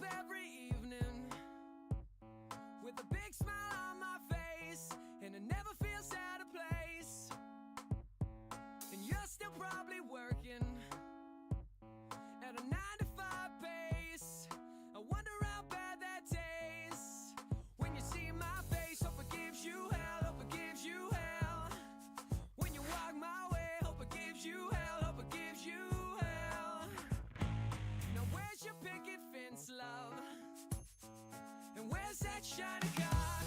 up every evening with a big smile on my face, and it never feels out of place. And you're still probably working at a 9-to-5 pace. I wonder how bad that tastes when you see my face. Hope it gives you hell, hope it gives you hell. When you walk my way, hope it gives you hell, hope it gives you hell. Now where's your picket fence, love? And where's that shiny car?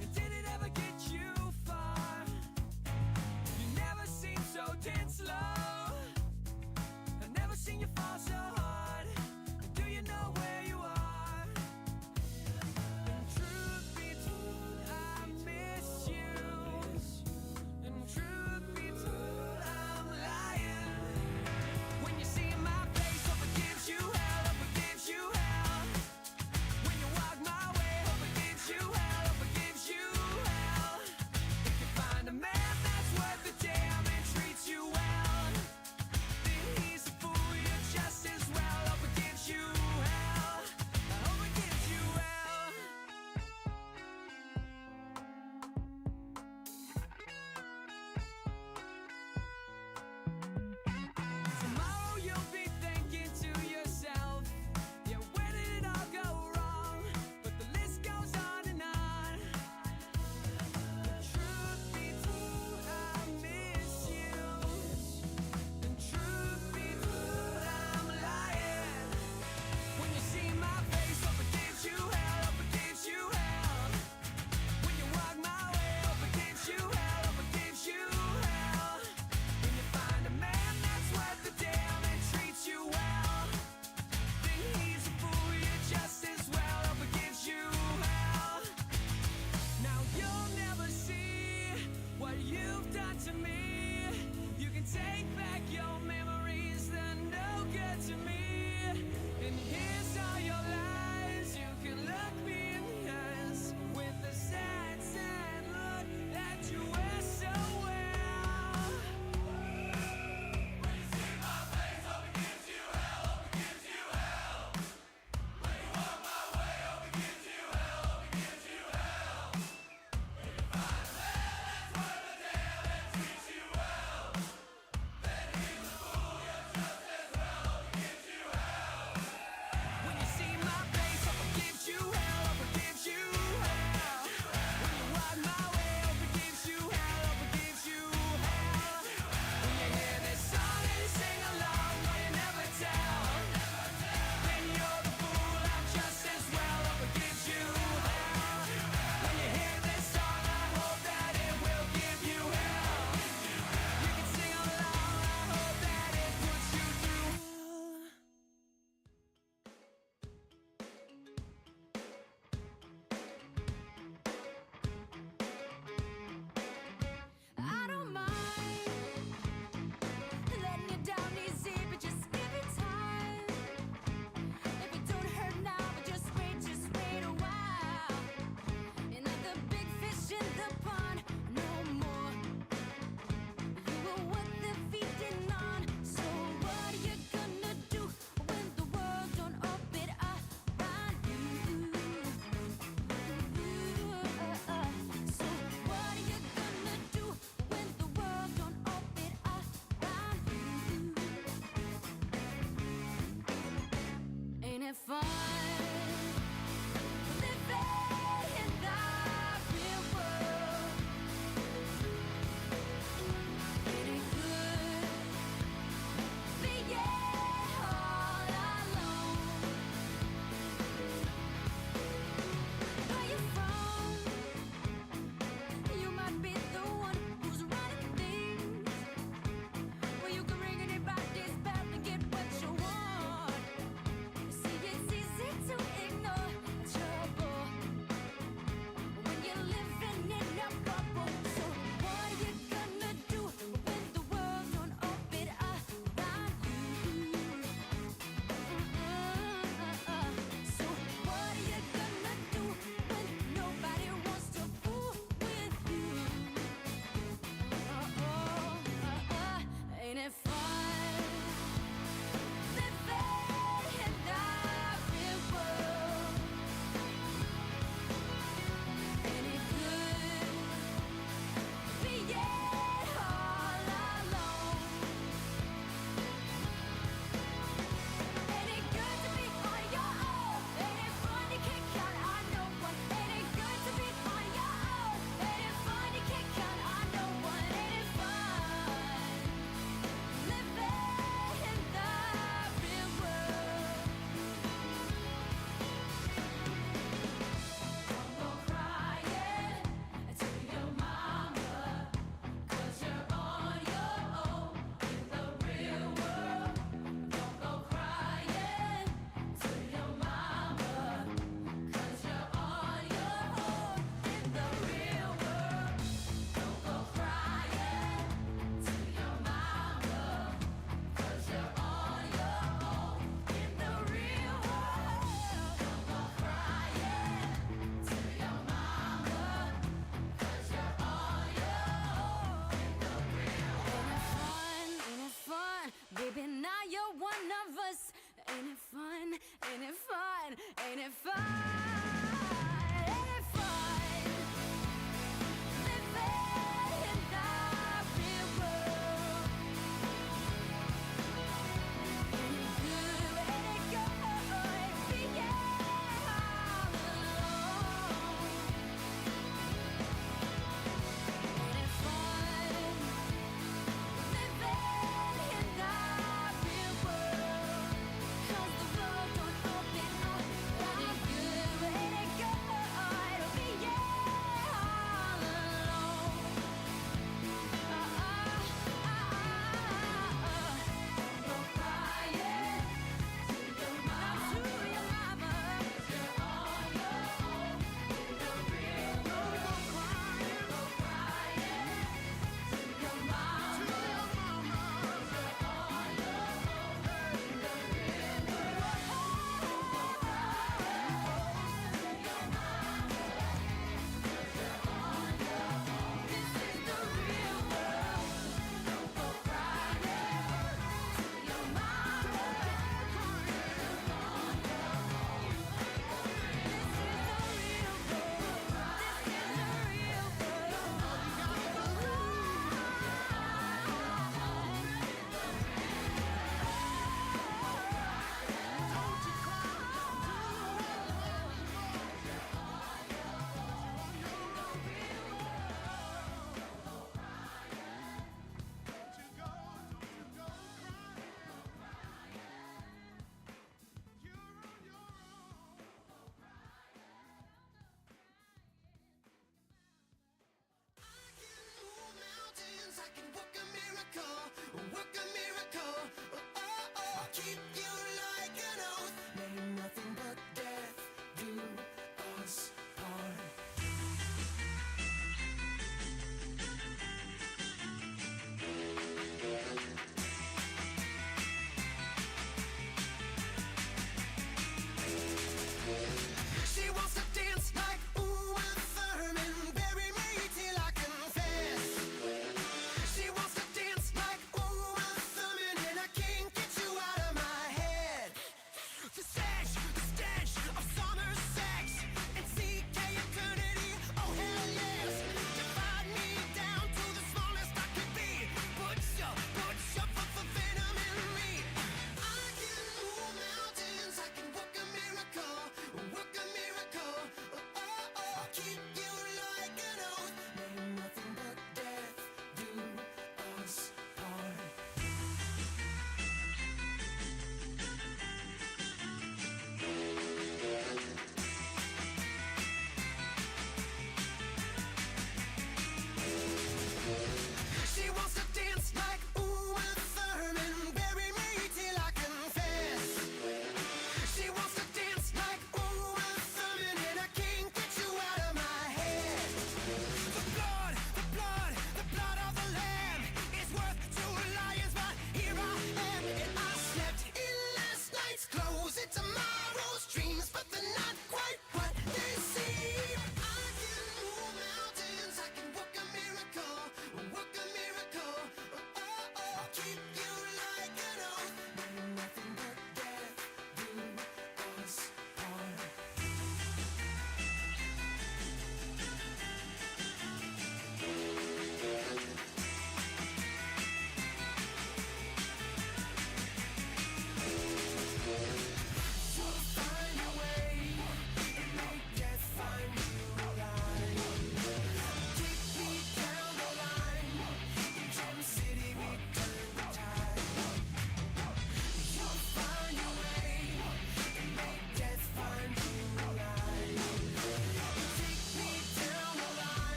And did it ever get you far? You never seem so tense, love. I've never seen you fall so hard. And do you know where you are? And truth be told, I miss you. And truth be told, I'm lying. When you see my face, hope it gives you hell, hope it gives you hell. When you walk my way, hope it gives you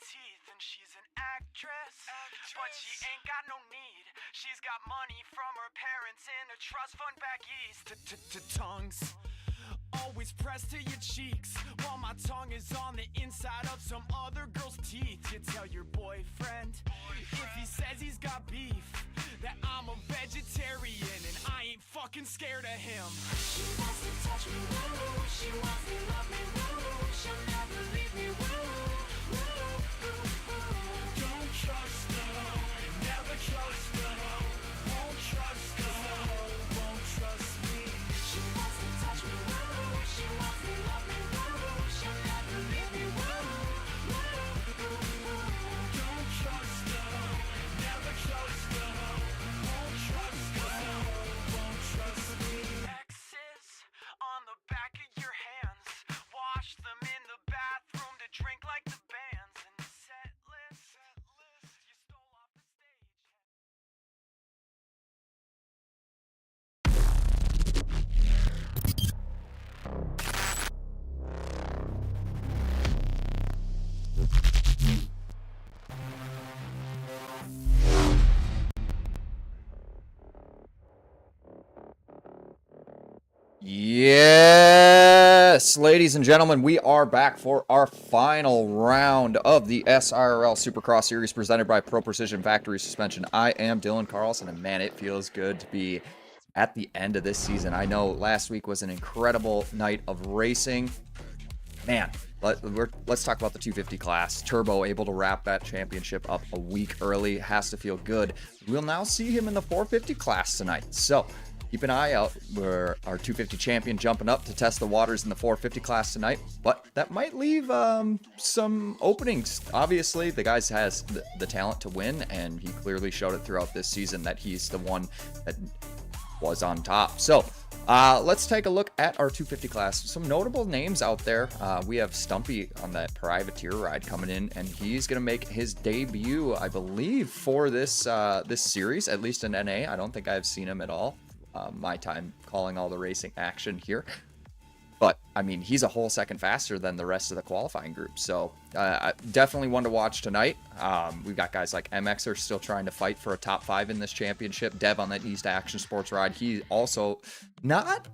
teeth and she's an actress. But she ain't got no need. She's got money from her parents in a trust fund back east. Tongues always pressed to your cheeks, while my tongue is on the inside of some other girl's teeth. You tell your boyfriend, if he says he's got beef, that I'm a vegetarian and I ain't fucking scared of him. She wants to touch me, woo. She wants to love me, woo. She'll never leave me, woo. Don't trust her, never trust her. Won't trust her, won't trust me. She wants to touch me, woo. She wants to love me, woo. She'll never leave me, woo. Don't trust her, never trust her. Won't trust her, won't trust me. X's on the back of your hands. Wash them in the bathroom to drink like the bands. And the set list you stole off the stage. Yes, ladies and gentlemen, we are back for our final round of the SIRL Supercross Series presented by Pro Precision Factory Suspension. I am Dylan Carlson, and man, it feels good to be at the end of this season. I know last week was an incredible night of racing. Man, let's talk about the 250 class. Turbo able to wrap that championship up a week early. Has to feel good. We'll now see him in the 450 class tonight. So keep an eye out for our 250 champion jumping up to test the waters in the 450 class tonight. But that might leave some openings. Obviously, the guy has the talent to win, and he clearly showed it throughout this season that he's the one that was on top. So let's take a look at our 250 class. Some notable names out there. We have Stumpy on that privateer ride coming in, and he's going to make his debut, I believe, for this this series, at least in NA. I don't think I've seen him at all. My time calling all the racing action here. But, I mean, he's a whole second faster than the rest of the qualifying group. So, definitely one to watch tonight. We've got guys like MXer still trying to fight for a top 5 in this championship. Dev on that East Action Sports ride. He also not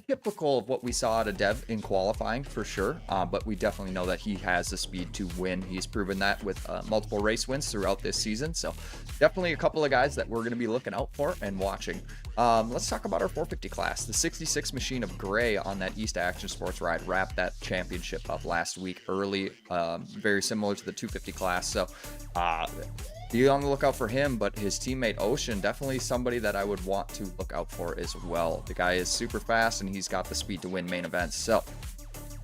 typical of what we saw out of Dev in qualifying for sure. But we definitely know that he has the speed to win. He's proven that with multiple race wins throughout this season. So, definitely a couple of guys that we're going to be looking out for and watching. Let's talk about our 450 class. The 66 machine of Gray on that East Action Sports ride wrapped that championship up last week early, very similar to the 250 class. So be on the lookout for him, but his teammate Ocean, definitely somebody that I would want to look out for as well. The guy is super fast and he's got the speed to win main events. So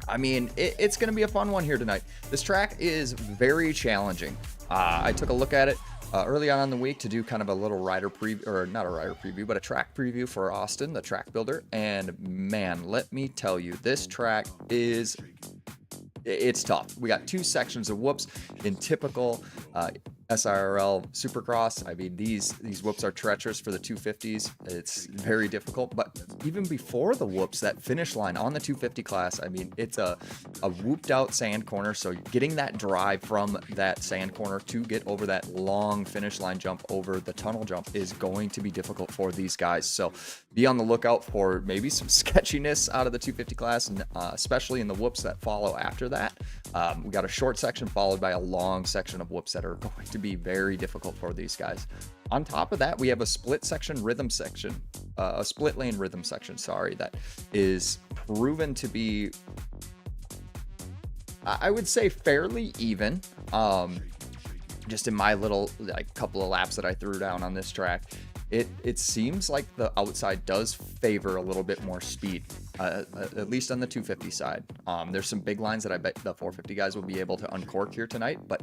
I mean, it's going to be a fun one here tonight. This track is very challenging. I took a look at it early on in the week to do kind of a little rider preview, or not a rider preview, but a track preview for Austin, the track builder. And man, let me tell you, this track it's tough. We got 2 sections of whoops in typical SIRL Supercross. I mean, these whoops are treacherous for the 250s. It's very difficult, but even before the whoops, that finish line on the 250 class, I mean, it's a whooped out sand corner. So getting that drive from that sand corner to get over that long finish line jump over the tunnel jump is going to be difficult for these guys. So be on the lookout for maybe some sketchiness out of the 250 class, and especially in the whoops that follow after that. We got a short section followed by a long section of whoops that are going to be very difficult for these guys. On top of that, we have a split lane rhythm section, sorry, that is proven to be, I would say, fairly even. Just in my little couple of laps that I threw down on this track, it seems like the outside does favor a little bit more speed, at least on the 250 side. There's some big lines that I bet the 450 guys will be able to uncork here tonight, but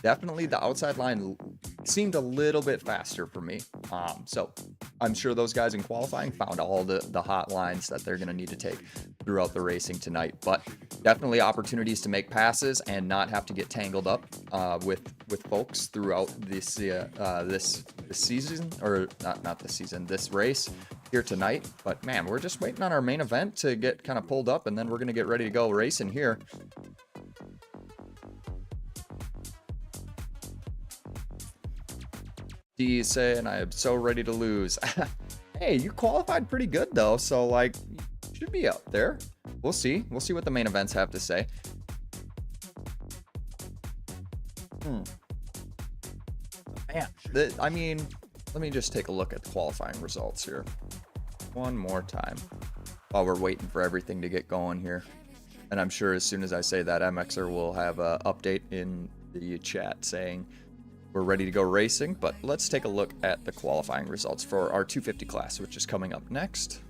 definitely the outside line seemed a little bit faster for me. So I'm sure those guys in qualifying found all the hot lines that they're going to need to take throughout the racing tonight, but definitely opportunities to make passes and not have to get tangled up with folks throughout this season, or not this season, this race here tonight. But man, we're just waiting on our main event to get kind of pulled up, and then we're going to get ready to go racing here. D is saying I am so ready to lose. Hey, you qualified pretty good though, so like you should be up there. We'll see. We'll see what the main events have to say. Man, I mean, let me just take a look at the qualifying results here one more time while we're waiting for everything to get going here. And I'm sure as soon as I say that, MXer will have an update in the chat saying we're ready to go racing. But let's take a look at the qualifying results for our 250 class, which is coming up next.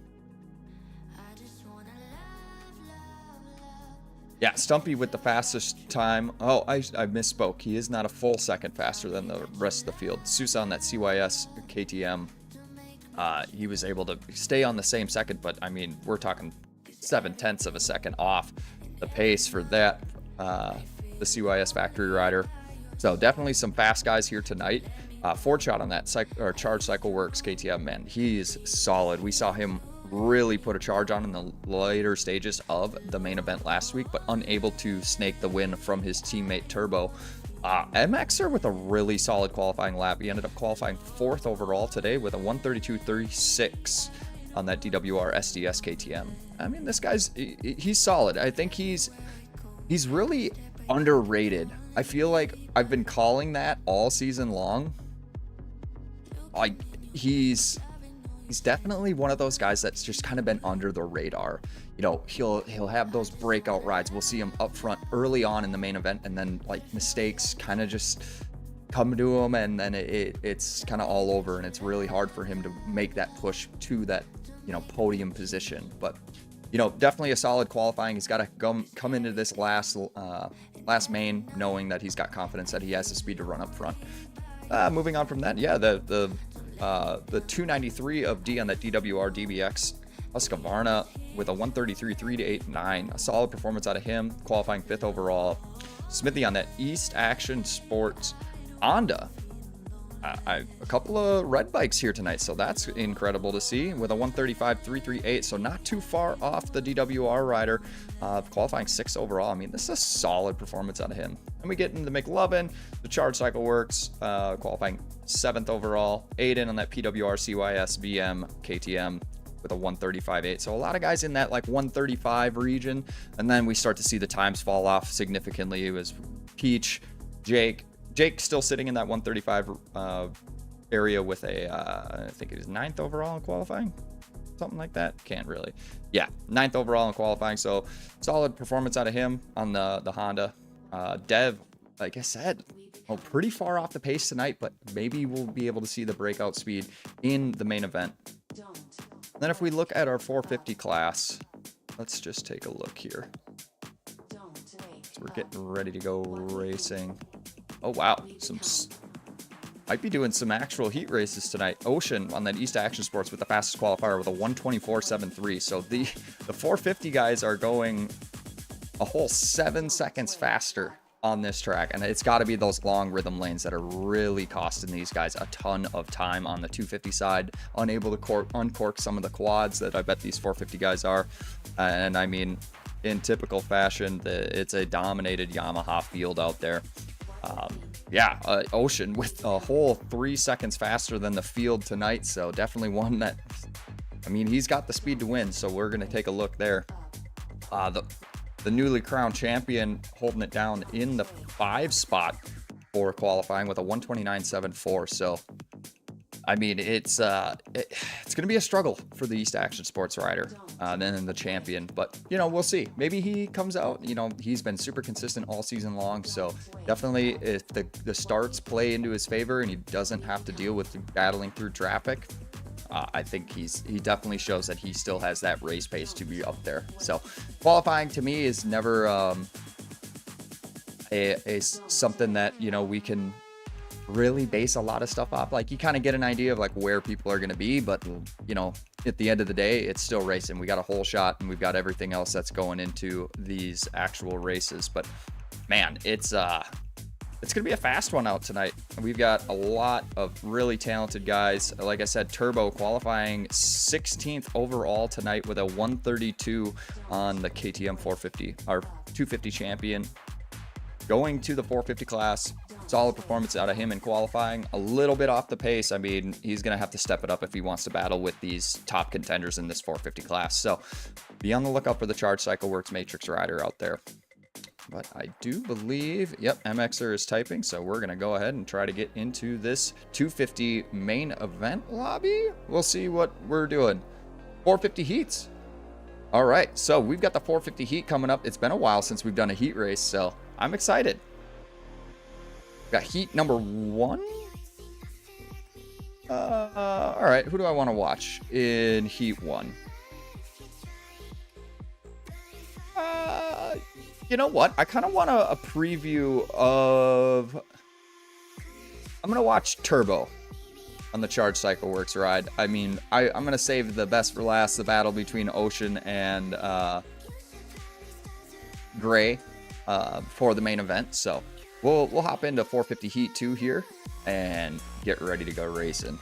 Yeah, Stumpy with the fastest time. Oh, I misspoke. He is not a full second faster than the rest of the field. Sousa on that CYS KTM, he was able to stay on the same second, but I mean, we're talking 0.7 of a second off the pace for that, the CYS factory rider. So definitely some fast guys here tonight. Ford shot on that Charge Cycle Works KTM, man, he's solid. We saw him really put a charge on in the later stages of the main event last week, but unable to snake the win from his teammate Turbo. MXer with a really solid qualifying lap. He ended up qualifying 4th overall today with a 132.36 on that DWR SDS KTM. I mean, this guy's he's solid. I think he's really underrated. I feel like I've been calling that all season long. Like he's definitely one of those guys that's just kind of been under the radar. You know, he'll have those breakout rides. We'll see him up front early on in the main event, and then like mistakes kind of just come to him, and then it's kind of all over, and it's really hard for him to make that push to that, you know, podium position. But you know, definitely a solid qualifying. He's got to come into this last main knowing that he's got confidence that he has the speed to run up front. Moving on from that, yeah, the 293 of D on that DWR DBX Husqvarna with a 133.389. A solid performance out of him, qualifying 5th overall. Smithy on that East Action Sports Honda. A couple of red bikes here tonight, so that's incredible to see, with a 135.338, so not too far off the DWR rider, qualifying 6th overall. I mean, this is a solid performance out of him. And we get into McLovin, the Charge Cycle Works, qualifying 7th overall. Aiden on that PWR CYS VM KTM with a 135.8. So a lot of guys in that like 135 region, and then we start to see the times fall off significantly. It was Peach, Jake still sitting in that 135 area with a, I think it is 9th overall in qualifying, something like that. Can't really. Yeah, 9th overall in qualifying. So solid performance out of him on the Honda. Dev, like I said, pretty far off the pace tonight, but maybe we'll be able to see the breakout speed in the main event. Then if we look at our 450 class, let's just take a look here. So we're getting ready to go racing. Oh wow, might be doing some actual heat races tonight. Ocean on that East Action Sports with the fastest qualifier with a 124.73. So the 450 guys are going a whole 7 seconds faster on this track, and it's got to be those long rhythm lanes that are really costing these guys a ton of time on the 250 side, unable to uncork some of the quads that I bet these 450 guys are. And I mean, in typical fashion, it's a dominated Yamaha field out there. Ocean with a whole 3 seconds faster than the field tonight, so definitely one that, I mean, he's got the speed to win, so we're going to take a look there. The newly crowned champion holding it down in the 5 spot for qualifying with a 129.74. So I mean, it's going to be a struggle for the East Action Sports rider, then the champion. But, you know, we'll see. Maybe he comes out. You know, he's been super consistent all season long. So definitely if the starts play into his favor and he doesn't have to deal with battling through traffic, I think he definitely shows that he still has that race pace to be up there. So qualifying to me is never something that, you know, we can really base a lot of stuff off. Like, you kind of get an idea of like where people are going to be, but, you know, at the end of the day, it's still racing. We got a whole shot and we've got everything else that's going into these actual races. But man, it's going to be a fast one out tonight. We've got a lot of really talented guys. Like I said, Turbo qualifying 16th overall tonight with a 132 on the KTM 450, our 250 champion. going to the 450 class. Solid performance out of him in qualifying. A little bit off the pace. I mean, he's going to have to step it up if he wants to battle with these top contenders in this 450 class. So be on the lookout for the Charge Cycle Works Matrix Rider out there. But I do believe, yep, MXer is typing, so we're going to go ahead and try to get into this 250 main event lobby. We'll see what we're doing. 450 heats. All right, so we've got the 450 heat coming up. It's been a while since we've done a heat race, so I'm excited. Got heat number 1. All right, who do I want to watch in heat 1? You know what? I kind of want a preview of... I'm going to watch Turbo on the Charge Cycle Works ride. I mean, I'm going to save the best for last, the battle between Ocean and Gray for the main event. So we'll hop into 450 Heat 2 here and get ready to go racing.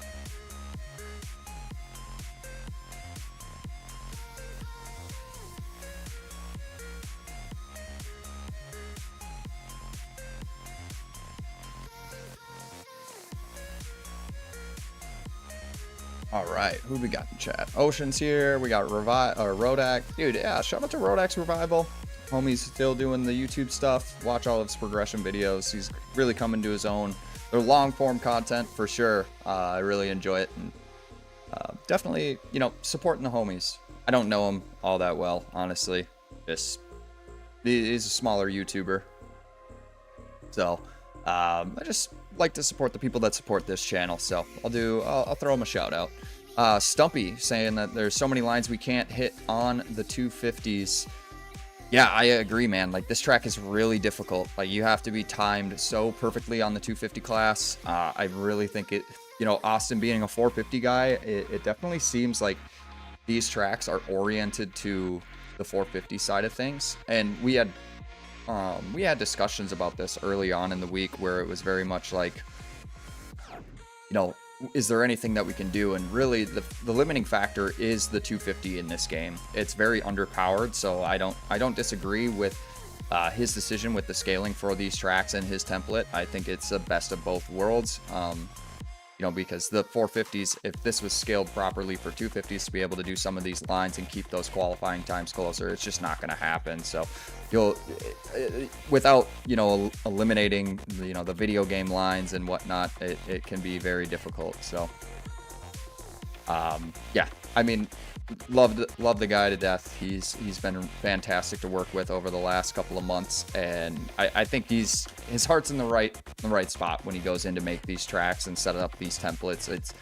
All right, who we got in chat? Ocean's here. We got Rodak. Dude, yeah, shout out to Rodak's Revival. Homie's still doing the YouTube stuff. Watch all of his progression videos. He's really coming to his own. They're long form content for sure. I really enjoy it. And definitely, you know, supporting the homies. I don't know him all that well, honestly. He's a smaller YouTuber. So, I just like to support the people that support this channel, so I'll throw him a shout out. Stumpy saying that there's so many lines we can't hit on the 250s. Yeah, I agree, man. Like, this track is really difficult. Like, you have to be timed so perfectly on the 250 class. I really think it, you know, Austin being a 450 guy, it definitely seems like these tracks are oriented to the 450 side of things. And we had discussions about this early on in the week where it was very much like, you know, is there anything that we can do? And really the limiting factor is the 250 in this game. It's very underpowered, so I don't disagree with his decision with the scaling for these tracks and his template. I think it's the best of both worlds. You know, because the 450s, if this was scaled properly for 250s to be able to do some of these lines and keep those qualifying times closer, it's just not going to happen. So you'll, without, you know, eliminating, you know, the video game lines and whatnot, it can be very difficult. So, yeah, I mean, love the guy to death. He's been fantastic to work with over the last couple of months, and I think his heart's in the right spot when he goes in to make these tracks and set up these templates. It's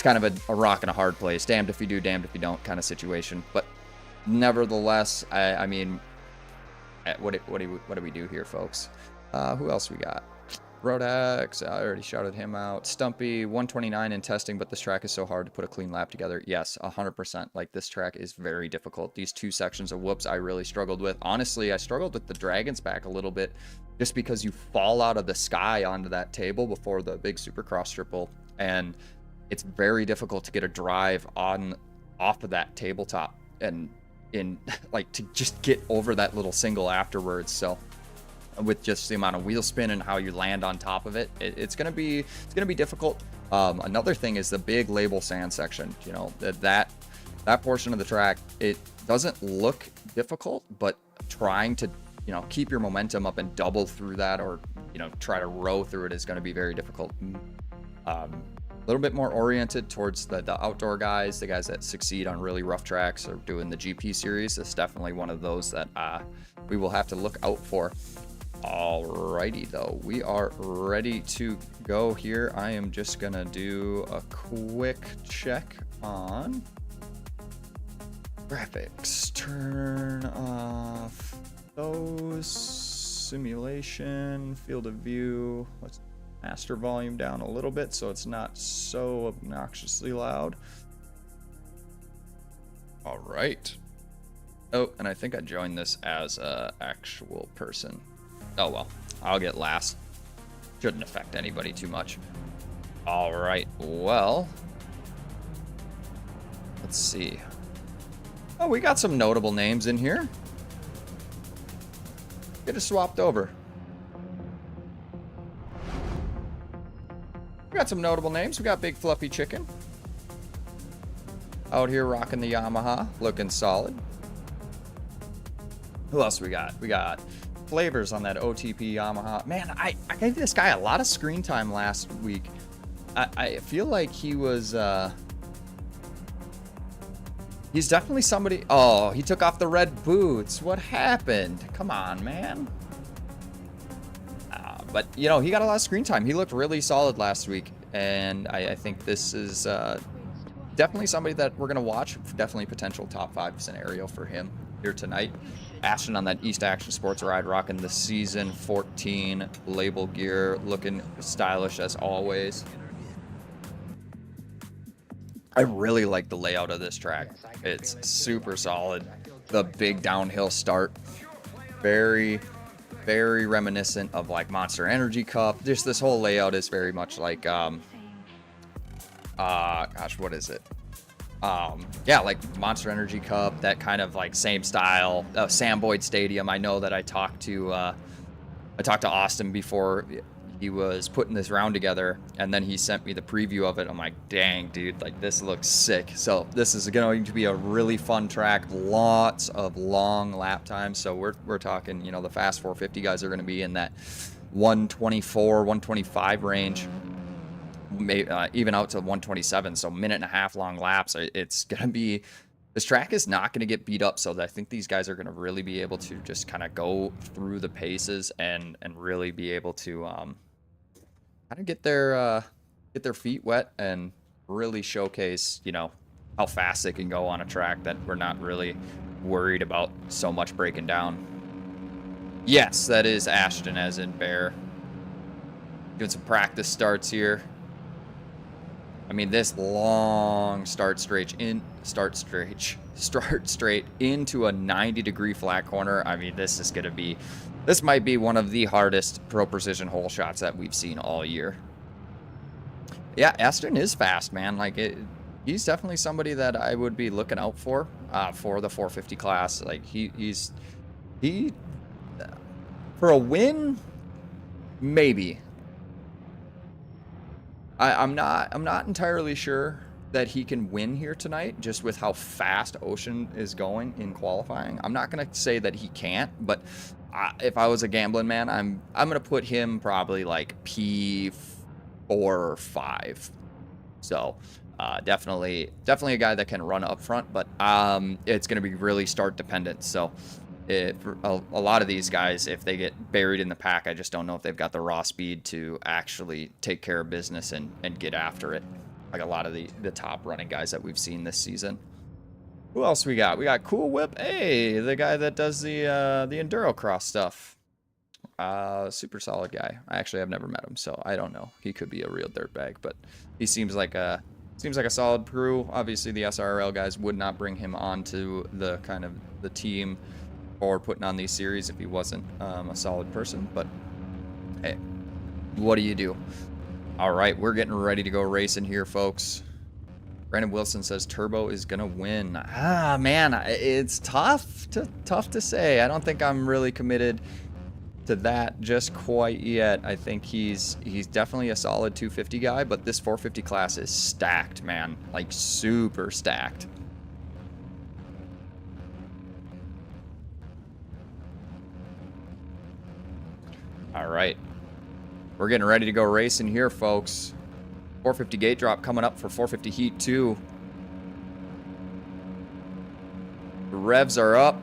kind of a rock and a hard place, damned if you do, damned if you don't kind of situation. But nevertheless, I mean, what do we do here, folks? Who else we got? Rodax, I already shouted him out. Stumpy, 129 in testing, but this track is so hard to put a clean lap together. Yes, 100%. Like, this track is very difficult. These 2 sections of whoops I really struggled with. Honestly, I struggled with the Dragon's Back a little bit just because you fall out of the sky onto that table before the big Supercross triple, and it's very difficult to get a drive off of that tabletop and like to just get over that little single afterwards. So with just the amount of wheel spin and how you land on top of it, it's gonna be difficult. Another thing is the big label sand section. You know, that portion of the track, it doesn't look difficult, but trying to, you know, keep your momentum up and double through that, or, you know, try to row through it is going to be very difficult. A little bit more oriented towards the outdoor guys, the guys that succeed on really rough tracks or doing the GP series. It's definitely one of those that we will have to look out for. Alrighty, though, we are ready to go here. I am just gonna do a quick check on graphics. Turn off those, simulation, field of view. Let's master volume down a little bit so it's not so obnoxiously loud. All right. Oh, and I think I joined this as a actual person. Oh well, I'll get last. Shouldn't affect anybody too much. All right, well, let's see. Oh, we got some notable names in here. Get it swapped over. got some notable names. We got Big Fluffy Chicken out here rocking the Yamaha, looking solid. Who else we got? We got Flavors on that OTP Yamaha. Man, I gave this guy a lot of screen time last week. I feel like he was... he's definitely somebody... Oh, he took off the red boots. What happened? Come on, man. But, you know, he got a lot of screen time. He looked really solid last week. And I think this is definitely somebody that we're going to watch. Definitely potential top 5 scenario for him here tonight. Ashton on that East Action Sports ride, rocking the Season 14 label gear. Looking stylish as always. I really like the layout of this track. It's super solid. The big downhill start. Very reminiscent of like Monster Energy Cup. Just this whole layout is very much like gosh, what is it? Yeah, like Monster Energy Cup, that kind of like same style. Sam Boyd Stadium. I know that I talked to Austin before he was putting this round together, and then he sent me the preview of it. I'm like, dang, dude, like this looks sick. So this is going to be a really fun track. Lots of long lap times. So we're talking, you know, the fast 450 guys are going to be in that 124, 125 range. Maybe, even out to 127, so minute and a half long laps. It's gonna be, this track is not gonna get beat up, so I think these guys are gonna really be able to just kind of go through the paces and really be able to kind of get their feet wet and really showcase, you know, how fast they can go on a track that we're not really worried about so much breaking down. Yes, that is Ashton as in Bear. Doing some practice starts here. I mean, this long start straight into a 90-degree flat corner. I mean, this might be one of the hardest Pro Precision hole shots that we've seen all year. Yeah, Aston is fast, man. Like, he's definitely somebody that I would be looking out for the 450 class. Like, he for a win, maybe. I'm not entirely sure that he can win here tonight, just with how fast Ocean is going in qualifying. I'm not gonna say that he can't, but if I was a gambling man, I'm gonna put him probably like P4 or 5. So definitely a guy that can run up front, but it's gonna be really start dependent. So for a lot of these guys, if they get buried in the pack, I just don't know if they've got the raw speed to actually take care of business and get after it, like a lot of the top running guys that we've seen this season. Who else we got? We got Cool Whip. Hey, the guy that does the Enduro Cross stuff. Super solid guy. I actually have never met him, so I don't know. He could be a real dirtbag, but he seems like a solid crew. Obviously, the SRL guys would not bring him onto the kind of the team or putting on these series if he wasn't a solid person. But hey, what do you do? All right, we're getting ready to go racing here, folks. Brandon Wilson says Turbo is gonna win. Man, it's tough to say. I don't think I'm really committed to that just quite yet. I think he's definitely a solid 250 guy, but this 450 class is stacked, man, like super stacked. All right, we're getting ready to go racing here, folks. 450 gate drop coming up for 450 heat 2. The revs are up.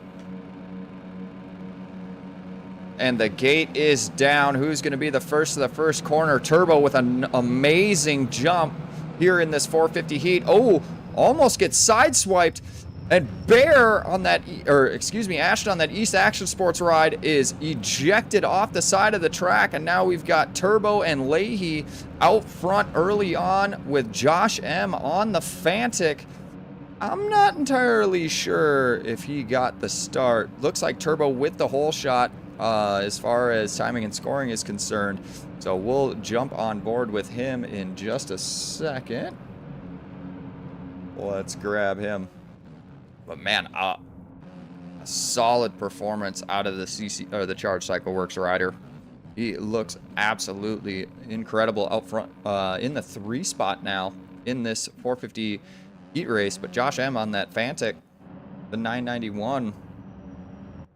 And the gate is down. Who's going to be the first to the first corner? Turbo with an amazing jump here in this 450 heat. Oh, almost gets sideswiped. And Bear on that, Ashton on that East Action Sports ride is ejected off the side of the track. And now we've got Turbo and Leahy out front early on with Josh M on the Fantic. I'm not entirely sure if he got the start. Looks like Turbo with the hole shot as far as timing and scoring is concerned. So we'll jump on board with him in just a second. Let's grab him. But man, a solid performance out of the the Charge Cycle Works rider. He looks absolutely incredible out front in the 3 spot now in this 450 heat race. But Josh M on that Fantic, the 991,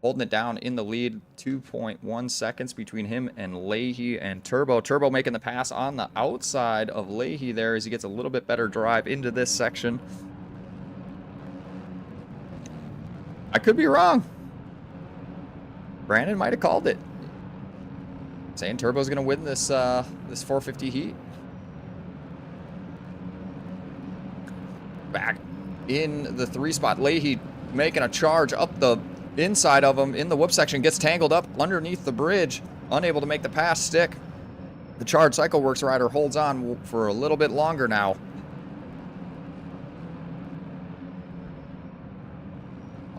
holding it down in the lead. 2.1 seconds between him and Leahy and Turbo. Turbo making the pass on the outside of Leahy there as he gets a little bit better drive into this section. I could be wrong. Brandon might have called it, saying Turbo's going to win this this 450 heat. Back in the 3 spot, Leahy making a charge up the inside of him in the whoop section, gets tangled up underneath the bridge, unable to make the pass stick. The charge cycle works rider holds on for a little bit longer now.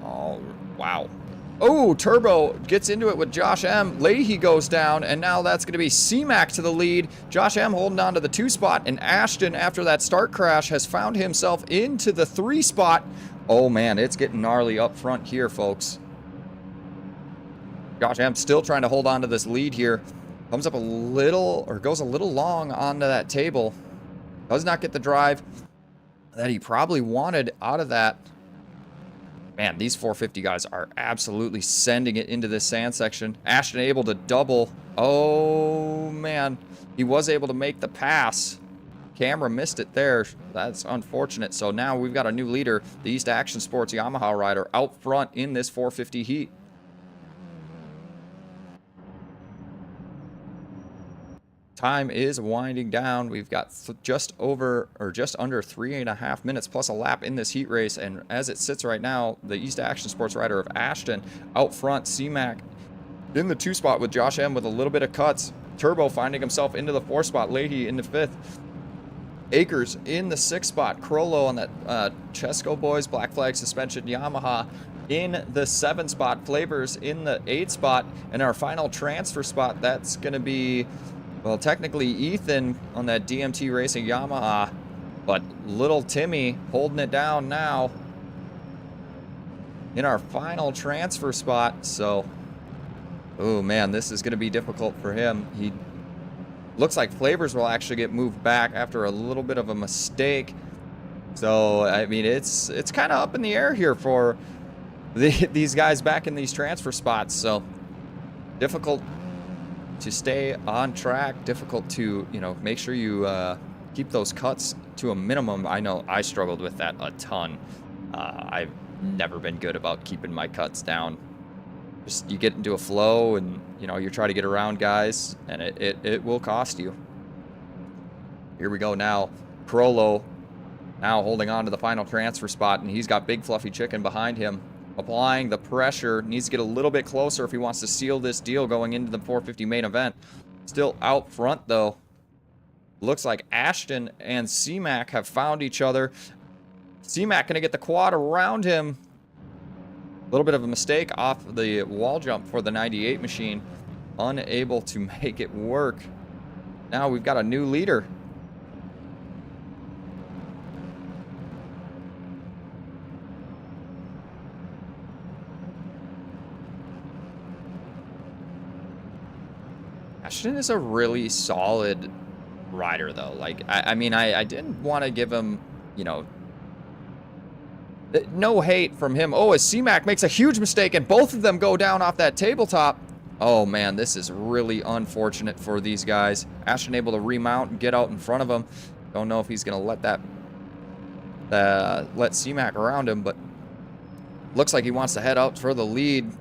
Oh, wow. Oh, Turbo gets into it with Josh M. Leahy goes down, and now that's going to be C-Mac to the lead. Josh M holding on to the 2 spot, and Ashton, after that start crash, has found himself into the 3 spot. Oh, man, it's getting gnarly up front here, folks. Josh M still trying to hold on to this lead here. Comes up a little, or goes a little long onto that table. Does not get the drive that he probably wanted out of that. Man, these 450 guys are absolutely sending it into this sand section. Ashton able to double. Oh, man. He was able to make the pass. Camera missed it there. That's unfortunate. So now we've got a new leader, the East Action Sports Yamaha rider, out front in this 450 heat. Time is winding down. We've got just under 3.5 minutes plus a lap in this heat race, and as it sits right now, the East Action Sports rider of Ashton out front, C-Mac in the 2 spot with Josh M with a little bit of cuts. Turbo finding himself into the 4 spot, Leahy in the 5th. Akers in the 6th spot, Crollo on that Chesco Boys Black Flag suspension Yamaha in the 7 spot, Flavors in the 8 spot, and our final transfer spot, that's going to be, well, technically Ethan on that DMT Racing Yamaha, but little Timmy holding it down now in our final transfer spot. So, oh man, this is going to be difficult for him. He looks like Flavors will actually get moved back after a little bit of a mistake. So, I mean, it's kind of up in the air here for these guys back in these transfer spots. So, difficult to stay on track, difficult to, make sure you keep those cuts to a minimum. I know I struggled with that a ton. I've never been good about keeping my cuts down. Just you get into a flow and, you try to get around guys, and it will cost you. Here we go now. Crollo now holding on to the final transfer spot, and he's got Big Fluffy Chicken behind him. Applying the pressure, needs to get a little bit closer if he wants to seal this deal going into the 450 main event. Still out front, though. Looks like Ashton and C-Mac have found each other. C-Mac going to get the quad around him. A little bit of a mistake off the wall jump for the 98 machine. Unable to make it work. Now we've got a new leader. Ashton is a really solid rider, though. Like, I mean, I didn't want to give him, no hate from him. Oh, as C-Mac makes a huge mistake, and both of them go down off that tabletop. Oh, man, this is really unfortunate for these guys. Ashton able to remount and get out in front of him. Don't know if he's going to let C-Mac around him, but looks like he wants to head out for the lead.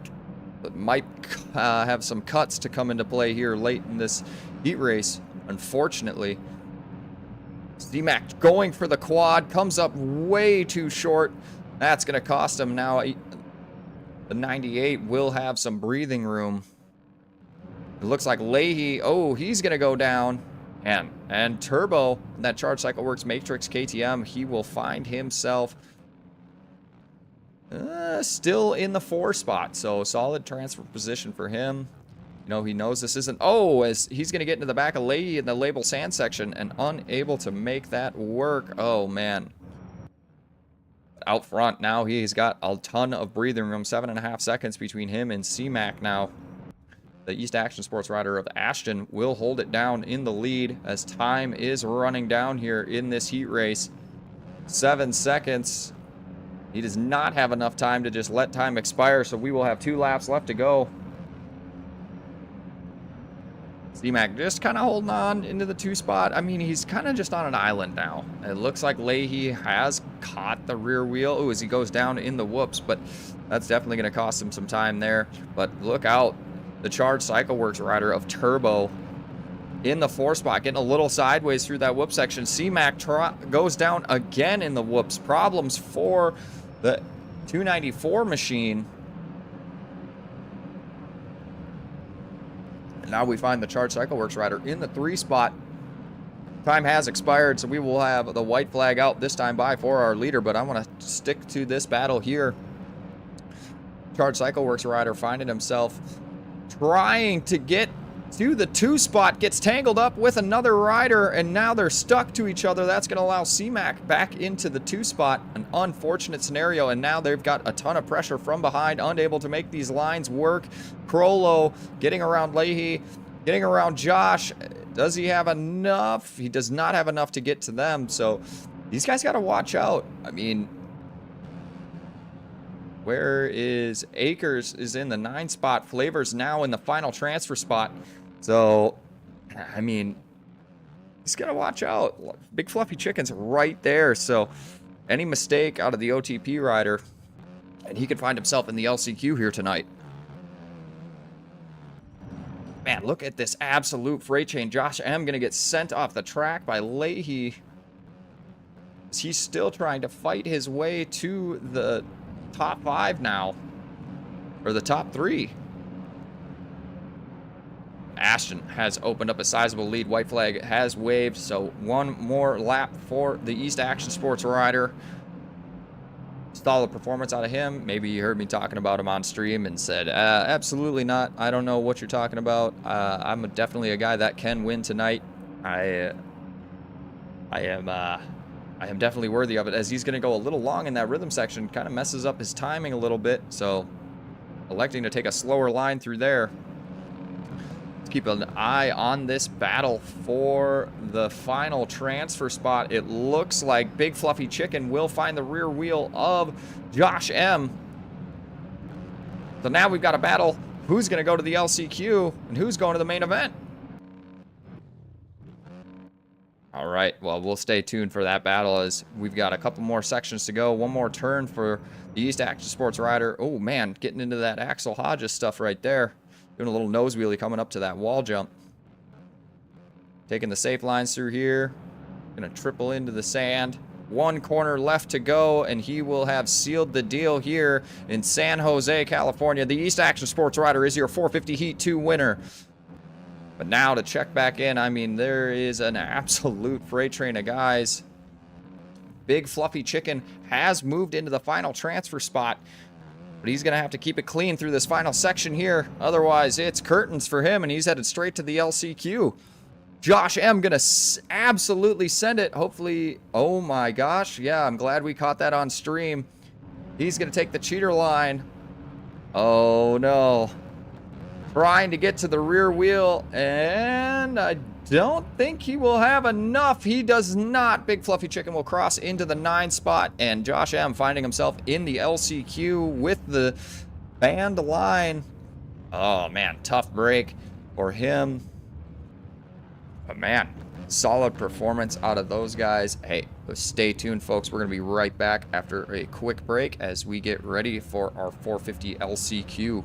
But might have some cuts to come into play here late in this heat race, unfortunately. C-Mac going for the quad, comes up way too short. That's going to cost him now. The 98 will have some breathing room. It looks like Leahy, he's going to go down. And Turbo, that Charge Cycle Works Matrix KTM, he will find himself still in the 4 spot, so solid transfer position for him. He knows this isn't... as he's going to get into the back of Leahy in the label sand section and unable to make that work. Oh, man. Out front now, he's got a ton of breathing room. 7.5 seconds between him and C-Mac now. the East Action Sports rider of Ashton will hold it down in the lead as time is running down here in this heat race. 7 seconds. He does not have enough time to just let time expire, so we will have 2 laps left to go. C-Mac just kind of holding on into the 2 spot. I mean, he's kind of just on an island now. It looks like Leahy has caught the rear wheel. Ooh, as he goes down in the whoops, but that's definitely going to cost him some time there. But look out. The Charged Cycle Works rider of Turbo in the 4 spot, getting a little sideways through that whoop section. C-Mac goes down again in the whoops. Problems for the 294 machine. And now we find the Charged Cycle Works rider in the 3 spot. Time has expired, so we will have the white flag out this time by for our leader, but I want to stick to this battle here. Charged Cycle Works rider finding himself trying to get to the 2 spot, gets tangled up with another rider, and now they're stuck to each other. That's going to allow C-Mac back into the 2 spot. An unfortunate scenario, and now they've got a ton of pressure from behind, unable to make these lines work. Crollo getting around Leahy, getting around Josh. Does he have enough? He does not have enough to get to them, so these guys got to watch out. I mean, where is Akers is in the 9 spot. Flavor's now in the final transfer spot. So, I mean, he's got to watch out. Big Fluffy Chicken's right there. So, any mistake out of the OTP rider, and he could find himself in the LCQ here tonight. Man, look at this absolute freight train. Josh M going to get sent off the track by Leahy. He's still trying to fight his way to the top 5 now, or the top 3. Ashton has opened up a sizable lead. White flag has waved, so 1 more lap for the East Action Sports rider. Solid performance out of him. Maybe you heard me talking about him on stream and said, absolutely not. I don't know what you're talking about. I'm definitely a guy that can win tonight. I am definitely worthy of it, as he's going to go a little long in that rhythm section. Kind of messes up his timing a little bit, so electing to take a slower line through there. Let's keep an eye on this battle for the final transfer spot. It looks like Big Fluffy Chicken will find the rear wheel of Josh M. So now we've got a battle. Who's going to go to the LCQ and who's going to the main event? All right, well, we'll stay tuned for that battle as we've got a couple more sections to go. 1 more turn for the East Action Sports rider. Oh, man, getting into that Axel Hodges stuff right there. Doing a little nose wheelie coming up to that wall jump. Taking the safe lines through here. Going to triple into the sand. 1 corner left to go, and he will have sealed the deal here in San Jose, California. The East Action Sports rider is your 450 Heat 2 winner. But now to check back in, I mean, there is an absolute freight train of guys. Big Fluffy Chicken has moved into the final transfer spot, but he's going to have to keep it clean through this final section here. Otherwise, it's curtains for him, and he's headed straight to the LCQ. Josh M going to absolutely send it. Hopefully, oh my gosh. Yeah, I'm glad we caught that on stream. He's going to take the cheater line. Oh, no. Trying to get to the rear wheel, and I don't think he will have enough. He does not. Big Fluffy Chicken will cross into the 9 spot, and Josh M finding himself in the LCQ with the banned line. Oh, man, tough break for him. But, man, solid performance out of those guys. Hey, stay tuned, folks. We're going to be right back after a quick break as we get ready for our 450 LCQ.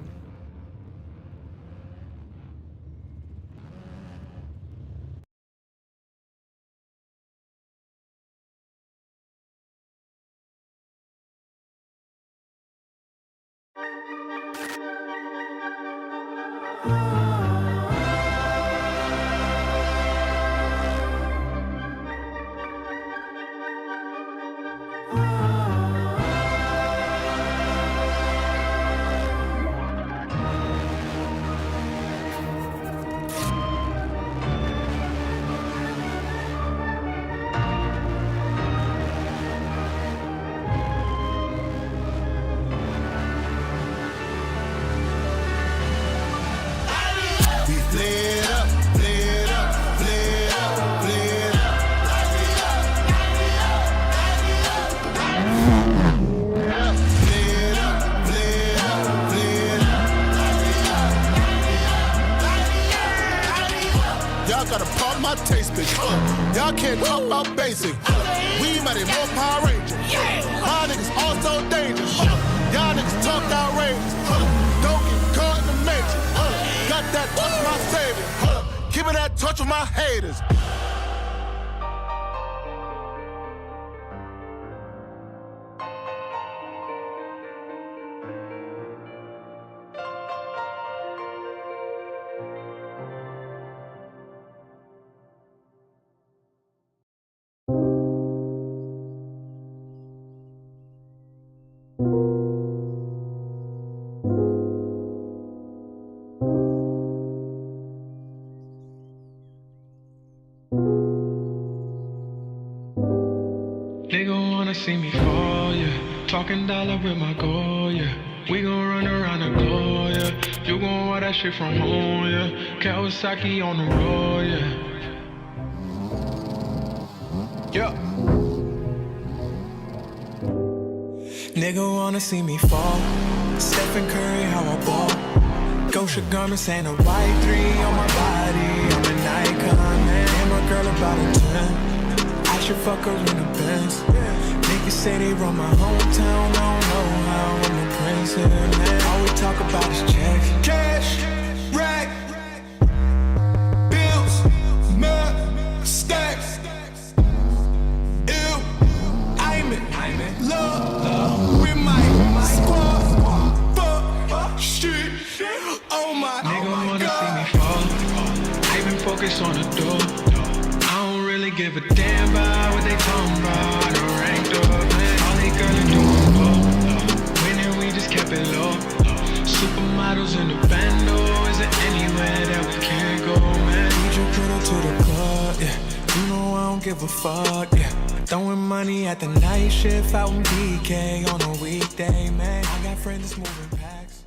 Y'all gotta pump my taste, bitch. Y'all can't talk about basic. We might be more Power Rangers. My niggas also dangerous. Y'all niggas talk outrageous. Don't get caught in the matrix. Got that touch with my savior. Keeping that touch with my haters. Nigga wanna see me fall, yeah. Talking dollar with my goal, yeah. We gon' run around the globe, yeah. You gon' want that shit from home, yeah. Kawasaki on the road, yeah. Yeah. Nigga wanna see me fall. Stephen Curry, how I ball. Gosha garments and a white 3 on my body. I'm an icon, man. And my girl about a 10. I should fuck her in the Benz. Niggas say they run my hometown. I don't know how I'm a prince here, man. All we talk about is checks. Cash, rack, bills, mud, stacks. Ew, I'm in love with my squad. Fuck, shit, oh my God. Nigga wanna see me fall. I been focused on the door. Give a damn about what they talking about. I done ranked up, man. All they girls do is go. Winning, we just kept it low. Supermodels in the bando. Is there anywhere that we can't go, man? Need your girl to the club, yeah. You know I don't give a fuck, yeah. Throwing money at the night shift out in BK on a weekday, man. I got friends that's moving packs.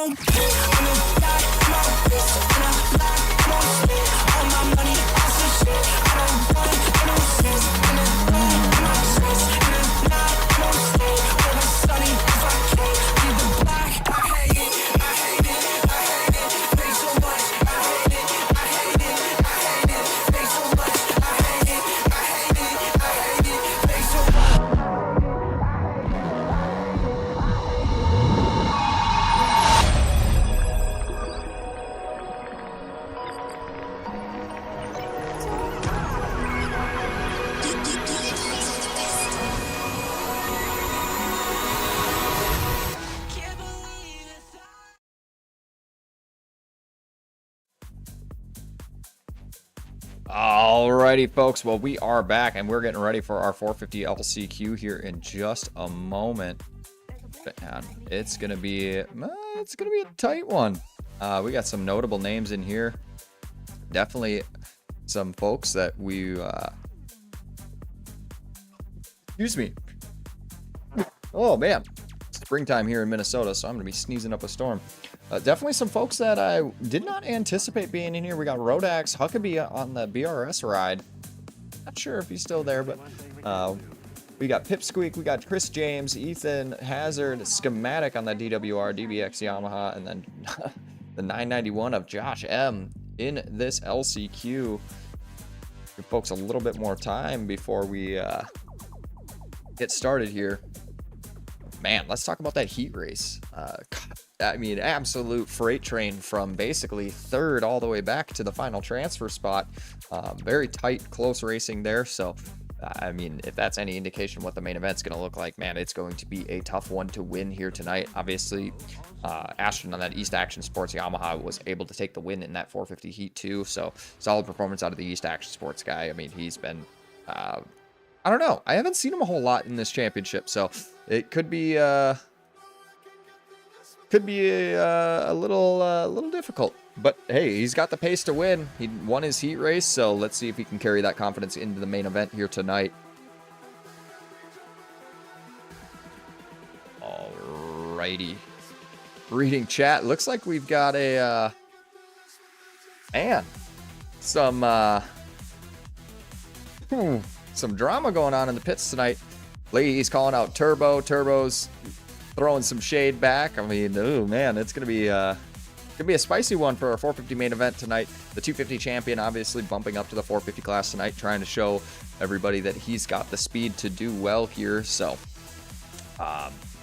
don't care. I'm in black, my wrist, and I black, won't spit. All my money, that's the shit. I don't want, I don't sense. In the dark, my stress. In the night, won't stay. Over sunny, if I can't leave the black. I hate it, I hate it, I hate it. Pay so much, I hate it, I hate it, I hate it. Pay so much, I hate it, I hate it, I hate it. Pay so much. Alrighty, folks. Well, we are back, and we're getting ready for our 450 LCQ here in just a moment. And it's gonna be a tight one. We got some notable names in here. Definitely some folks that we. Excuse me. Oh man, springtime here in Minnesota, so I'm gonna be sneezing up a storm. Definitely some folks that I did not anticipate being in here. We got Rodax Huckabee on the BRS ride. Not sure if he's still there, but we got Pipsqueak, we got Chris James, Ethan Hazard, Schematic on the DWR DBX Yamaha, and then the 991 of Josh M in this LCQ. Give folks a little bit more time before we get started here. Man, let's talk about that heat race. I mean, absolute freight train from basically third all the way back to the final transfer spot. Very tight, close racing there. So, I mean, if that's any indication what the main event's going to look like, man, it's going to be a tough one to win here tonight. Obviously, Ashton on that East Action Sports Yamaha was able to take the win in that 450 heat too. So, solid performance out of the East Action Sports guy. I mean, he's been... I don't know. I haven't seen him a whole lot in this championship, so it could be a little difficult. But hey, he's got the pace to win. He won his heat race, so let's see if he can carry that confidence into the main event here tonight. Alrighty. Reading chat. Looks like we've got a some drama going on in the pits tonight. Ladies calling out Turbo. Turbo's throwing some shade back. I mean, oh man, it's gonna be a spicy one for our 450 main event tonight. The 250 champion obviously bumping up to the 450 class tonight, trying to show everybody that he's got the speed to do well here. So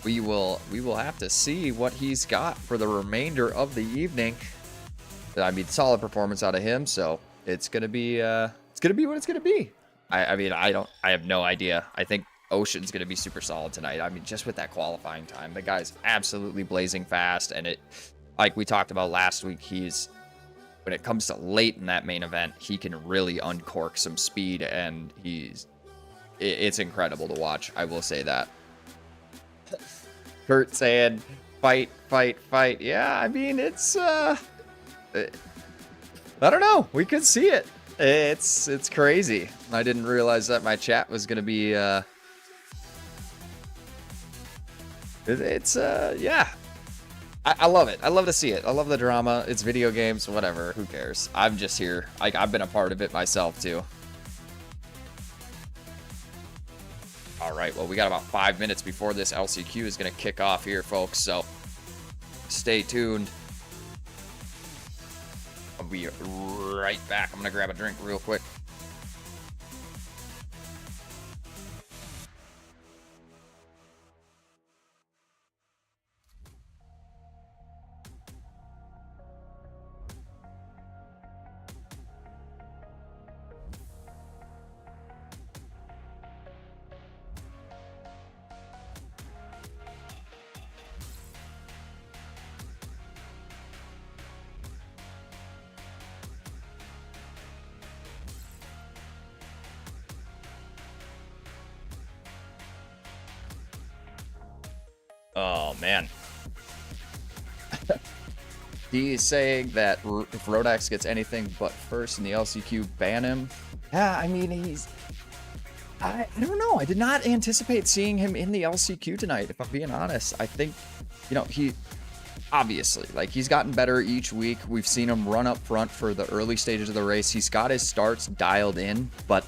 we will have to see what he's got for the remainder of the evening. I mean, solid performance out of him, so it's gonna be what it's gonna be. I mean, I have no idea. I think Ocean's going to be super solid tonight. I mean, just with that qualifying time, the guy's absolutely blazing fast. And it, like we talked about last week, when it comes to late in that main event, he can really uncork some speed, and it's incredible to watch. I will say that. Kurt saying, fight, fight, fight. Yeah, I mean, it's, I don't know. We could see it. It's crazy. I didn't realize that my chat was gonna be yeah. I love it. I love to see it. I love the drama. It's video games, whatever. Who cares? I'm just here. I've been a part of it myself too. All right. Well, we got about 5 minutes before this LCQ is gonna kick off here, folks. So stay tuned. I'll be right back. I'm gonna grab a drink real quick. Oh, man. He's saying that if Rodax gets anything but first in the LCQ, ban him. Yeah, I mean, I don't know. I did not anticipate seeing him in the LCQ tonight, if I'm being honest. I think, you know, obviously, like, he's gotten better each week. We've seen him run up front for the early stages of the race. He's got his starts dialed in, but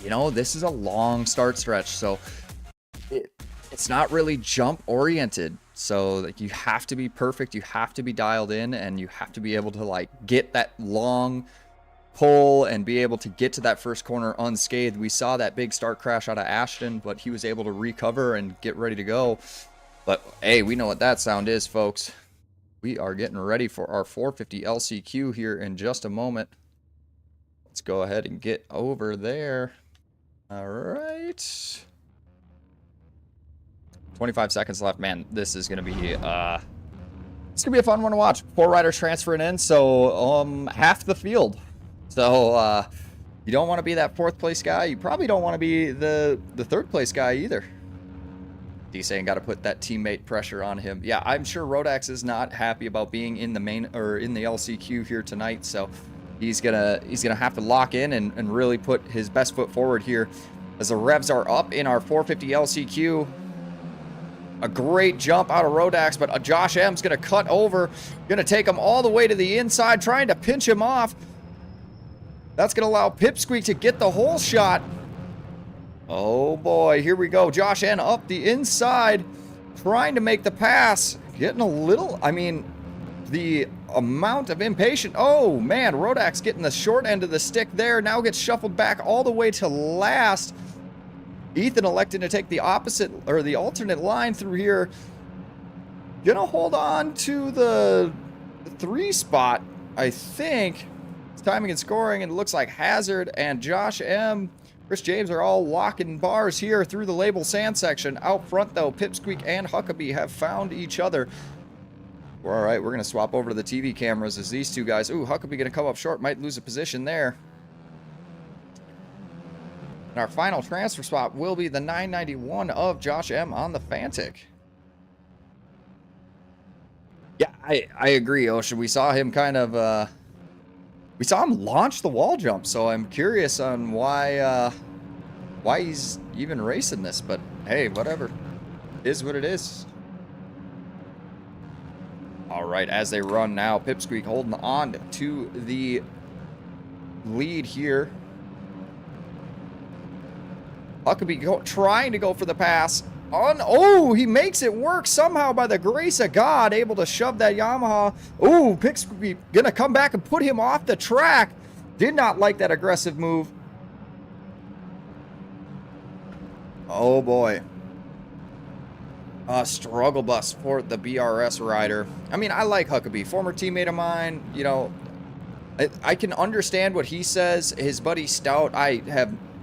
you know, this is a long start stretch, so it's not really jump oriented. So like, you have to be perfect, you have to be dialed in, and you have to be able to like get that long pull and be able to get to that first corner unscathed. We saw that big start crash out of Ashton, but he was able to recover and get ready to go. But hey, we know what that sound is, folks. We are getting ready for our 450 LCQ here in just a moment. Let's go ahead and get over there. All right. 25 seconds left. Man, this is going to be it's going to be a fun one to watch. 4 riders transferring in, so half the field. So you don't want to be that 4th place guy. You probably don't want to be the 3rd place guy either. D-Saying got to put that teammate pressure on him. Yeah, I'm sure Rodax is not happy about being in the main or in the LCQ here tonight, so he's gonna have to lock in and really put his best foot forward here as the revs are up in our 450 LCQ. A great jump out of Rodax, but Josh M's gonna cut over, gonna take him all the way to the inside, trying to pinch him off. That's gonna allow Pipsqueak to get the whole shot. Oh boy, here we go. Josh N up the inside, trying to make the pass. Getting a little, I mean, the amount of impatient. Oh man, Rodax getting the short end of the stick there. Now gets shuffled back all the way to last. Ethan elected to take the opposite or the alternate line through here. Gonna hold on to the 3 spot, I think. It's timing and scoring, and it looks like Hazard and Josh M, Chris James are all locking bars here through the label sand section. Out front, though, Pipsqueak and Huckabee have found each other. All right, we're going to swap over to the TV cameras as these two guys... Ooh, Huckabee going to come up short. Might lose a position there. And our final transfer spot will be the 991 of Josh M on the Fantic. Yeah, I agree, Ocean. We saw him kind of... we saw him launch the wall jump, so I'm curious on why he's even racing this. But hey, whatever. It is what it is. All right, as they run now, Pipsqueak holding on to the lead here. Huckabee trying to go for the pass. Oh, he makes it work somehow by the grace of God, able to shove that Yamaha. Oh, Pipsqueak gonna come back and put him off the track. Did not like that aggressive move. Oh boy. Struggle bus for the BRS rider. I mean, I like Huckabee, former teammate of mine. You know, I can understand what he says. His buddy Stout,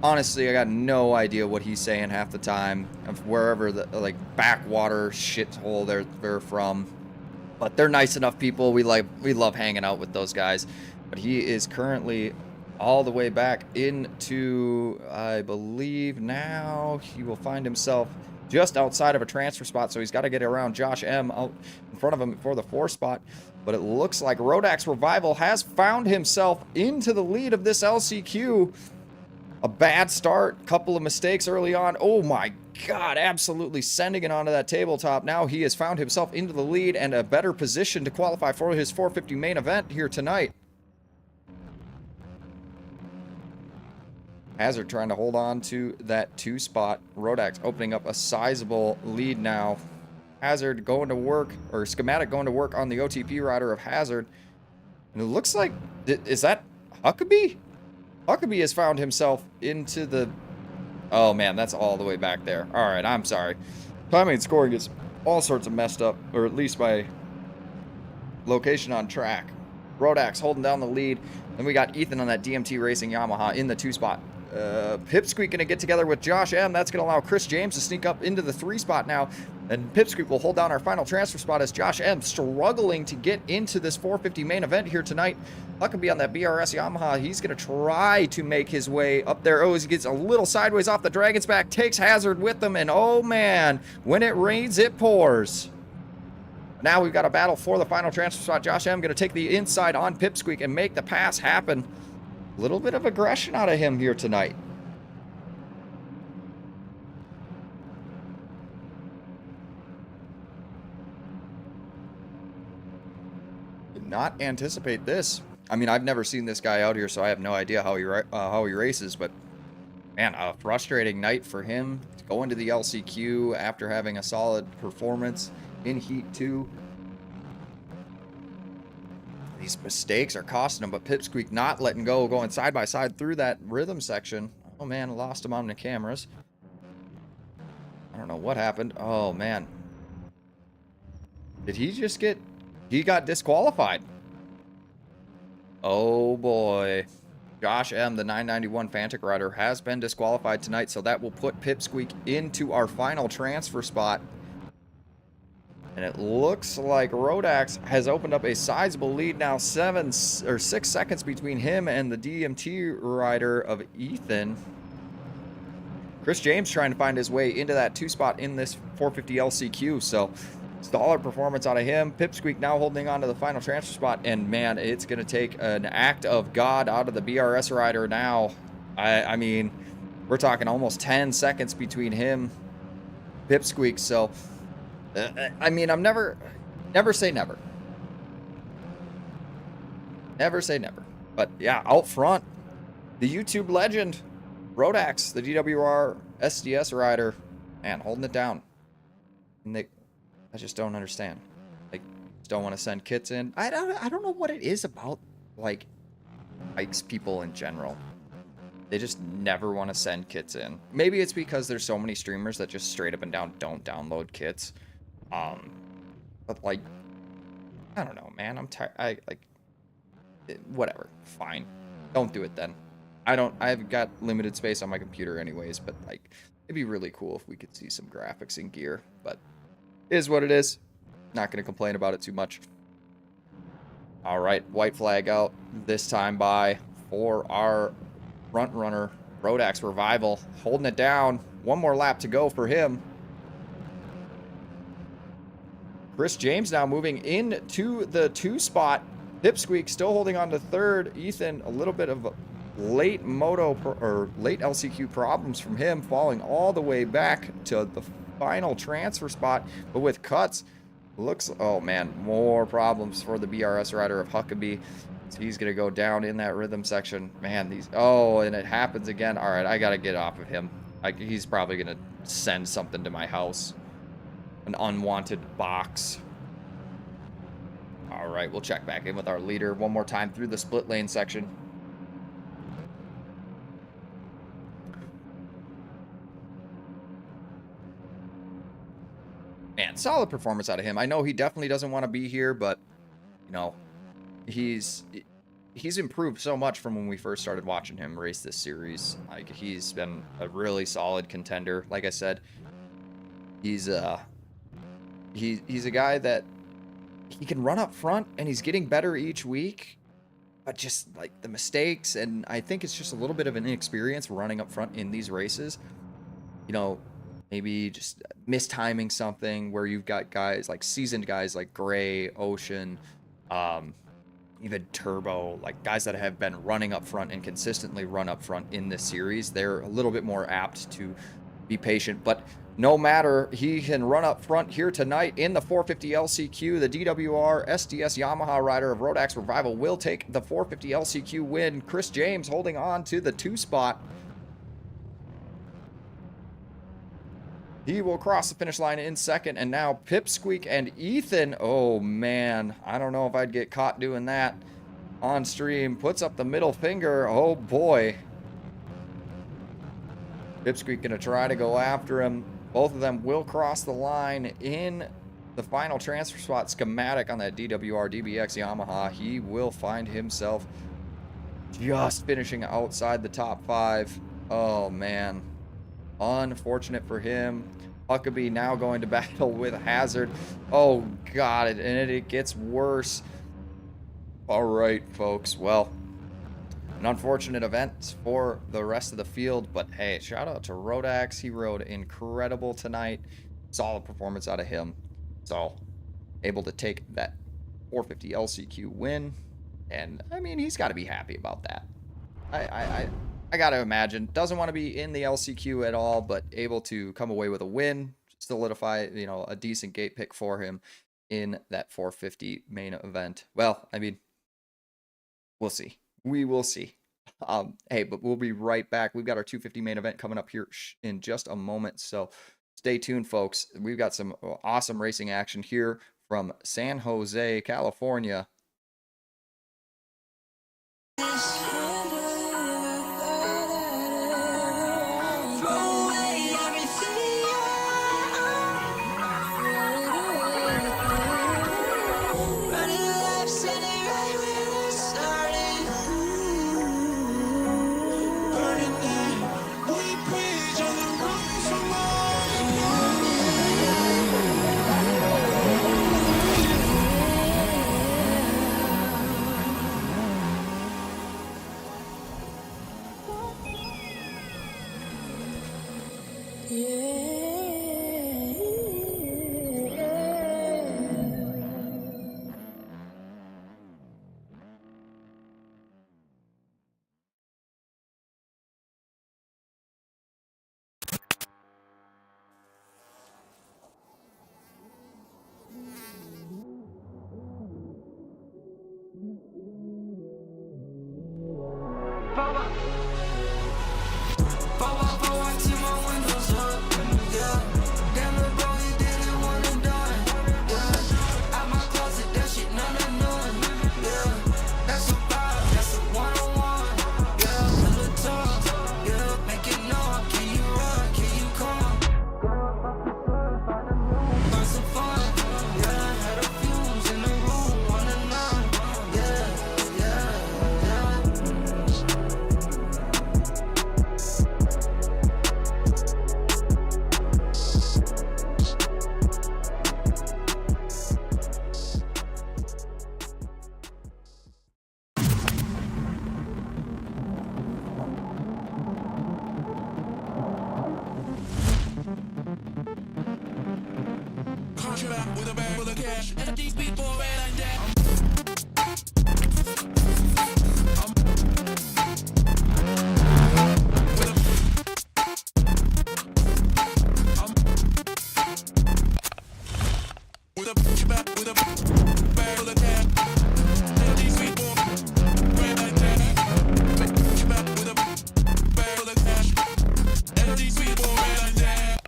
honestly, I got no idea what he's saying half the time of wherever the like backwater shithole they're from. But they're nice enough people. We love hanging out with those guys. But he is currently all the way back into, I believe now he will find himself just outside of a transfer spot, so he's got to get around Josh M out in front of him for the 4 spot. But it looks like Rodax Revival has found himself into the lead of this LCQ. A bad start, couple of mistakes early on. Oh my God, absolutely sending it onto that tabletop. Now he has found himself into the lead and a better position to qualify for his 450 main event here tonight. Hazard trying to hold on to that 2 spot. Rodax opening up a sizable lead now. Hazard going to work, or Schematic going to work on the OTP rider of Hazard. And it looks like, is that Huckabee? Huckabee has found himself into the... Oh man, that's all the way back there. All right, I'm sorry. Timing and scoring gets all sorts of messed up, or at least by location on track. Rodax holding down the lead. Then we got Ethan on that DMT Racing Yamaha in the 2 spot. Pipsqueak going to get together with Josh M. That's going to allow Chris James to sneak up into the 3 spot now. And Pipsqueak will hold down our final transfer spot as Josh M struggling to get into this 450 main event here tonight. Huckabee on that BRS Yamaha. He's going to try to make his way up there. Oh, he gets a little sideways off the Dragon's back. Takes Hazard with him. And oh man, when it rains, it pours. Now we've got a battle for the final transfer spot. Josh M going to take the inside on Pipsqueak and make the pass happen. A little bit of aggression out of him here tonight. Did not anticipate this. I mean, I've never seen this guy out here, so I have no idea how he races. But man, a frustrating night for him. Going to the LCQ after having a solid performance in Heat 2. These mistakes are costing him, but Pipsqueak not letting go, going side by side through that rhythm section. Oh man, I lost him on the cameras. I don't know what happened. Oh man. Did he just get... He got disqualified. Oh boy. Josh M., the 991 Fantic rider, has been disqualified tonight, so that will put Pipsqueak into our final transfer spot. And it looks like Rodax has opened up a sizable lead now, 6 seconds between him and the DMT rider of Ethan. Chris James trying to find his way into that 2 spot in this 450 LCQ, so solid performance out of him. Pipsqueak now holding on to the final transfer spot, and man, it's going to take an act of God out of the BRS rider now. I mean, we're talking almost 10 seconds between him, Pipsqueak, so... I mean, I'm never say never. Never say never. But yeah, out front, the YouTube legend, Rodax, the DWR SDS rider, man, holding it down. And I just don't understand. Like, just don't want to send kits in. I don't know what it is about, like, bikes people in general. They just never want to send kits in. Maybe it's because there's so many streamers that just straight up and down don't download kits. But like, I don't know, man. I'm tired. Whatever. Fine. Don't do it then. I've got limited space on my computer anyways, but like, it'd be really cool if we could see some graphics and gear, but it is what it is. Not going to complain about it too much. All right. White flag out this time by for our front runner, Rodax Revival, holding it down. One more lap to go for him. Chris James now moving into the 2 spot. Pipsqueak still holding on to 3rd. Ethan, a little bit of late late LCQ problems from him, falling all the way back to the final transfer spot. But with cuts, looks, oh man, more problems for the BRS rider of Huckabee. So he's going to go down in that rhythm section. Man, and it happens again. All right, I got to get off of him. He's probably going to send something to my house. An unwanted box. All right, we'll check back in with our leader one more time through the split lane section. Man, solid performance out of him. I know he definitely doesn't want to be here, but you know, he's improved so much from when we first started watching him race this series. Like, he's been a really solid contender. Like I said, he's a guy that he can run up front, and he's getting better each week, but just like the mistakes, and I think it's just a little bit of an inexperience running up front in these races. You know, maybe just mistiming something where you've got guys like seasoned guys like Gray, Ocean, even Turbo, like guys that have been running up front and consistently run up front in this series. They're a little bit more apt to be patient, but no matter, he can run up front here tonight in the 450 LCQ. The DWR SDS Yamaha rider of Rodax Revival will take the 450 LCQ win. Chris James holding on to the 2 spot. He will cross the finish line in 2nd, and now Pipsqueak and Ethan. Oh man, I don't know if I'd get caught doing that on stream. Puts up the middle finger. Oh boy. Pipsqueak gonna try to go after him. Both of them will cross the line in the final transfer spot. Schematic on that DWR DBX Yamaha. He will find himself just finishing outside the top 5. Oh man, unfortunate for him. Huckabee now going to battle with Hazard. Oh god, and it gets worse. All right, folks, well, an unfortunate event for the rest of the field, but hey, shout out to Rodax. He rode incredible tonight. Solid performance out of him. So, able to take that 450 LCQ win, and I mean, he's got to be happy about that. I got to imagine. Doesn't want to be in the LCQ at all, but able to come away with a win, solidify, you know, a decent gate pick for him. in that 450 main event. Well, I mean, we'll see. We will see. Hey, but we'll be right back. We've got our 250 main event coming up here in just a moment. So stay tuned, folks. We've got some awesome racing action here from San Jose, California. With a bag full of cash, and these people red like that. With a bag full of cash, and these people red like that. With a bag full of cash, and these people red like that.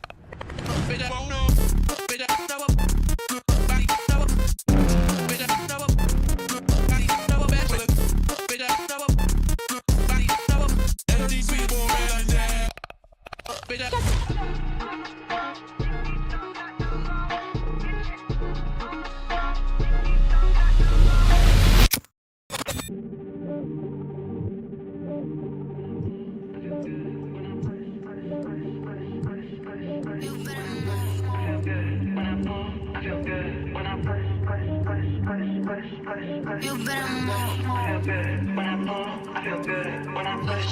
You better move. I feel good when I pull. I feel good when I push.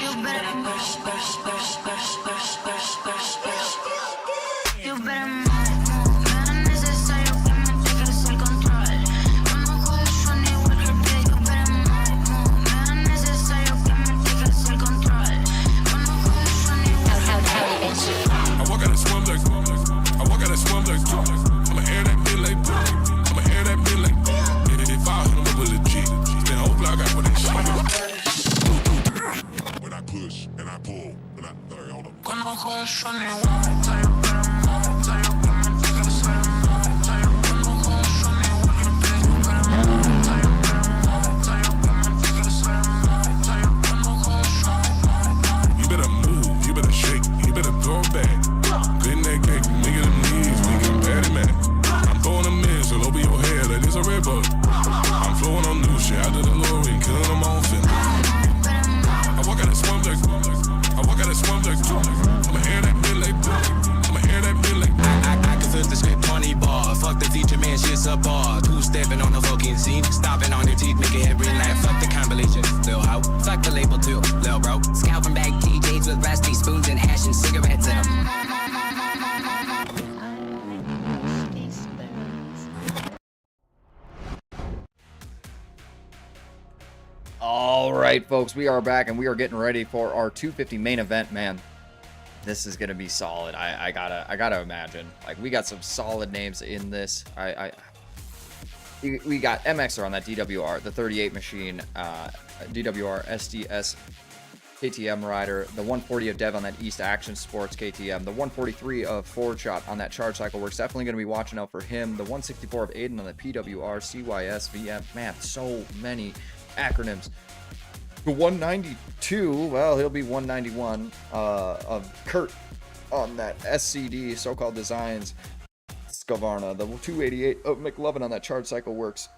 You better move. You better move. Nada necesario que me entregues el control. Cuando juegues suena igual que el pie. You better move. Nada necesario que me entregues el control. Cuando juegues suena igual que el pie. I walk out and swim like I'ma air that bit like if I hit him up with a G, then hopefully I got what they shit. When I push and I pull, and I hold up. Cuando juegues suena igual. You better move. Que me entregues el control. Cuando juegues suena igual que el pie. You better move. Que me entregues el control. Cuando juegues suena. You better move, you better shake, you better throw it back. Good in that cake, nigga, them knees, we can patty man. I'm throwing them in, so over your head, like it's a red bug. I'm flowing on new shit, out of the lorry, killing them all film. I walk out and swim like I'ma air that bit like I can flip the script 20 ball. Fuck the feature man, shit's a bar. Two-stepping on the fucking scene, stopping on your teeth, make it every night. Fuck the combination, lil' hoe. Fuck the label too, lil' bro. Scalping back TJs with rusty spoons and ash and cigarettes in 'em. All right, folks, we are back and we are getting ready for our 250 main event, man. this is gonna be solid. I gotta imagine. Like, we got some solid names in this. We got MXer on that DWR, the 38 machine, DWR SDS KTM rider, the 140 of Dev on that East Action Sports KTM, the 143 of Forward Shot on that Charge Cycle Works. Definitely going to be watching out for him. The 164 of Aiden on the PWR CYS VM. Man, so many acronyms. The 192, well, he'll be 191 of Kurt on that SCD, So-Called Designs Husqvarna. The 288 of McLovin on that Charge Cycle Works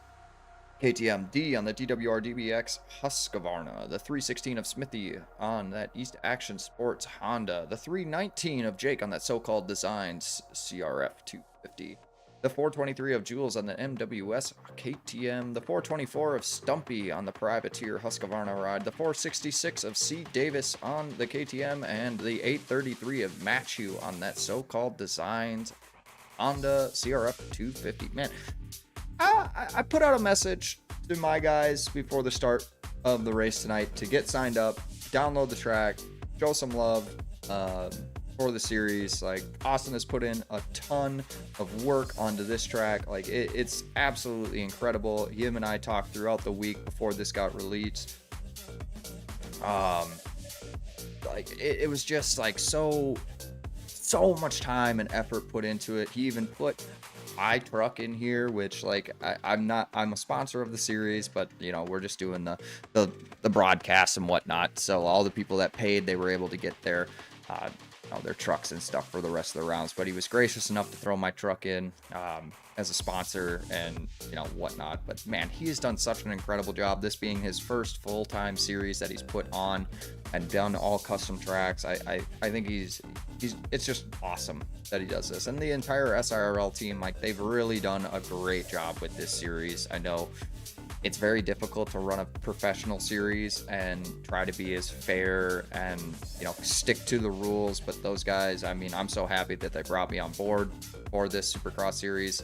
KTM. D on the DWR DBX Husqvarna. The 316 of Smithy on that East Action Sports Honda. The 319 of Jake on that So-Called Designs CRF 250. The 423 of Jules on the MWS KTM. The 424 of Stumpy on the Privateer Husqvarna ride. The 466 of C. Davis on the KTM. And the 833 of Matthew on that So-Called Designs Honda CRF 250. Man, I put out a message to my guys before the start of the race tonight to get signed up, download the track, show some love for the series. Like, Austin has put in a ton of work onto this track. Like, it's absolutely incredible. Him and I talked throughout the week before this got released. Like, it was just like so much time and effort put into it. He even put truck in here, which, like, I'm a sponsor of the series, but you know, we're just doing the broadcasts and whatnot. So all the people that paid, they were able to get their trucks and stuff for the rest of the rounds. But he was gracious enough to throw my truck in as a sponsor and, you know, whatnot. But man, he has done such an incredible job, this being his first full-time series that he's put on and done all custom tracks. I think it's just awesome that he does this. And the entire SIRL team, like, they've really done a great job with this series. I know it's very difficult to run a professional series and try to be as fair and, you know, stick to the rules, but those guys, I mean, I'm so happy that they brought me on board for this Supercross series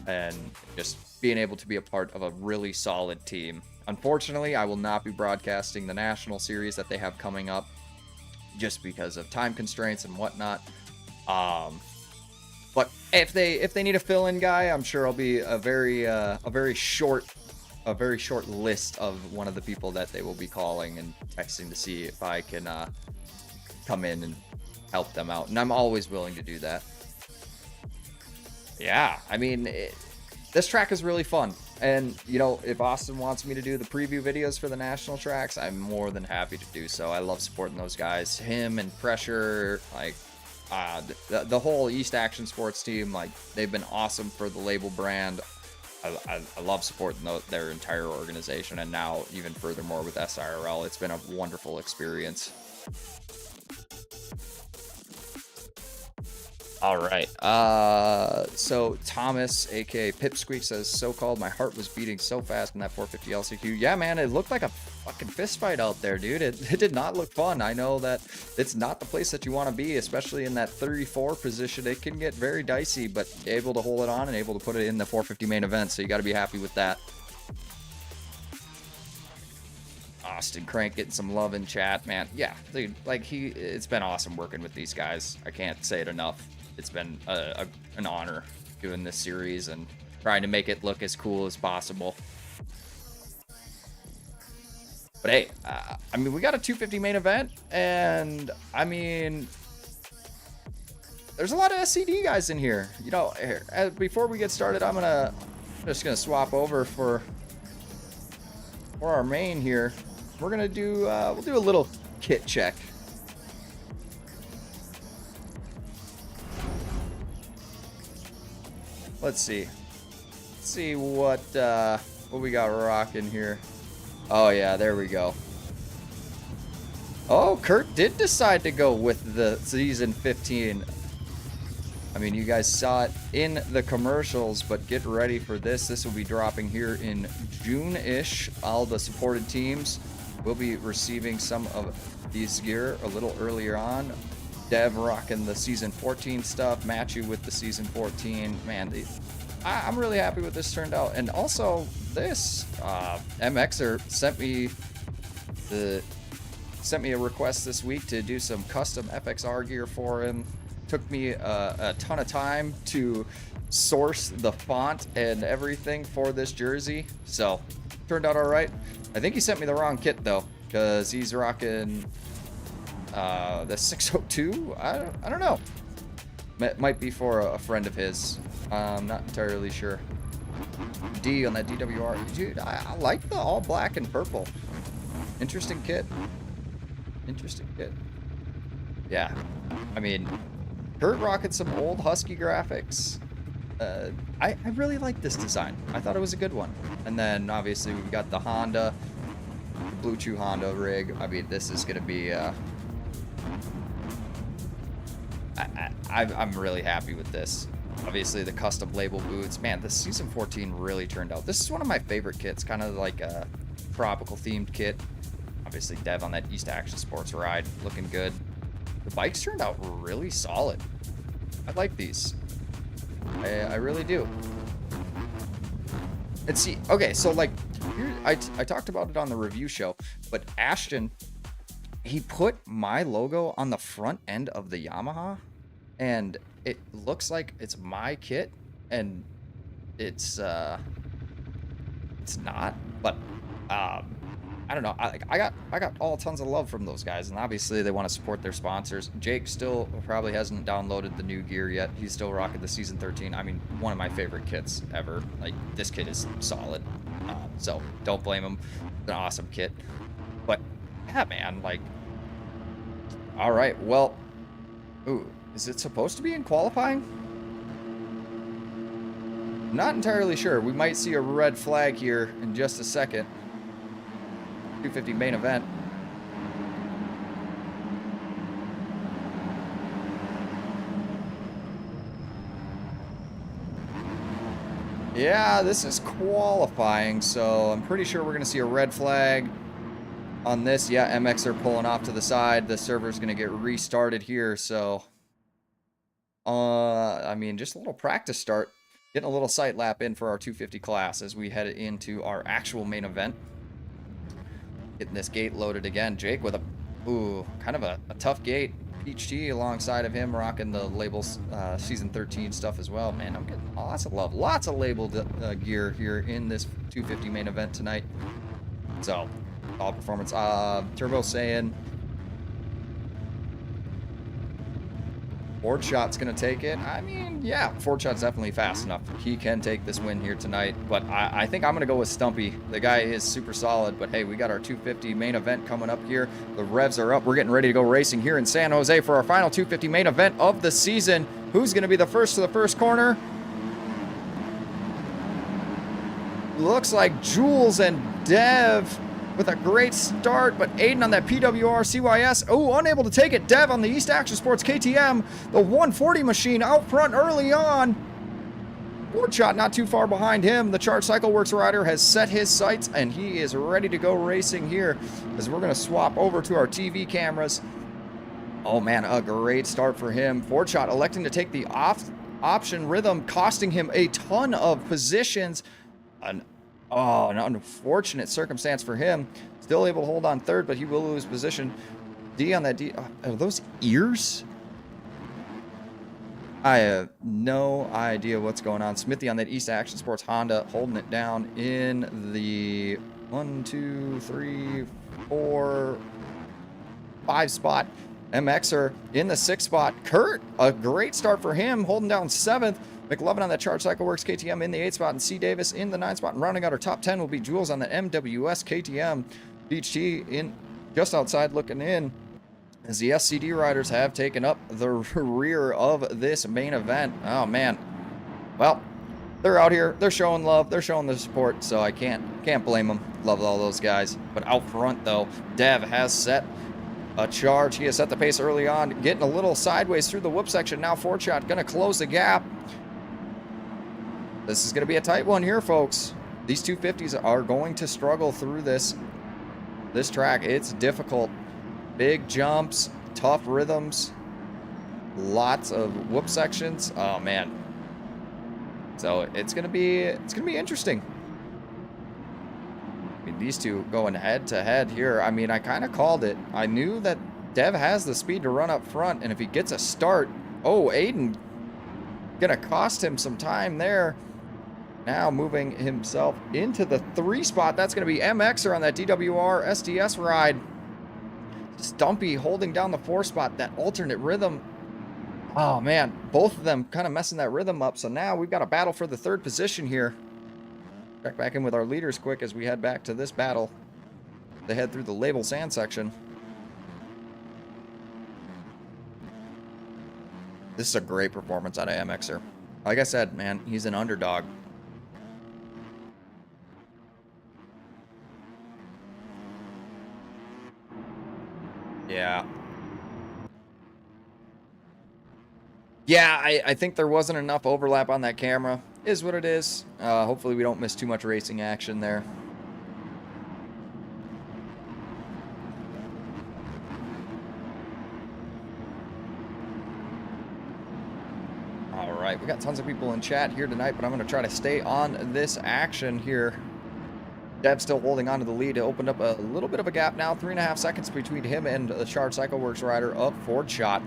and just being able to be a part of a really solid team. Unfortunately, I will not be broadcasting the national series that they have coming up just because of time constraints and whatnot. But if they need a fill-in guy, I'm sure I'll be a very short list of one of the people that they will be calling and texting to see if I can come in and help them out. And I'm always willing to do that. Yeah, I mean, this track is really fun. And, you know, if Austin wants me to do the preview videos for the national tracks, I'm more than happy to do so. I love supporting those guys. Him and Pressure, like, the whole East Action Sports team, like, they've been awesome for the label brand. I love supporting their entire organization, and now even furthermore with SIRL, it's been a wonderful experience. All right. So Thomas, aka Pipsqueak, says, so-called, my heart was beating so fast in that 450 LCQ. Yeah, man, it looked like a fucking fist fight out there, dude. It did not look fun. I know that it's not the place that you want to be, especially in that 34 position. It can get very dicey, but able to hold it on and able to put it in the 450 main event, so you got to be happy with that. Austin Crank getting some love in chat, man. Yeah, dude, like, it's been awesome working with these guys. I can't say it enough. It's been an honor doing this series and trying to make it look as cool as possible. But hey, I mean, we got a 250 main event, and I mean, there's a lot of SCD guys in here. You know, before we get started, I'm just gonna swap over for our main here. We're gonna do we'll do a little kit check. Let's see what we got rocking here. Oh yeah, there we go. Oh, Kurt did decide to go with the season 15. I mean, you guys saw it in the commercials, but get ready for this. This will be dropping here in June-ish. All the supported teams will be receiving some of these gear a little earlier on. Dev rocking the season 14 stuff, Matthew with the season 14. Man, I'm really happy with this turned out. And also this MXer sent me the sent me a request this week to do some custom FXR gear for him. Took me a ton of time to source the font and everything for this jersey, so turned out all right. I think he sent me the wrong kit though, because he's rocking the 602. I don't know. Might be for a friend of his. I'm not entirely sure. D on that DWR. Dude, I like the all black and purple. Interesting kit. Interesting kit. Yeah. I mean, Kurt rocking some old Husky graphics. I really like this design. I thought it was a good one. And then obviously we've got the Honda, the Blue Chew Honda rig. I mean, this is going to be... I'm really happy with this. Obviously the custom label boots. Man, this season 14 really turned out. This is one of my favorite kits, kind of like a tropical themed kit. Obviously Dev on that East Action Sports ride, looking good. The bikes turned out really solid. I like these. I really do. And see, okay, so like, here, I talked about it on the review show, but Ashton, he put my logo on the front end of the Yamaha, and it looks like it's my kit, and it's not, but I don't know. I got all tons of love from those guys, and obviously they want to support their sponsors. Jake still probably hasn't downloaded the new gear yet. He's still rocking the season 13. I mean, one of my favorite kits ever. Like, this kit is solid, so don't blame him. It's an awesome kit. But yeah, man, like, all right, well, ooh, is it supposed to be in qualifying? Not entirely sure. We might see a red flag here in just a second. 250 main event. Yeah, this is qualifying, so I'm pretty sure we're going to see a red flag on this. Yeah, MX are pulling off to the side. The server's going to get restarted here, so I mean, just a little practice start. Getting a little sight lap in for our 250 class as we head into our actual main event. Getting this gate loaded again. Jake with kind of a tough gate. Peach T alongside of him, rocking the labels season 13 stuff as well. Man, I'm getting lots of love. Lots of labeled gear here in this 250 main event tonight. So, all performance. Turbo saying Ford Shot's going to take it. I mean, yeah, Ford Shot's definitely fast enough. He can take this win here tonight, but I think I'm going to go with Stumpy. The guy is super solid, but hey, we got our 250 main event coming up here. The revs are up. We're getting ready to go racing here in San Jose for our final 250 main event of the season. Who's going to be the first to the first corner? Looks like Jules and Dev with a great start, but Aiden on that PWR CYS, unable to take it. Dev on the East Action Sports KTM, the 140 machine out front early on. Ford Shot not too far behind him. The Charge Cycle Works rider has set his sights, and he is ready to go racing here as we're going to swap over to our TV cameras. Oh man, a great start for him. Ford Shot electing to take the option rhythm, costing him a ton of positions. An unfortunate circumstance for him. Still able to hold on third, but he will lose position. D on that D. Are those ears? I have no idea what's going on. Smithy on that East Action Sports Honda holding it down in the 1, 2, 3, 4, 5 spot. MXer in the 6th spot. Kurt, a great start for him, holding down 7th. McLovin on that Charge Cycle Works KTM in the 8th spot, and C. Davis in the 9th spot. And rounding out our top 10 will be Jules on the MWS KTM. Beach T in just outside looking in, as the SCD riders have taken up the rear of this main event. Oh man, well, they're out here, they're showing love, they're showing the support, so I can't blame them. Love all those guys. But out front though, Dev has set a charge. He has set the pace early on, getting a little sideways through the whoop section. Now Ford Shot gonna close the gap. This is going to be a tight one here, folks. These 250s are going to struggle through this track. It's difficult. Big jumps, tough rhythms, lots of whoop sections. Oh man. So it's going to be interesting. I mean, these two going head to head here. I mean, I kind of called it. I knew that Dev has the speed to run up front, and if he gets a start, oh, Aiden gonna cost him some time there. Now moving himself into the 3 spot. That's gonna be MXer on that DWR SDS ride. Stumpy holding down the 4 spot, that alternate rhythm. Oh man, both of them kind of messing that rhythm up. So now we've got a battle for the 3rd position here. Check back in with our leaders quick as we head back to this battle. They head through the label sand section. This is a great performance out of MXer. Like I said, man, he's an underdog. Yeah. Yeah, I think there wasn't enough overlap on that camera. Is what it is. Hopefully we don't miss too much racing action there. All right, we got tons of people in chat here tonight, but I'm going to try to stay on this action here. Dev still holding on to the lead. It opened up a little bit of a gap now. 3.5 seconds between him and the Charred Cycle Works rider of Ford Shot.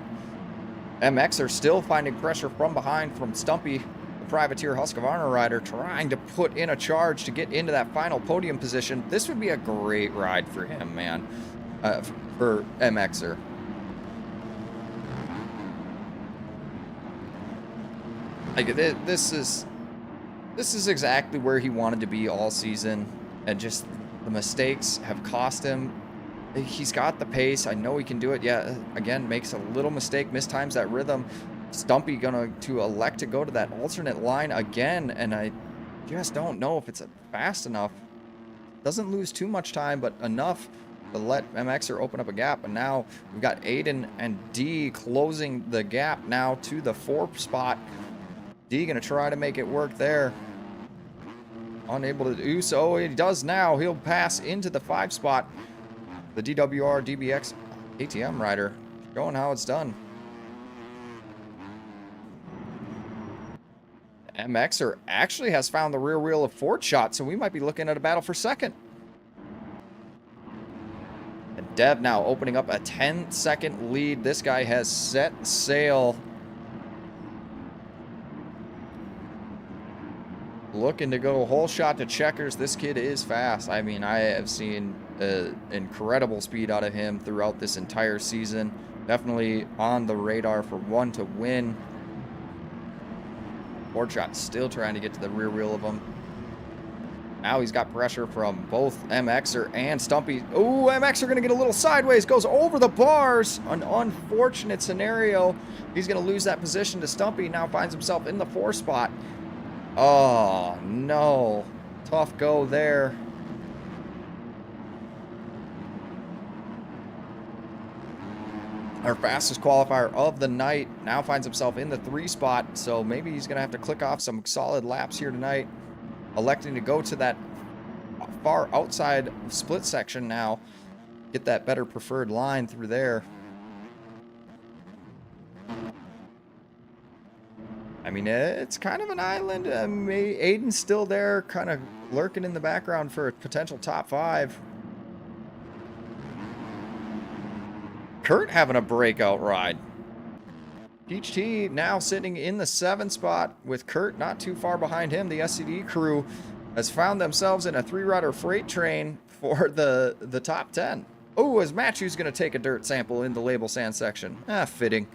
MXer still finding pressure from behind from Stumpy, the Privateer Husqvarna rider, trying to put in a charge to get into that final podium position. This would be a great ride for him, man, for MXer. Like, this is exactly where he wanted to be all season, and just the mistakes have cost him. He's got the pace. I know he can do it. Yeah, again, makes a little mistake, mistimes that rhythm. Stumpy going to elect to go to that alternate line again, and I just don't know if it's fast enough. Doesn't lose too much time, but enough to let MXer open up a gap. And now we've got Aiden and D closing the gap now to the 4th spot. D going to try to make it work there. Unable to do so. He does now. He'll pass into the 5 spot. The DWR DBX ATM rider showing how it's done. MXer actually has found the rear wheel of Ford Shot, so we might be looking at a battle for 2nd. And Dev now opening up a 10-second lead. This guy has set sail. Looking to go whole shot to checkers. This kid is fast. I mean, I have seen incredible speed out of him throughout this entire season. Definitely on the radar for one to win. Ford Shot still trying to get to the rear wheel of him. Now he's got pressure from both MXer and Stumpy. Ooh, MXer going to get a little sideways. Goes over the bars. An unfortunate scenario. He's going to lose that position to Stumpy. Now finds himself in the 4 spot. Oh, no. Tough go there. Our fastest qualifier of the night now finds himself in the 3 spot, so maybe he's going to have to click off some solid laps here tonight. Electing to go to that far outside split section now. Get that better preferred line through there. I mean, it's kind of an island. Aiden's still there, kind of lurking in the background for a potential top 5. Kurt having a breakout ride. Peach T now sitting in the 7 spot with Kurt not too far behind him. The SCD crew has found themselves in a 3-rider freight train for the top 10. Oh, as Matthew's going to take a dirt sample in the label sand section. Fitting.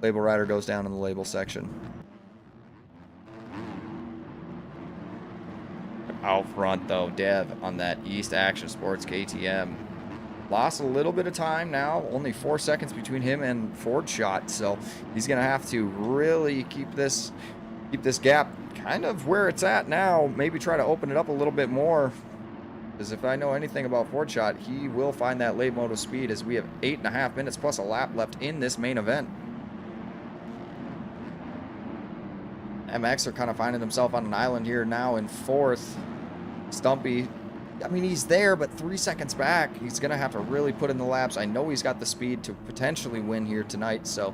Label rider goes down in the label section. Out front, though, Dev on that East Action Sports KTM. Lost a little bit of time now. Only 4 seconds between him and Ford Shot. So he's going to have to really keep this gap kind of where it's at now. Maybe try to open it up a little bit more. Because if I know anything about Ford Shot, he will find that late modal speed, as we have 8.5 minutes plus a lap left in this main event. MX are kind of finding himself on an island here now in 4th. Stumpy, I mean, he's there, but 3 seconds back. He's going to have to really put in the laps. I know he's got the speed to potentially win here tonight, so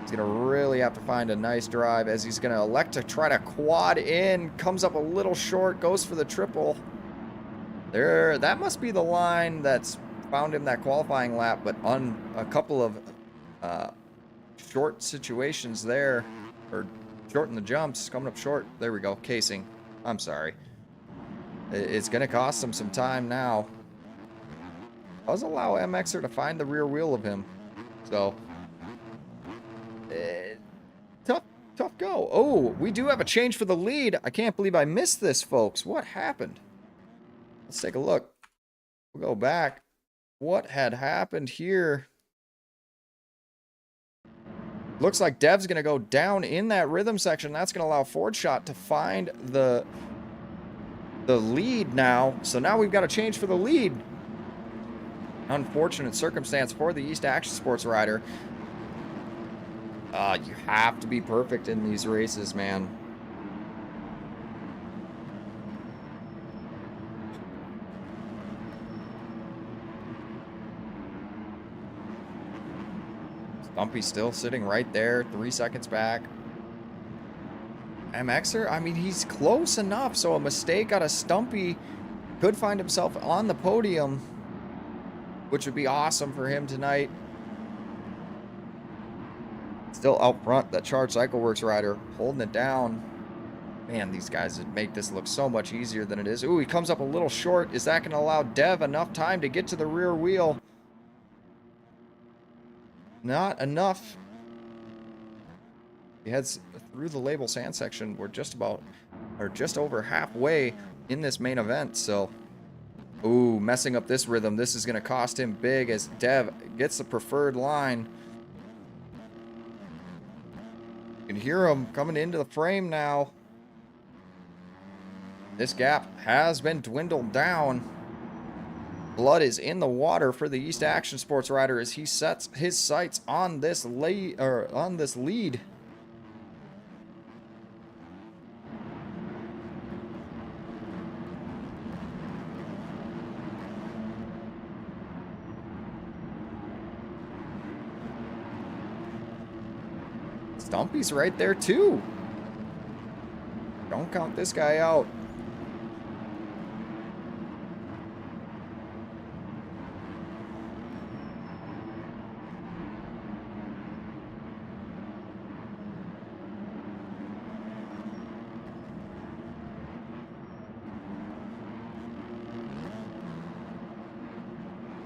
He's going to really have to find a nice drive as he's going to elect to try to quad in. Comes up a little short, goes for the triple. There, that must be the line that's found him that qualifying lap, but on a couple of short situations there, or short in the jumps, coming up short. There we go, casing. I'm sorry. It's going to cost him some time now. Does allow MXer to find the rear wheel of him. So, tough go. Oh, we do have a change for the lead. I can't believe I missed this, folks. What happened? Let's take a look. We'll go back. What had happened here? Looks like Dev's going to go down in that rhythm section. That's going to allow Ford Shot to find the lead now. So now we've got a change for the lead. Unfortunate circumstance for the East Action Sports rider. You have to be perfect in these races, man. Stumpy's still sitting right there, 3 seconds back. MXer, I mean, he's close enough, so a mistake out of Stumpy could find himself on the podium, which would be awesome for him tonight. Still out front, that Charged Cycle Works rider holding it down. Man, these guys would make this look so much easier than it is. Ooh, he comes up a little short. Is that going to allow Dev enough time to get to the rear wheel? Not enough. He heads through the label sand section. We're just about, or just over halfway in this main event. So, ooh, messing up this rhythm. This is going to cost him big as Dev gets the preferred line. You can hear him coming into the frame now. This gap has been dwindled down. Blood is in the water for the East Action Sports rider as he sets his sights on this lead. Stumpy's right there too. Don't count this guy out.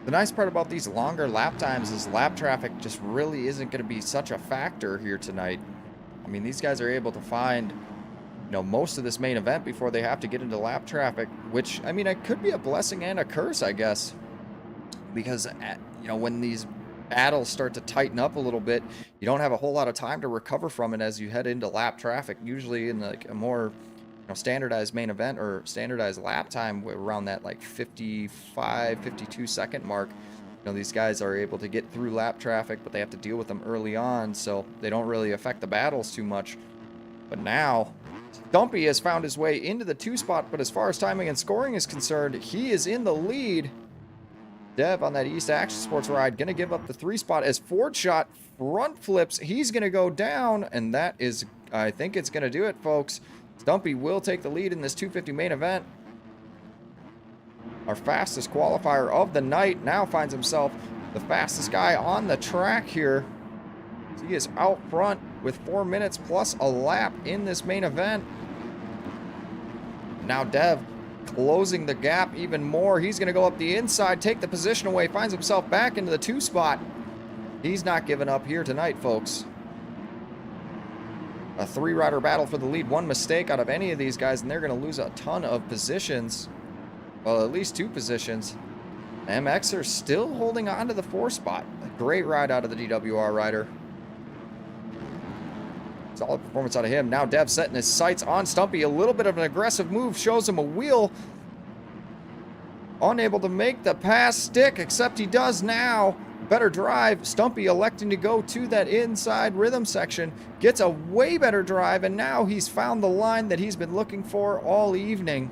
The nice part about these longer lap times is lap traffic just really isn't going to be such a factor here tonight. I mean, these guys are able to find, you know, most of this main event before they have to get into lap traffic, which, I mean, it could be a blessing and a curse, I guess, because, you know, when these battles start to tighten up a little bit, you don't have a whole lot of time to recover from it as you head into lap traffic. Usually in like a more, you know, standardized main event or standardized lap time around that like 55, 52 second mark, you know, these guys are able to get through lap traffic, but they have to deal with them early on, so they don't really affect the battles too much. But now, Stumpy has found his way into the 2 spot, but as far as timing and scoring is concerned, he is in the lead. Dev on that East Action Sports ride gonna give up the 3 spot as Ford Shot front flips. He's gonna go down, and that is, I think it's gonna do it, folks. Stumpy will take the lead in this 250 main event. Our fastest qualifier of the night now finds himself the fastest guy on the track here. He is out front with 4 minutes plus a lap in this main event. Now Dev closing the gap even more. He's going to go up the inside, take the position away, finds himself back into the 2 spot. He's not giving up here tonight, folks. A 3-rider battle for the lead. One mistake out of any of these guys, and they're going to lose a ton of positions. Well, at least 2 positions. MXer still holding on to the 4 spot. A great ride out of the DWR rider. Solid performance out of him. Now Dev setting his sights on Stumpy. A little bit of an aggressive move shows him a wheel. Unable to make the pass stick, except he does now. Better drive. Stumpy electing to go to that inside rhythm section. Gets a way better drive, and now he's found the line that he's been looking for all evening.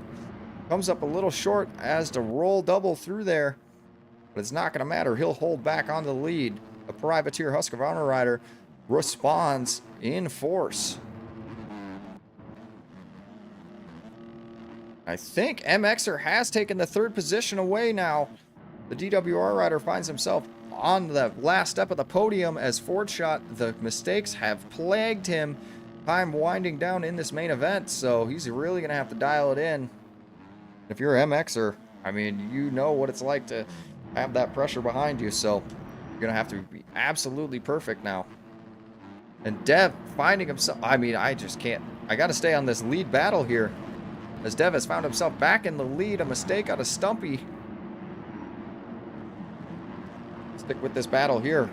Comes up a little short as to roll double through there, but it's not going to matter. He'll hold back on the lead. A Privateer Husqvarna rider responds in force. I think MXer has taken the third position away now. The DWR rider finds himself on the last step of the podium as Ford Shot. The mistakes have plagued him. Time winding down in this main event, so he's really going to have to dial it in. If you're MXer, I mean, you know what it's like to have that pressure behind you, so you're going to have to be absolutely perfect now. And Dev finding himself, I mean, I just can't. I got to stay on this lead battle here. As Dev has found himself back in the lead, a mistake out of Stumpy. Stick with this battle here.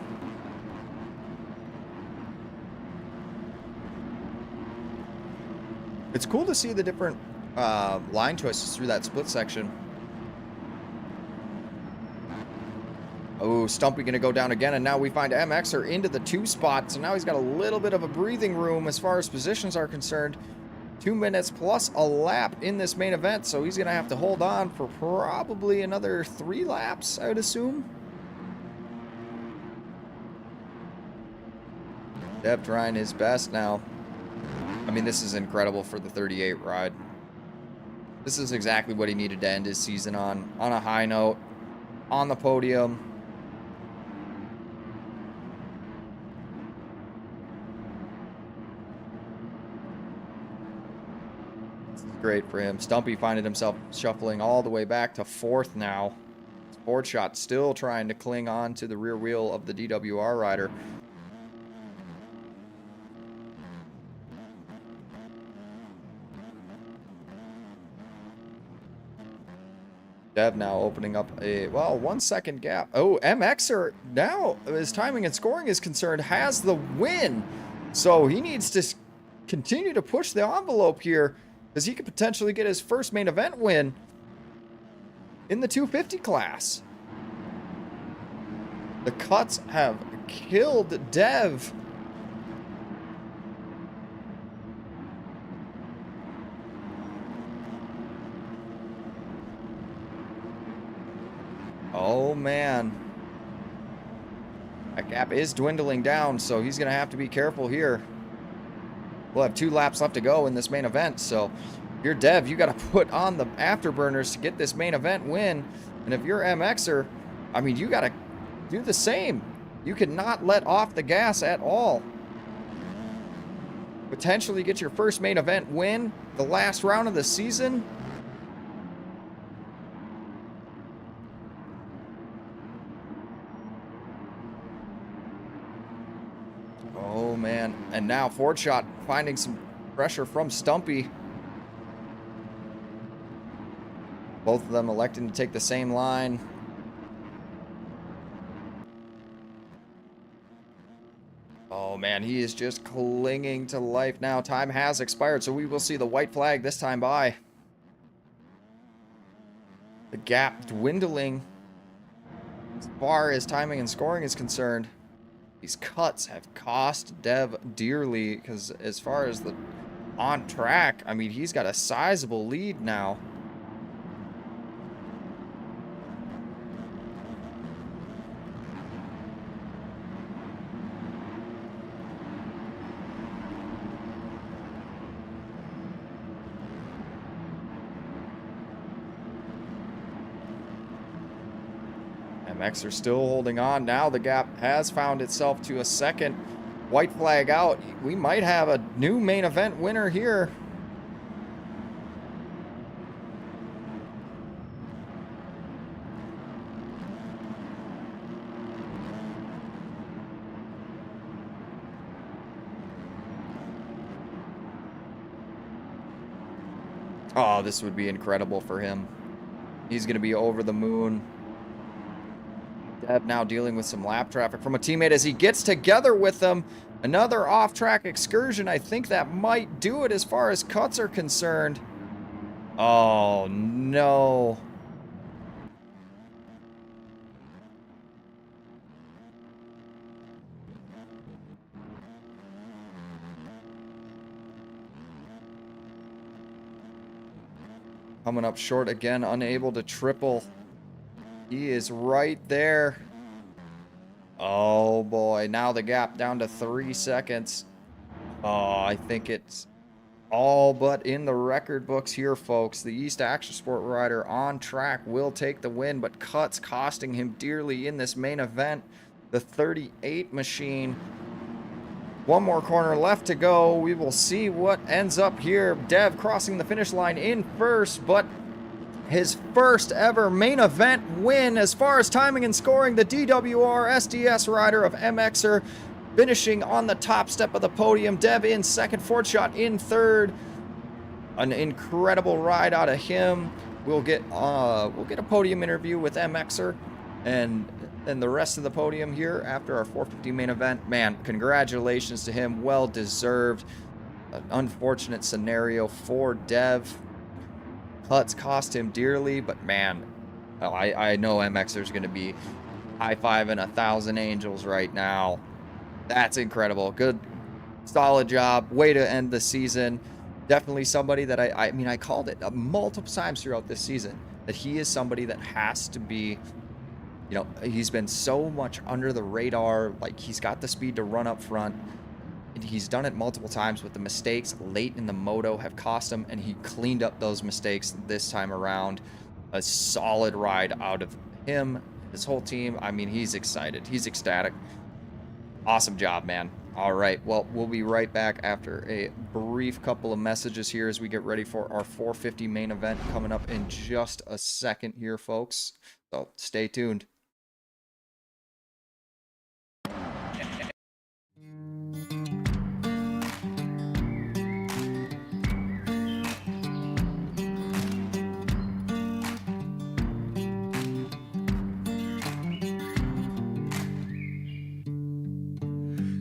It's cool to see the different line choices through that split section. Oh, Stumpy gonna go down again, and now we find MXer into the 2 spot, so now he's got a little bit of a breathing room as far as positions are concerned. 2 minutes plus a lap in this main event, so he's gonna have to hold on for probably another 3 laps, I would assume. Dev trying his best now. I mean, this is incredible for the 38 ride. This is exactly what he needed to end his season on a high note, on the podium. Great for him. Stumpy finding himself shuffling all the way back to 4th now. Ford Shot still trying to cling on to the rear wheel of the DWR rider. Dev now opening up a, well, 1 second gap. Oh, MXer now, as timing and scoring is concerned, has the win. So he needs to continue to push the envelope here, because he could potentially get his first main event win in the 250 class. The cuts have killed Dev. Oh, man. That gap is dwindling down, so he's going to have to be careful here. We'll have 2 laps left to go in this main event, so if you're Dev, you got to put on the afterburners to get this main event win. And if you're MXer, I mean, you got to do the same. You cannot let off the gas at all. Potentially get your first main event win, the last round of the season. Oh, man. And now Ford Shot finding some pressure from Stumpy. Both of them electing to take the same line. Oh, man, he is just clinging to life now. Time has expired, so we will see the white flag this time by. The gap dwindling as far as timing and scoring is concerned. These cuts have cost Dev dearly, because as far as the on track, I mean, he's got a sizable lead now. MXer still holding on. Now the gap has found itself to a second. White flag out. We might have a new main event winner here. Oh, this would be incredible for him. He's going to be over the moon. Dev now dealing with some lap traffic from a teammate as he gets together with them. Another off-track excursion. I think that might do it as far as cuts are concerned. Oh, no. Coming up short again, unable to triple. He is right there. Oh boy, now the gap down to 3 seconds. Oh, I think it's all but in the record books here, folks. The East Action Sport rider on track will take the win, but cuts costing him dearly in this main event. The 38 machine. One more corner left to go. We will see what ends up here. Dev crossing the finish line in first, but his first ever main event win as far as timing and scoring. The DWR SDS rider of MXer finishing on the top step of the podium. Dev in second, Ford Shot in third. An incredible ride out of him. We'll get a podium interview with MXer and the rest of the podium here after our 450 main event. Man, congratulations to him. Well deserved. An unfortunate scenario for Dev. Cuts cost him dearly, but man, I know MXer's going to be high-fiving 1,000 angels right now. That's incredible. Good, solid job. Way to end the season. Definitely somebody that I mean, I called it multiple times throughout this season that he is somebody that has to be, you know, he's been so much under the radar. Like, he's got the speed to run up front. And he's done it multiple times, with the mistakes late in the moto have cost him, and he cleaned up those mistakes this time around. A solid ride out of him, his whole team. I mean, he's excited. He's ecstatic. Awesome job, man. All right, well, we'll be right back after a brief couple of messages here as we get ready for our 450 main event coming up in just a second here, folks. So stay tuned.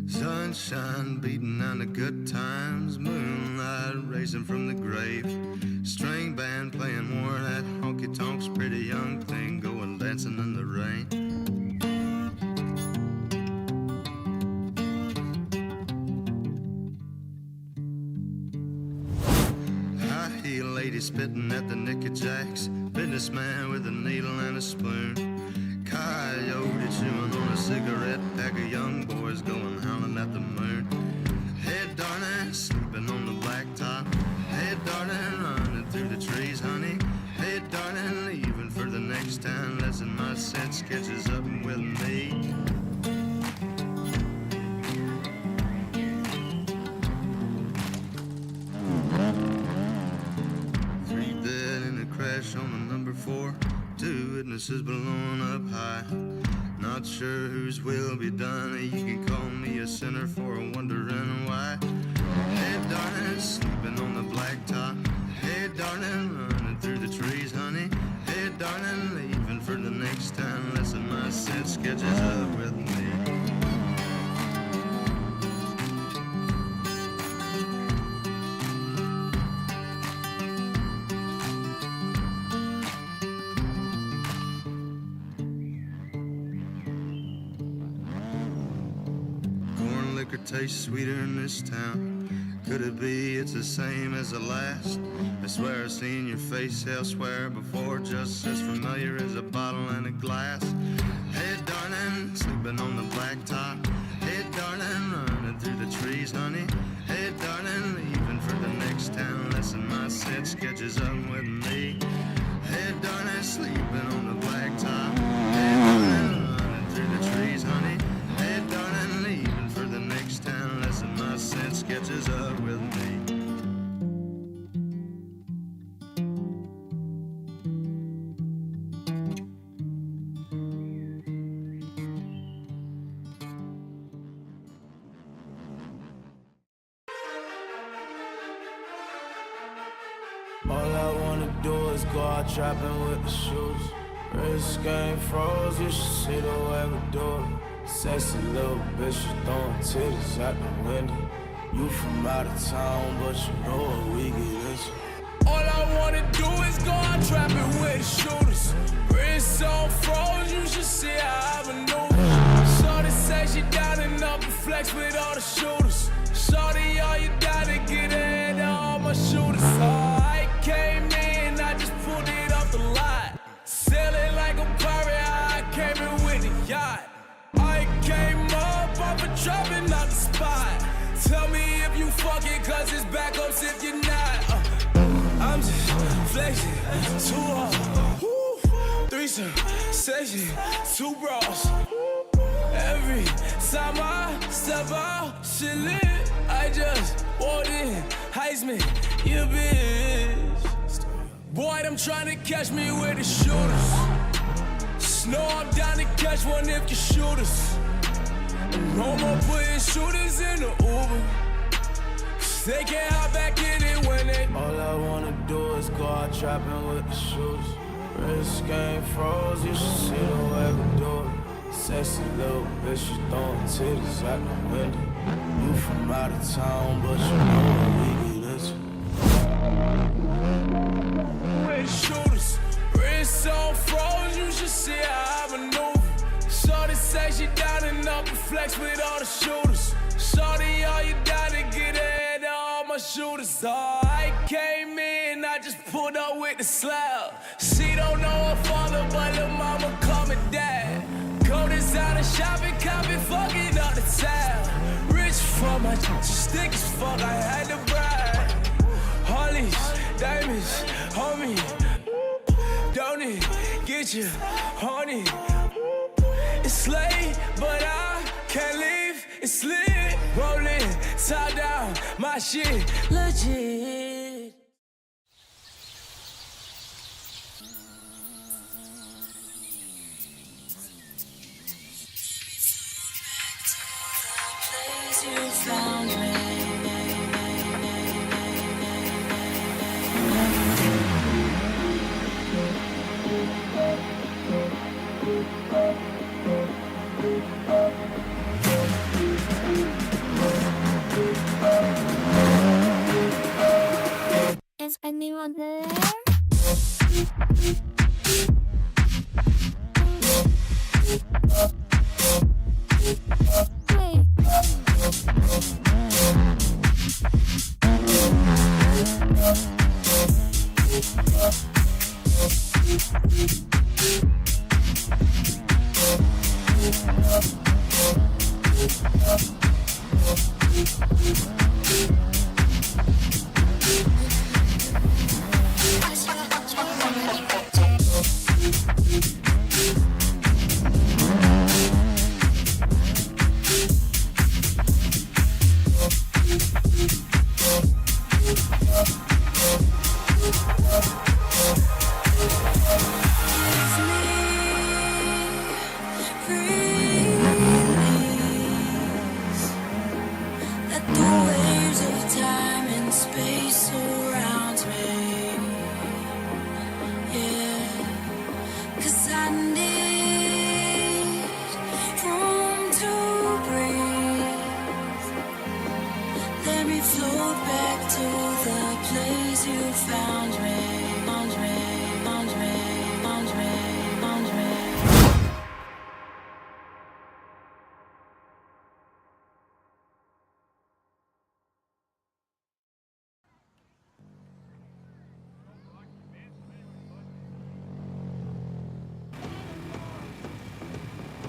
Sunshine beating on the good times, moonlight racing from the grave, string band playing more of that honky tonks, pretty young thing going dancing in the rain. High heel lady spitting at the Nicky Jacks, businessman with a needle and a spoon, coyote chewing on a cigarette pack of young boys going howling at the moon. Hey darling, sleeping on the blacktop. Hey darling, running through the trees, honey. Hey darling, leaving for the next town. Lesson my set sketches up with me. Three dead in a crash on the number 4. 2 witnesses blown up high. Not sure whose will be done. You can call me a sinner for wondering why. Hey darling, sleeping on the blacktop. Hey darling, running through the trees, honey. Hey darling, leaving for the next town. Lesson my set sketches up with me. Tastes sweeter in this town. Could it be it's the same as the last? I swear I've seen your face elsewhere before, just as familiar as a bottle and a glass. Hey darling, sleeping on the blacktop. Hey darling, running through the trees, honey. Hey darling, leaving for the next town. Lesson my set sketches up with me. Hey darling, sleeping on the blacktop. Hey darling, running through the trees, honey. Hey darling, leaving for the next town. Lesson my set sketches up with me. All I wanna do is go out trapping with the shoes. Wrist game froze, you should see the way we do it. Sexy little bitch, you throwing titties out the window. You from out of town, but you know what we get into. All I wanna do is go out trapping with the shooters. Wrist on froze, you should see how I maneuver. Shorty say she down and up and flex with all the shooters. Shorty, all you gotta get ahead of all my shooters. I came in, I just pulled it off the lot. Sailing like a pirate, I came in with a yacht. I came trapping out the spot. Tell me if you fucking, cause it's backups if you're not. I'm just flexing, too hard. Woo. Threesome, section, 2 bras. Every time I step out, shit lit. I just walked in, Heisman, you bitch. Boy, them trying to catch me with the shooters. Snow I'm down to catch one if you shoot us. No more putting shooters in the Uber. They can't hop back in it when they. All I wanna do is go out trapping with the shoes. Wrist game froze, you should see the way we do it. Sexy little bitch, she throwing titties out the window. You from out of town, but you know what we get into. With shooters, wrist on froze, you should see how I maneuver. Shorty say she down and up and flex with all the shooters. Shorty, all you down to get ahead of all my shooters. Oh, I came in, I just pulled up with the slab. She don't know her father, but her mama call me dad. Go designer shopping, copy, fucking up the town. Rich for my stick as fuck, I had to brag. Harleys, diamonds, homie. Don't it get you horny? It's late, but I can't leave. It's lit, rolling, top down, my shit legit. You found me. Is anyone there?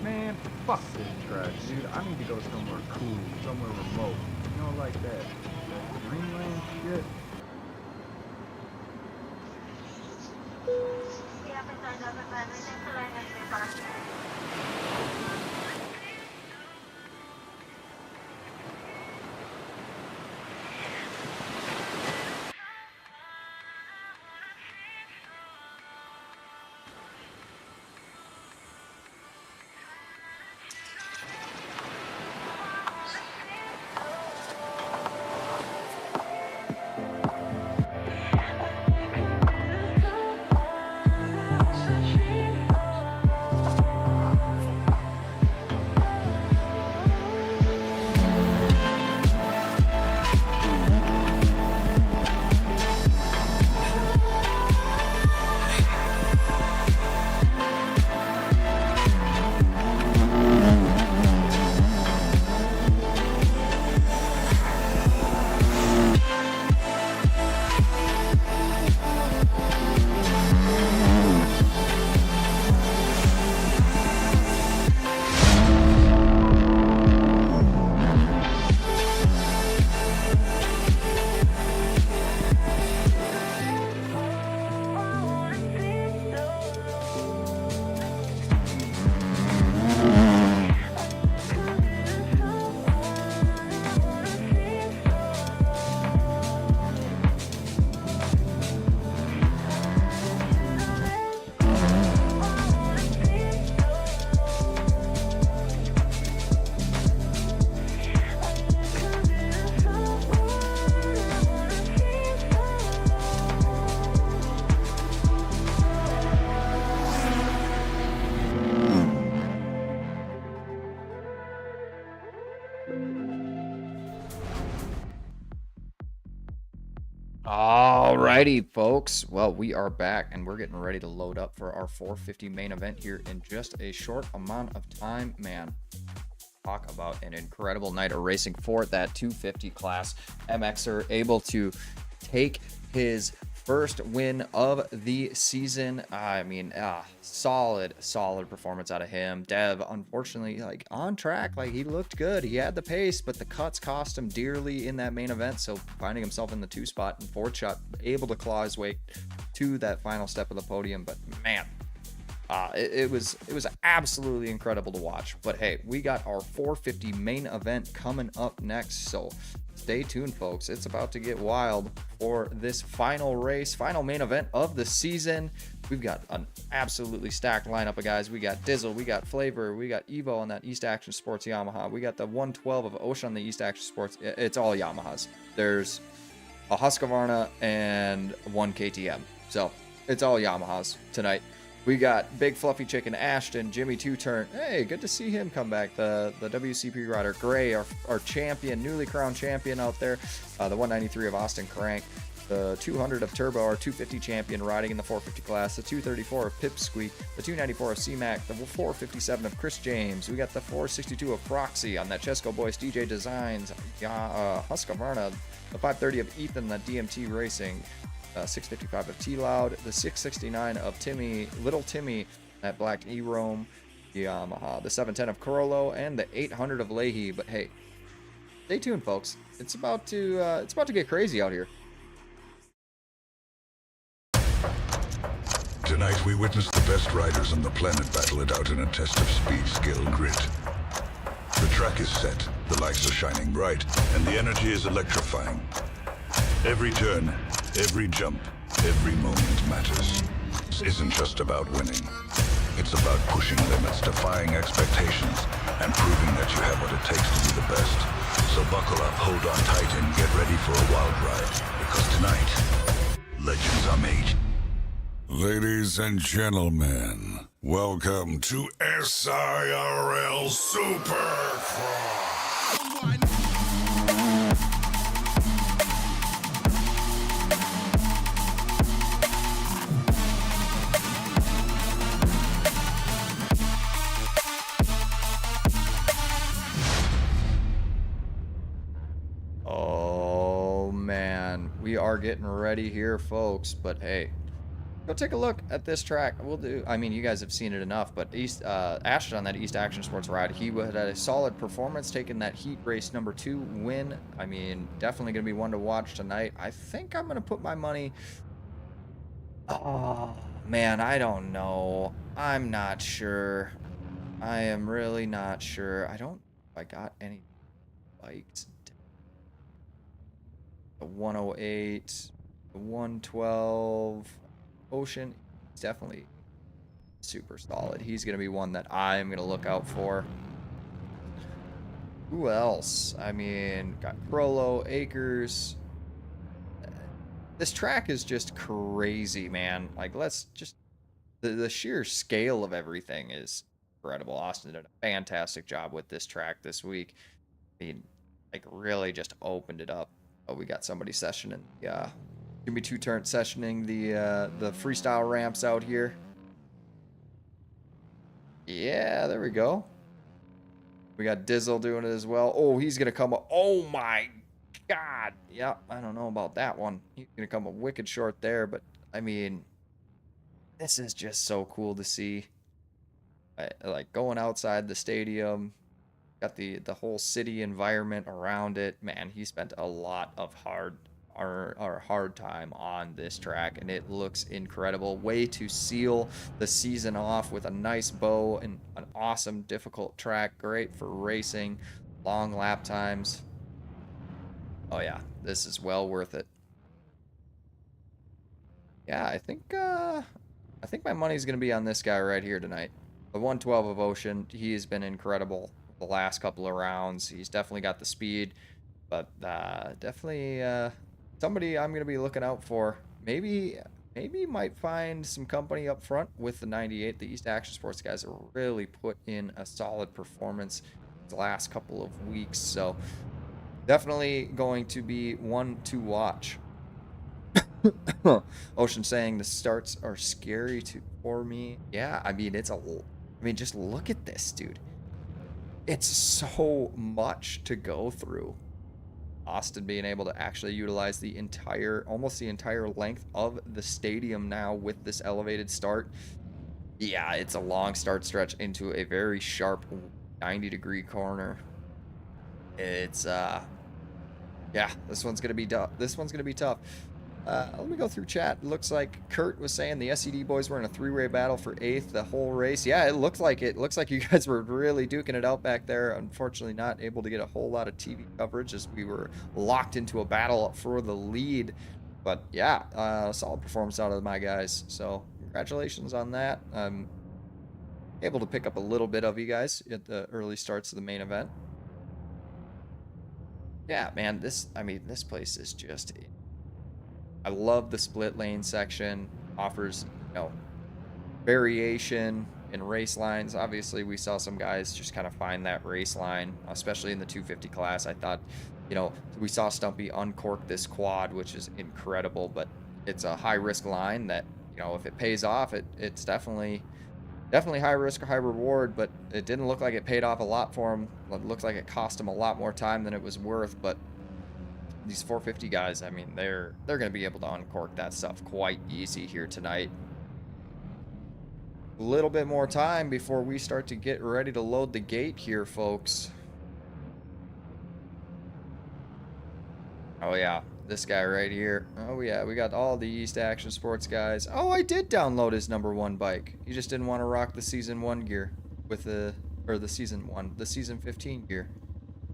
Man, fuck this trash, dude. I need to go somewhere cool, somewhere remote. You know, like that Greenland shit. Alrighty, folks. Well, we are back and we're getting ready to load up for our 450 main event here in just a short amount of time. Man, talk about an incredible night of racing for that 250 class. MXer able to take his first win of the season. I mean, solid performance out of him. Dev, unfortunately, like on track, like he looked good. He had the pace, but the cuts cost him dearly in that main event. So finding himself in the 2 spot and 4 shot, able to claw his way to that final step of the podium. But man, it was absolutely incredible to watch. But hey, we got our 450 main event coming up next, so stay tuned, folks. It's about to get wild for this final race, final main event of the season. We've got an absolutely stacked lineup of guys. We got Dizzle, we got Flavor, we got Evo on that East Action Sports Yamaha. We got the 112 of Ocean on the East Action Sports. It's all Yamahas. There's a Husqvarna and 1 KTM. So it's all Yamahas tonight. We got Big Fluffy Chicken Ashton, Jimmy Two-Turn. Hey, good to see him come back. The WCP rider, Gray, our champion, newly crowned champion out there. The 193 of Austin Crank. The 200 of Turbo, our 250 champion riding in the 450 class. The 234 of Pipsqueak. The 294 of C-Mac. The 457 of Chris James. We got the 462 of Proxy on that Chesco Boys DJ Designs. Husqvarna. The 530 of Ethan, the DMT Racing. 655 of T-Loud, the 669 of Little Timmy at Black E-Rome, Yamaha, the 710 of Corollo, and the 800 of Leahy. But hey, stay tuned, folks. It's about to get crazy out here. Tonight we witness the best riders on the planet battle it out in a test of speed, skill, grit. The track is set, the lights are shining bright, and the energy is electrifying. Every turn, every jump, every moment matters. This isn't just about winning. It's about pushing limits, defying expectations, and proving that you have what it takes to be the best. So buckle up, hold on tight, and get ready for a wild ride. Because tonight, legends are made. Ladies and gentlemen, welcome to SIRL Supercross. Oh man, we are getting ready here, folks. But hey, go take a look at this track. I mean, you guys have seen it enough, but Ashton on that East Action Sports ride, he had a solid performance, taking that heat race number 2 win. I mean, definitely going to be one to watch tonight. I think I'm going to put my money. Oh, man, I don't know. I'm not sure. I am really not sure. I don't know if I got any bikes. The 108, the 112. Ocean is definitely super solid. He's going to be one that I'm going to look out for. Who else? I mean, got Crollo, Acres. This track is just crazy, man. Like, let's just... The sheer scale of everything is incredible. Austin did a fantastic job with this track this week. I mean, like, really just opened it up. Oh, we got somebody sessioning. Yeah. Jimmy Two-Turn sessioning the freestyle ramps out here. Yeah, there we go. We got Dizzle doing it as well. Oh, he's gonna come up. Oh my God. Yeah, I don't know about that one. He's gonna come up wicked short there, but I mean, this is just so cool to see. Like going outside the stadium, got the whole city environment around it. Man, he spent a lot of hard time on this track, and it looks incredible. Way to seal the season off with a nice bow and an awesome difficult track. Great for racing, long lap times. Oh yeah, this is well worth it. Yeah, I think my money's gonna be on this guy right here tonight. The 112 of Ocean. He has been incredible the last couple of rounds. He's definitely got the speed, but definitely somebody I'm going to be looking out for. Maybe might find some company up front with the 98. The East Action Sports guys have really put in a solid performance the last couple of weeks. So definitely going to be one to watch. Ocean saying the starts are scary for me. Yeah, I mean, just look at this, dude. It's so much to go through. Austin being able to actually utilize almost the entire length of the stadium now with this elevated start. Yeah, it's a long start stretch into a very sharp 90-degree corner. It's yeah, this one's gonna be tough. Let me go through chat. Looks like Kurt was saying the SED boys were in a three-way battle for 8th the whole race. Yeah, it looked like it. Looks like you guys were really duking it out back there. Unfortunately, not able to get a whole lot of TV coverage as we were locked into a battle for the lead. But yeah, solid performance out of my guys. So congratulations on that. I'm able to pick up a little bit of you guys at the early starts of the main event. Yeah, man, this place is just... I love the split lane section. Offers, variation in race lines. Obviously, we saw some guys just kind of find that race line, especially in the 250 class. I thought, we saw Stumpy uncork this quad, which is incredible, but it's a high-risk line that, if it pays off, it's definitely high risk, high reward, but it didn't look like it paid off a lot for him. It looks like it cost him a lot more time than it was worth, but these 450 guys, I mean, they're going to be able to uncork that stuff quite easy here tonight. A little bit more time before we start to get ready to load the gate here, folks. Oh, yeah. This guy right here. Oh, yeah. We got all the East Action Sports guys. Oh, I did download his #1 bike. He just didn't want to rock the Season 1 gear with the Season 15 gear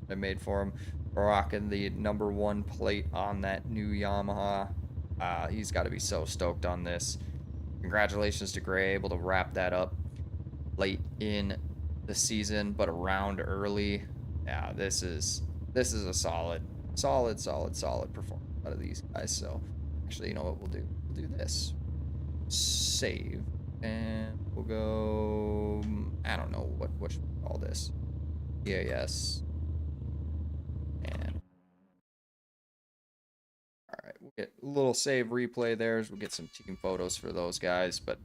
I made for him. Rocking the #1 plate on that new Yamaha. He's got to be so stoked on this. Congratulations to Gray, able to wrap that up late in the season, but around early. Yeah, this is a solid performance out of these guys. So actually, you know what we'll do? We'll do this. Save, and we'll go. I don't know what should we call this. EAS. And all right, we'll get a little save replay there. We'll get some team photos for those guys. But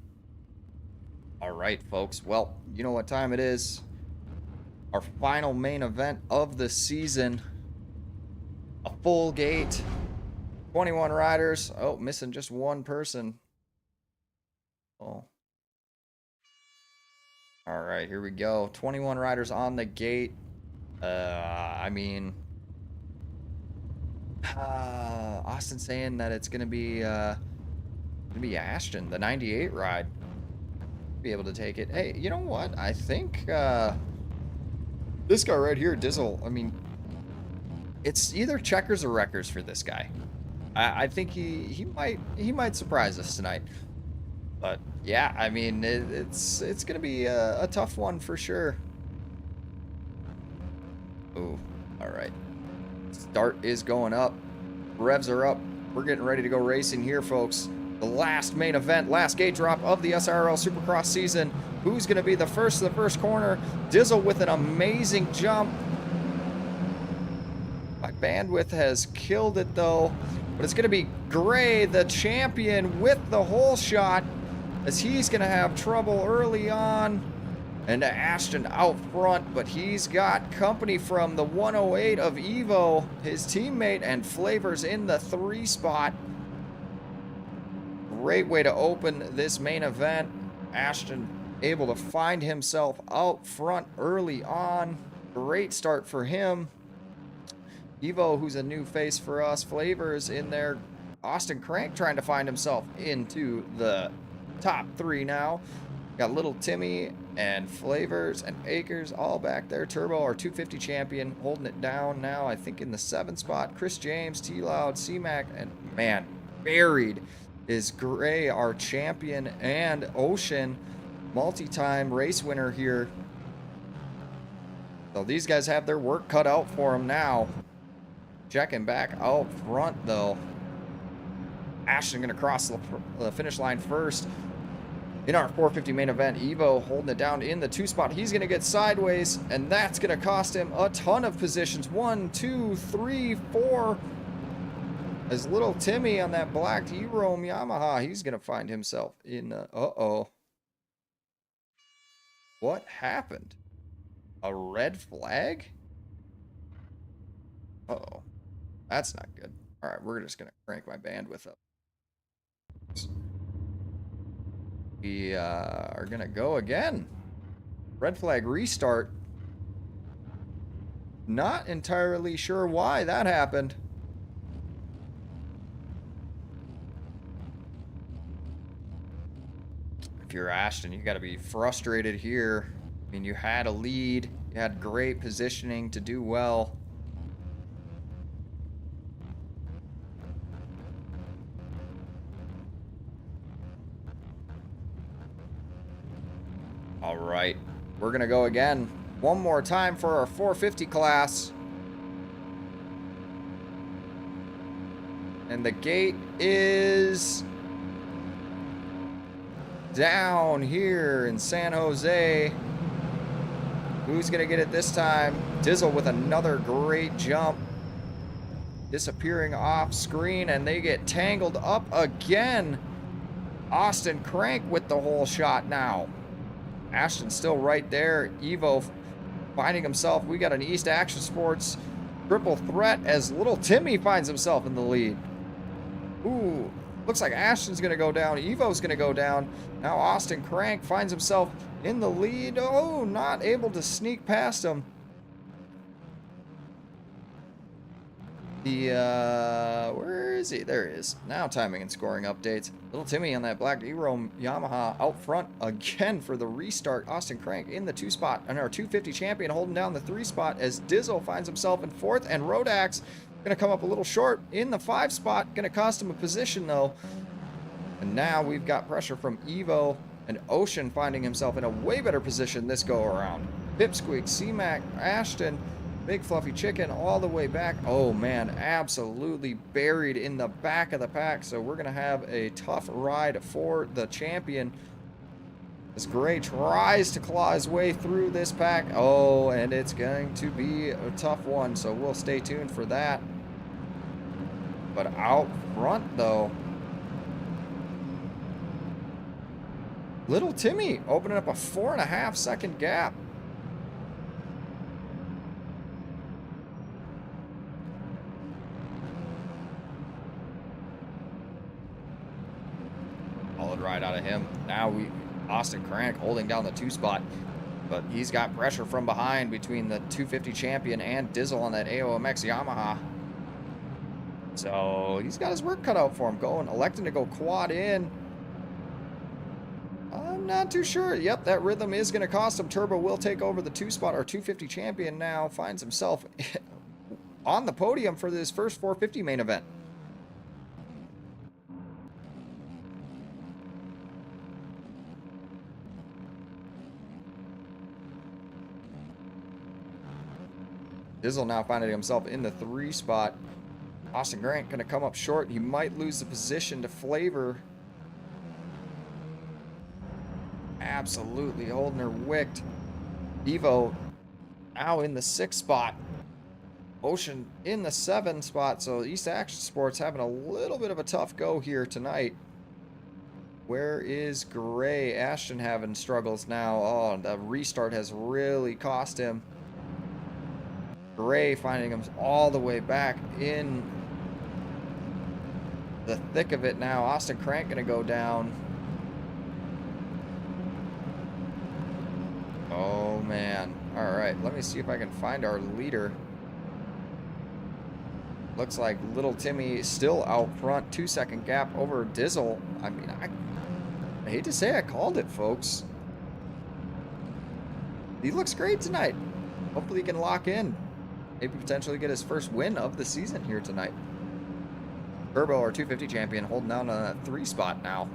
all right, folks. Well, you know what time it is. Our final main event of the season. A full gate. 21 riders. Oh, missing just one person. Oh. All right, here we go. 21 riders on the gate. Austin saying that it's gonna be Ashton, the 98 ride. Be able to take it. Hey, you know what? I think this guy right here, Dizzle. I mean, it's either checkers or wreckers for this guy. I think he might surprise us tonight. But yeah, I mean, it's gonna be a tough one for sure. Ooh, all right. Start is going up. Revs are up. We're getting ready to go racing here, folks. The last main event, last gate drop of the SIRL Supercross season. Who's going to be the first to the first corner? Dizzle with an amazing jump. My bandwidth has killed it, though. But it's going to be Gray, the champion, with the hole shot, as he's going to have trouble early on. And Ashton out front, but he's got company from the 108 of Evo, his teammate, and Flavors in the 3 spot. Great way to open this main event. Ashton able to find himself out front early on. Great start for him. Evo, who's a new face for us. Flavors in there. Austin Crank trying to find himself into the top 3 now. Got Little Timmy and Flavors and Akers all back there. Turbo, our 250 champion, holding it down now, I think in the 7th spot. Chris James, T-Loud, C-Mac, and man, buried is Gray, our champion, and Ocean, multi-time race winner here. So these guys have their work cut out for them now. Checking back out front, though. Ashton going to cross the finish line first. In our 450 main event, Evo holding it down in the 2 spot. He's going to get sideways, and that's going to cost him a ton of positions. 1, 2, 3, 4. As little Timmy on that black D-Roam Yamaha, he's going to find himself in the... Uh-oh. What happened? A red flag? Uh-oh. That's not good. All right, we're just going to crank my bandwidth up. We are going to go again. Red flag restart. Not entirely sure why that happened. If you're Ashton, you got to be frustrated here. I mean, you had a lead. You had great positioning to do well. All right, we're going to go again. One more time for our 450 class. And the gate is down here in San Jose. Who's going to get it this time? Dizzle with another great jump. Disappearing off screen, and they get tangled up again. Austin Crank with the whole shot now. Ashton still right there. Evo finding himself. We got an East Action Sports triple threat as little Timmy finds himself in the lead. Ooh, looks like Ashton's going to go down. Evo's going to go down. Now Austin Crank finds himself in the lead. Oh, not able to sneak past him. Where is he? There he is. Now timing and scoring updates. Little Timmy on that black D-Roam Yamaha out front again for the restart. Austin Crank in the 2 spot. And our 250 champion holding down the 3 spot as Dizzle finds himself in 4th. And Rodax going to come up a little short in the 5 spot. Going to cost him a position though. And now we've got pressure from Evo and Ocean finding himself in a way better position this go around. Pipsqueak, C-Mac, Ashton, Big Fluffy Chicken all the way back. Oh man, absolutely buried in the back of the pack. So we're going to have a tough ride for the champion. As Gray tries to claw his way through this pack. Oh, and it's going to be a tough one. So we'll stay tuned for that. But out front though, little Timmy opening up a 4.5 second gap. Solid ride out of him. Now Austin Crank holding down the 2 spot, but he's got pressure from behind between the 250 champion and Dizzle on that AOMX Yamaha. So he's got his work cut out for him. Electing to go quad in. I'm not too sure. Yep, that rhythm is going to cost him. Turbo will take over the 2 spot. Our 250 champion now finds himself on the podium for this first 450 main event. Dizzle now finding himself in the 3 spot. Austin Grant going to come up short. He might lose the position to Flavor. Absolutely holding her wicked. Evo now in the 6 spot. Ocean in the 7 spot. So East Action Sports having a little bit of a tough go here tonight. Where is Gray? Ashton having struggles now. Oh, the restart has really cost him. Gray finding him all the way back in the thick of it now. Austin Crank going to go down. Oh, man. All right, let me see if I can find our leader. Looks like little Timmy still out front. 2 second gap over Dizzle. I mean, I hate to say I called it, folks. He looks great tonight. Hopefully he can lock in. Maybe potentially get his first win of the season here tonight. Turbo, our 250 champion, holding down on that 3 spot now.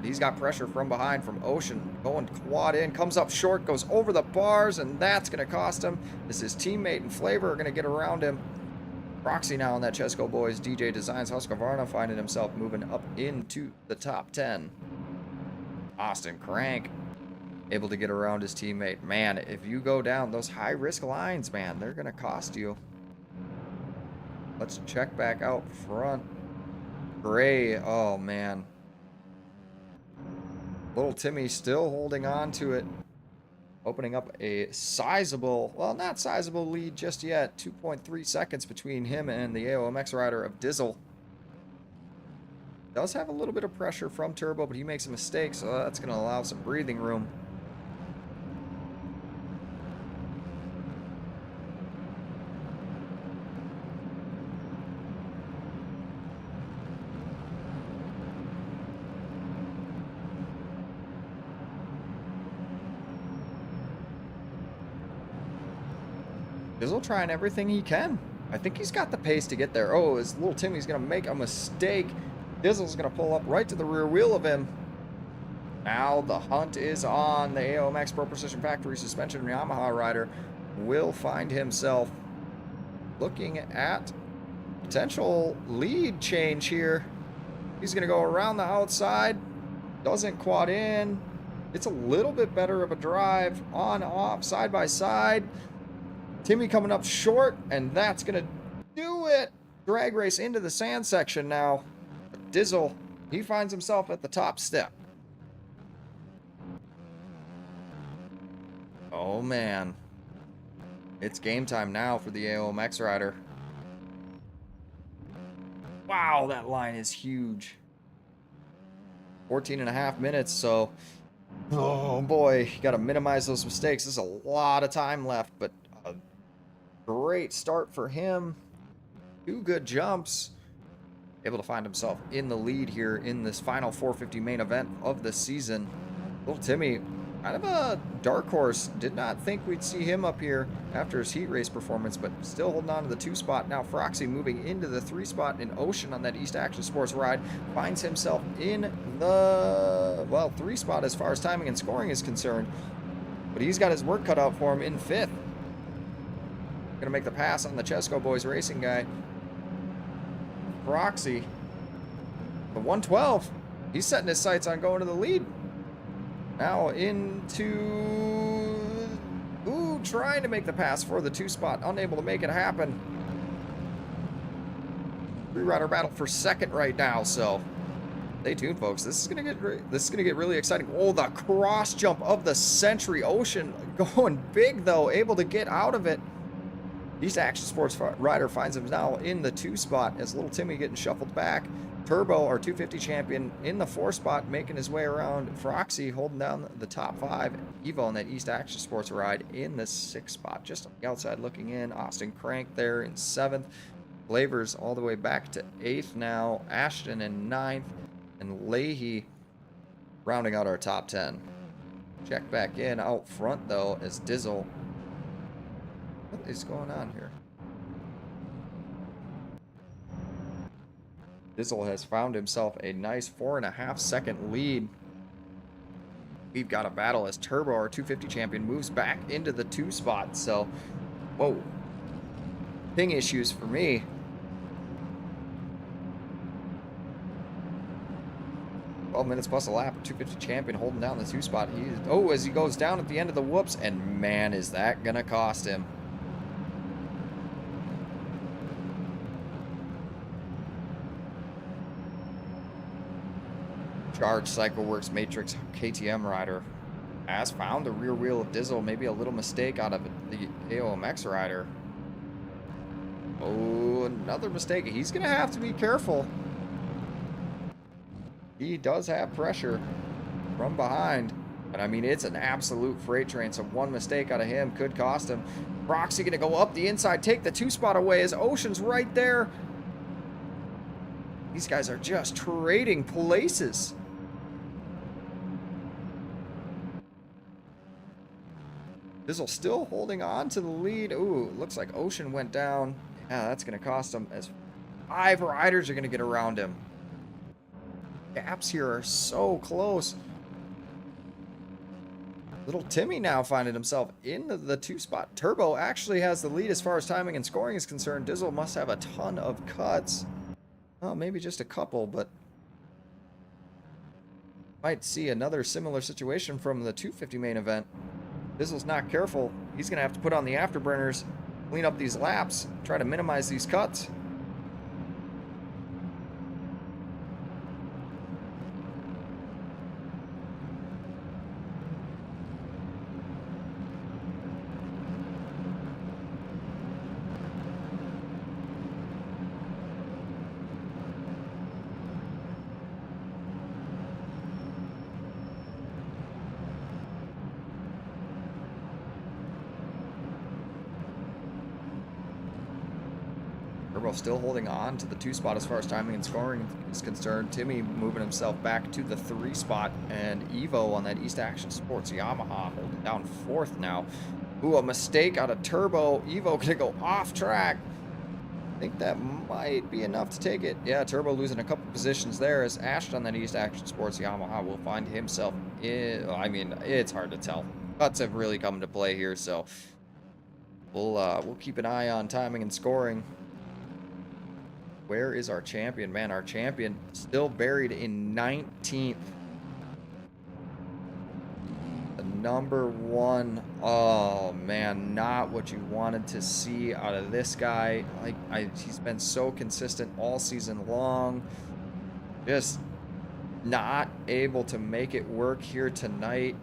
He's got pressure from behind from Ocean. Going quad in, comes up short, goes over the bars, and that's going to cost him. As his teammate and Flavor are going to get around him. Roxy now on that Chesco Boys. DJ Designs Husqvarna finding himself moving up into the top 10. Austin Crank able to get around his teammate. Man, if you go down those high-risk lines, man, they're going to cost you. Let's check back out front. Gray, oh man. Little Timmy still holding on to it. Opening up a sizable, well, not sizable lead just yet. 2.3 seconds between him and the AOMX rider of Dizzle. Does have a little bit of pressure from Turbo, but he makes a mistake, so that's going to allow some breathing room. Dizzle trying everything he can. I think he's got the pace to get there. Oh, his little Timmy's going to make a mistake. Dizzle's going to pull up right to the rear wheel of him. Now the hunt is on. The AOMX Pro Precision Factory Suspension Yamaha rider will find himself looking at potential lead change here. He's going to go around the outside. Doesn't quad in. It's a little bit better of a drive. On, off, side by side. Timmy coming up short, and that's going to do it. Drag race into the sand section now. Dizzle, he finds himself at the top step. Oh, man. It's game time now for the AOMX rider. Wow, that line is huge. 14.5 minutes, so... Oh, boy. You got to minimize those mistakes. There's a lot of time left, but... Great start for him. 2 good jumps. Able to find himself in the lead here in this final 450 main event of the season. Little Timmy, kind of a dark horse. Did not think we'd see him up here after his heat race performance, but still holding on to the 2 spot. Now Froxy moving into the 3 spot in Ocean on that East Action Sports ride. Finds himself in the, well, 3 spot as far as timing and scoring is concerned. But he's got his work cut out for him in 5th. Gonna make the pass on the Chesco Boys racing guy. Roxy. The 112. He's setting his sights on going to the lead. Now into... Ooh, trying to make the pass for the 2 spot. Unable to make it happen. 3-rider battle for 2nd right now, so... Stay tuned, folks. This is gonna get really exciting. Oh, the cross jump of the Century. Ocean going big, though. Able to get out of it. East Action Sports rider finds him now in the 2 spot as little Timmy getting shuffled back. Turbo, our 250 champion, in the 4 spot, making his way around. Froxy holding down the top 5. Evo in that East Action Sports ride in the 6 spot, just on the outside looking in. Austin Crank there in 7th. Flavors all the way back to 8th now. Ashton in 9th. And Leahy rounding out our top 10. Check back in out front, though, as Dizzle. What is going on here? Dizzle has found himself a nice 4.5 second lead. We've got a battle as Turbo, our 250 champion, moves back into the 2 spot. So, whoa. Ping issues for me. Minutes plus a lap, 250 champion holding down the 2 spot. As he goes down at the end of the whoops, and man, is that gonna cost him. Charge Cycle Works Matrix KTM rider has found the rear wheel of Dizzle. Maybe a little mistake out of the AOMX rider. Oh, another mistake. He's gonna have to be careful. He does have pressure from behind. But I mean, it's an absolute freight train. So one mistake out of him could cost him. Roxy gonna go up the inside, take the 2 spot away as Ocean's right there. These guys are just trading places. Dizzle still holding on to the lead. Ooh, looks like Ocean went down. Yeah, that's gonna cost him as 5 riders are gonna get around him. Gaps here are so close. Little Timmy now finding himself in the 2 spot. Turbo actually has the lead as far as timing and scoring is concerned. Dizzle must have a ton of cuts. Oh, maybe just a couple, but might see another similar situation from the 250 main event. Dizzle's not careful. He's going to have to put on the afterburners, clean up these laps, try to minimize these cuts. Turbo still holding on to the 2 spot as far as timing and scoring is concerned. Timmy moving himself back to the 3 spot, and Evo on that East Action Sports Yamaha holding down 4th now. Ooh, a mistake out of Turbo. Evo gonna go off track. I think that might be enough to take it. Yeah, Turbo losing a couple positions there as Ashton on that East Action Sports Yamaha will find himself in, I mean, it's hard to tell. Cuts have really come to play here, so we'll keep an eye on timing and scoring. Where is our champion? Man, our champion still buried in 19th. The number 1. Oh man, not what you wanted to see out of this guy. He's been so consistent all season long. Just not able to make it work here tonight.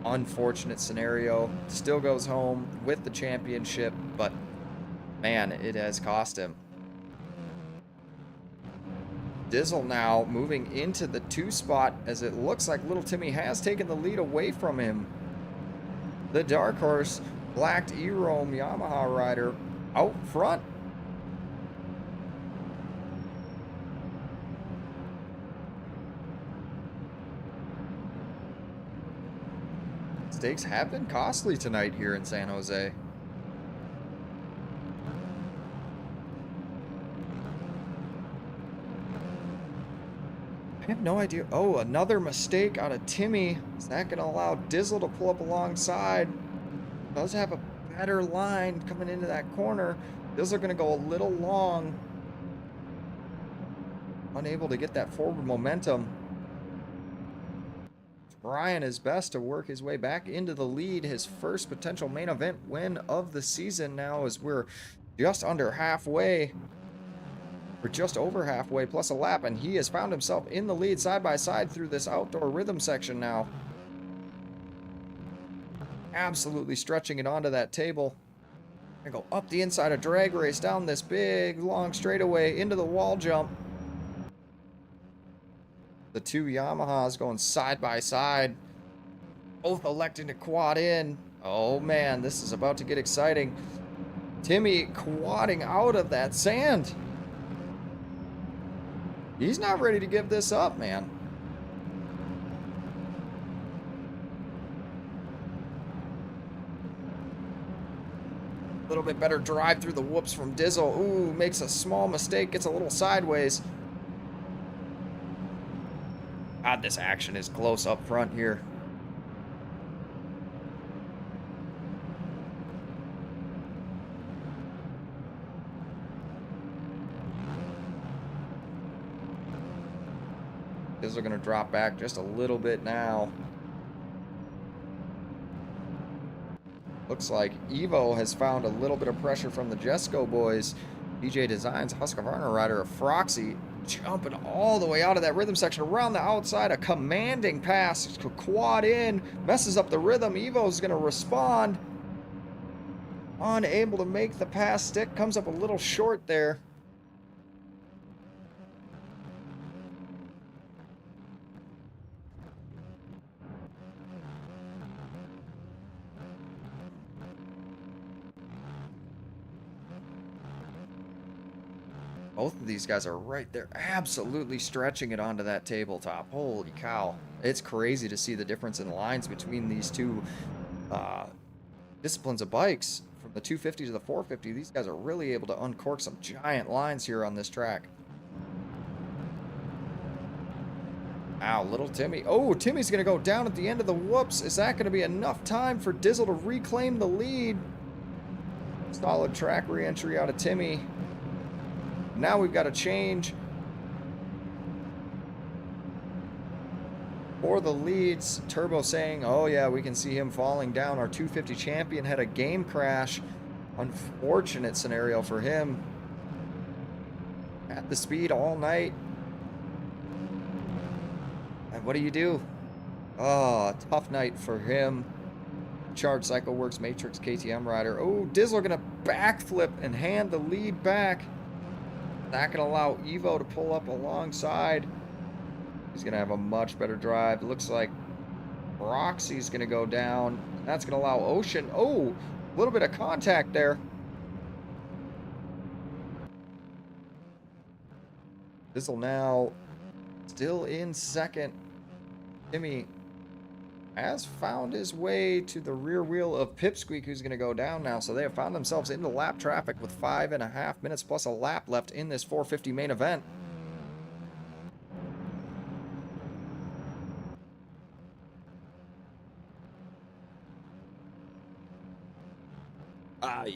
Unfortunate scenario. Still goes home with the championship, but man, it has cost him. Dizzle now moving into the 2 spot as it looks like Little Timmy has taken the lead away from him. The Dark Horse Blacked E-Rome Yamaha rider out front. Mistakes have been costly tonight here in San Jose. I have no idea. Oh, another mistake out of Timmy. Is that going to allow Dizzle to pull up alongside? Does have a better line coming into that corner. Dizzle going to go a little long. Unable to get that forward momentum. Trying his best to work his way back into the lead. His first potential main event win of the season now, as we're just under halfway. We're just over halfway plus a lap, and he has found himself in the lead side by side through this outdoor rhythm section now. Absolutely stretching it onto that table. Gonna go up the inside, a drag race down this big long straightaway into the wall jump. The 2 Yamahas going side by side, both electing to quad in. Oh man, this is about to get exciting. Timmy quadding out of that sand. He's not ready to give this up, man. A little bit better drive through the whoops from Dizzle. Ooh, makes a small mistake, gets a little sideways. God, this action is close up front here. These are going to drop back just a little bit now. Looks like Evo has found a little bit of pressure from the Jesco boys. DJ Designs, Husqvarna rider of Froxy, jumping all the way out of that rhythm section around the outside. A commanding pass to quad in, messes up the rhythm. Evo's going to respond. Unable to make the pass stick, comes up a little short there. Both of these guys are right there, absolutely stretching it onto that tabletop. Holy cow. It's crazy to see the difference in lines between these two disciplines of bikes. From the 250 to the 450, these guys are really able to uncork some giant lines here on this track. Ow, little Timmy. Oh, Timmy's going to go down at the end of the whoops. Is that going to be enough time for Dizzle to reclaim the lead? Solid track re-entry out of Timmy. Now we've got a change for the leads. Turbo saying, oh yeah, we can see him falling down. Our 250 champion had a game crash. Unfortunate scenario for him. At the speed all night. And what do? Oh, tough night for him. Charge Cycle Works Matrix KTM rider. Oh, Dizzle gonna backflip and hand the lead back. Not going to allow Evo to pull up alongside. He's going to have a much better drive. It looks like Roxy's going to go down. That's going to allow Ocean. Oh, a little bit of contact there. Dizzle now still in second. Timmy has found his way to the rear wheel of Pipsqueak, who's going to go down now. So they have found themselves into lap traffic with 5.5 minutes plus a lap left in this 450 main event.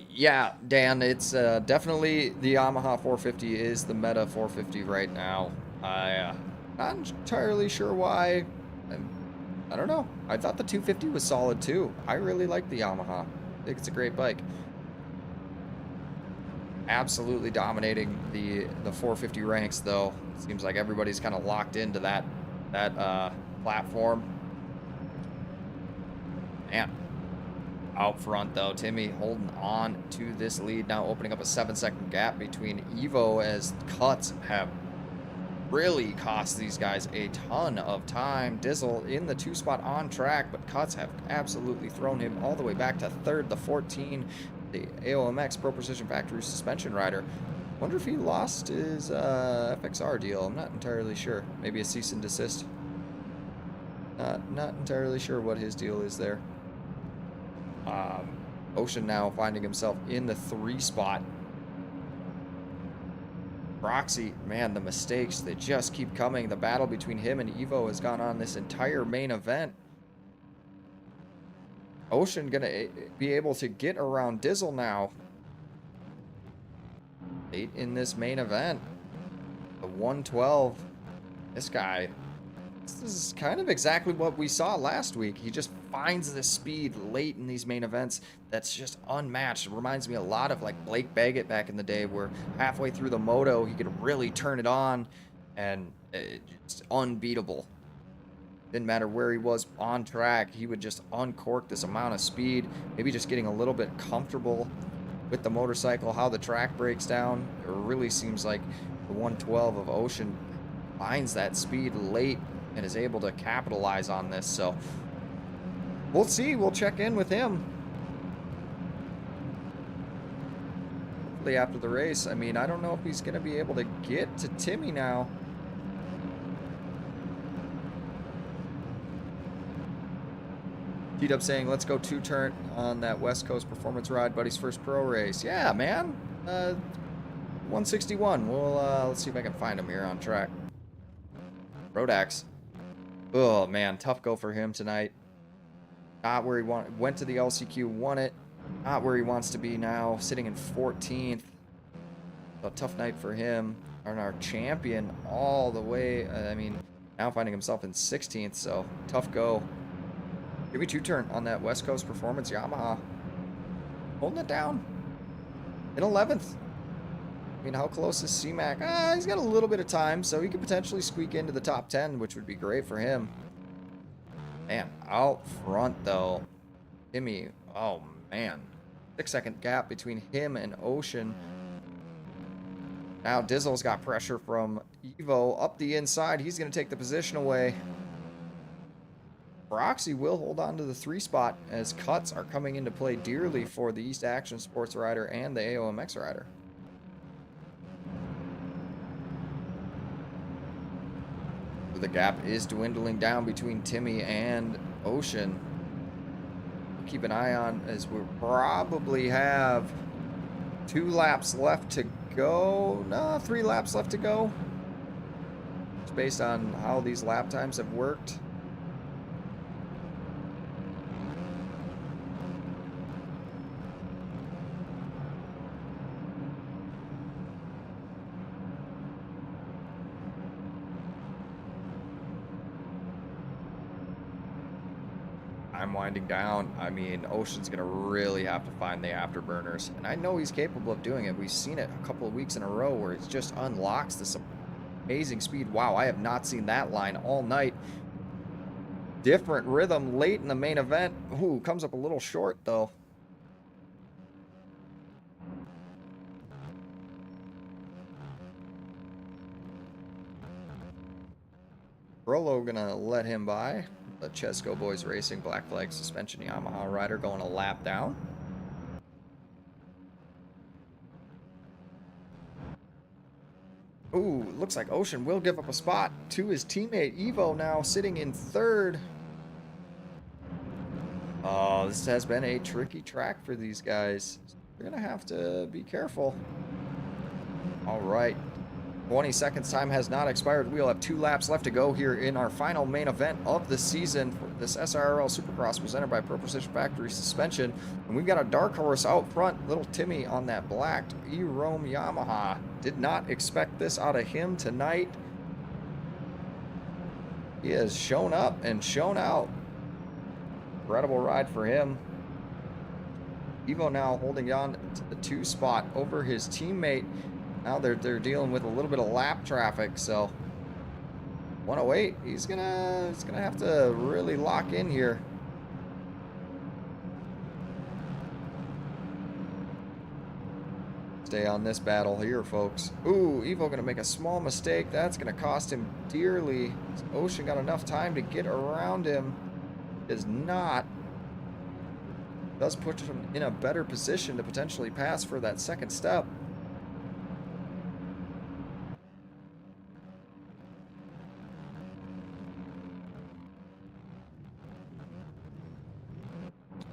Yeah, Dan, it's definitely the Yamaha 450 is the meta 450 right now. Not entirely sure why. I don't know. I thought the 250 was solid too. I really like the Yamaha. I think it's a great bike. Absolutely dominating the 450 ranks though. Seems like everybody's kind of locked into that platform. Man. Out front though, Timmy holding on to this lead now, opening up a 7-second gap between Evo as cuts have really cost these guys a ton of time. Dizzle in the 2 spot on track, but cuts have absolutely thrown him all the way back to third. The 14, the AOMX Pro Precision Factory suspension rider. Wonder if he lost his FXR deal. I'm not entirely sure. Maybe a cease and desist. Not entirely sure what his deal is there. Ocean now finding himself in the 3 spot. Roxy, man, the mistakes, they just keep coming. The battle between him and Evo has gone on this entire main event. Ocean gonna be able to get around Dizzle now. Late in this main event. The 112. This guy, this is kind of exactly what we saw last week. He just finds the speed late in these main events that's just unmatched. It reminds me a lot of like Blake Baggett back in the day, where halfway through the moto he could really turn it on, and it's unbeatable. Didn't matter where he was on track, he would just uncork this amount of speed. Maybe just getting a little bit comfortable with the motorcycle, how the track breaks down. It really seems like the 112 of Ocean finds that speed late and is able to capitalize on this. So we'll see. We'll check in with him hopefully after the race. I mean, I don't know if he's going to be able to get to Timmy now. T-Dub saying, let's go 2-turn on that West Coast performance ride, buddy's first pro race. Yeah, man. 161. We'll let's see if I can find him here on track. Rodax. Oh man, tough go for him tonight. Not where he went to the LCQ, won it. Not where he wants to be now, sitting in 14th. A tough night for him. And our champion all the way. I mean, now finding himself in 16th, so tough go. Give me 2-turn on that West Coast Performance Yamaha. Holding it down. In 11th. I mean, how close is C-Mac? He's got a little bit of time, so he could potentially squeak into the top 10, which would be great for him. Man, out front, though. Timmy, oh, man. 6-second gap between him and Ocean. Now Dizzle's got pressure from Evo up the inside. He's going to take the position away. Roxy will hold on to the 3 spot as cuts are coming into play dearly for the East Action Sports rider and the AOMX rider. The gap is dwindling down between Timmy and Ocean. Keep an eye on as we probably have 2 laps left to go. No, 3 laps left to go. It's based on how these lap times have worked. I'm winding down. I mean, Ocean's going to really have to find the afterburners. And I know he's capable of doing it. We've seen it a couple of weeks in a row where it just unlocks this amazing speed. Wow, I have not seen that line all night. Different rhythm late in the main event. Ooh, comes up a little short, though. Rolo going to let him by. The Chesco Boys Racing Black Flag Suspension Yamaha rider going a lap down. Ooh, looks like Ocean will give up a spot to his teammate. Evo now sitting in third. Oh, this has been a tricky track for these guys. We're going to have to be careful. All right. 20 seconds time has not expired. We'll have 2 laps left to go here in our final main event of the season for this SIRL Supercross presented by Pro Precision Factory Suspension. And we've got a dark horse out front, little Timmy on that black E-Rome Yamaha. Did not expect this out of him tonight. He has shown up and shown out. Incredible ride for him. Evo now holding on to the 2 spot over his teammate. Now they're dealing with a little bit of lap traffic, so 108. He's gonna have to really lock in here. Stay on this battle here, folks. Ooh, Evo gonna make a small mistake. That's gonna cost him dearly. Ocean got enough time to get around him. Is not. Does put him in a better position to potentially pass for that second step.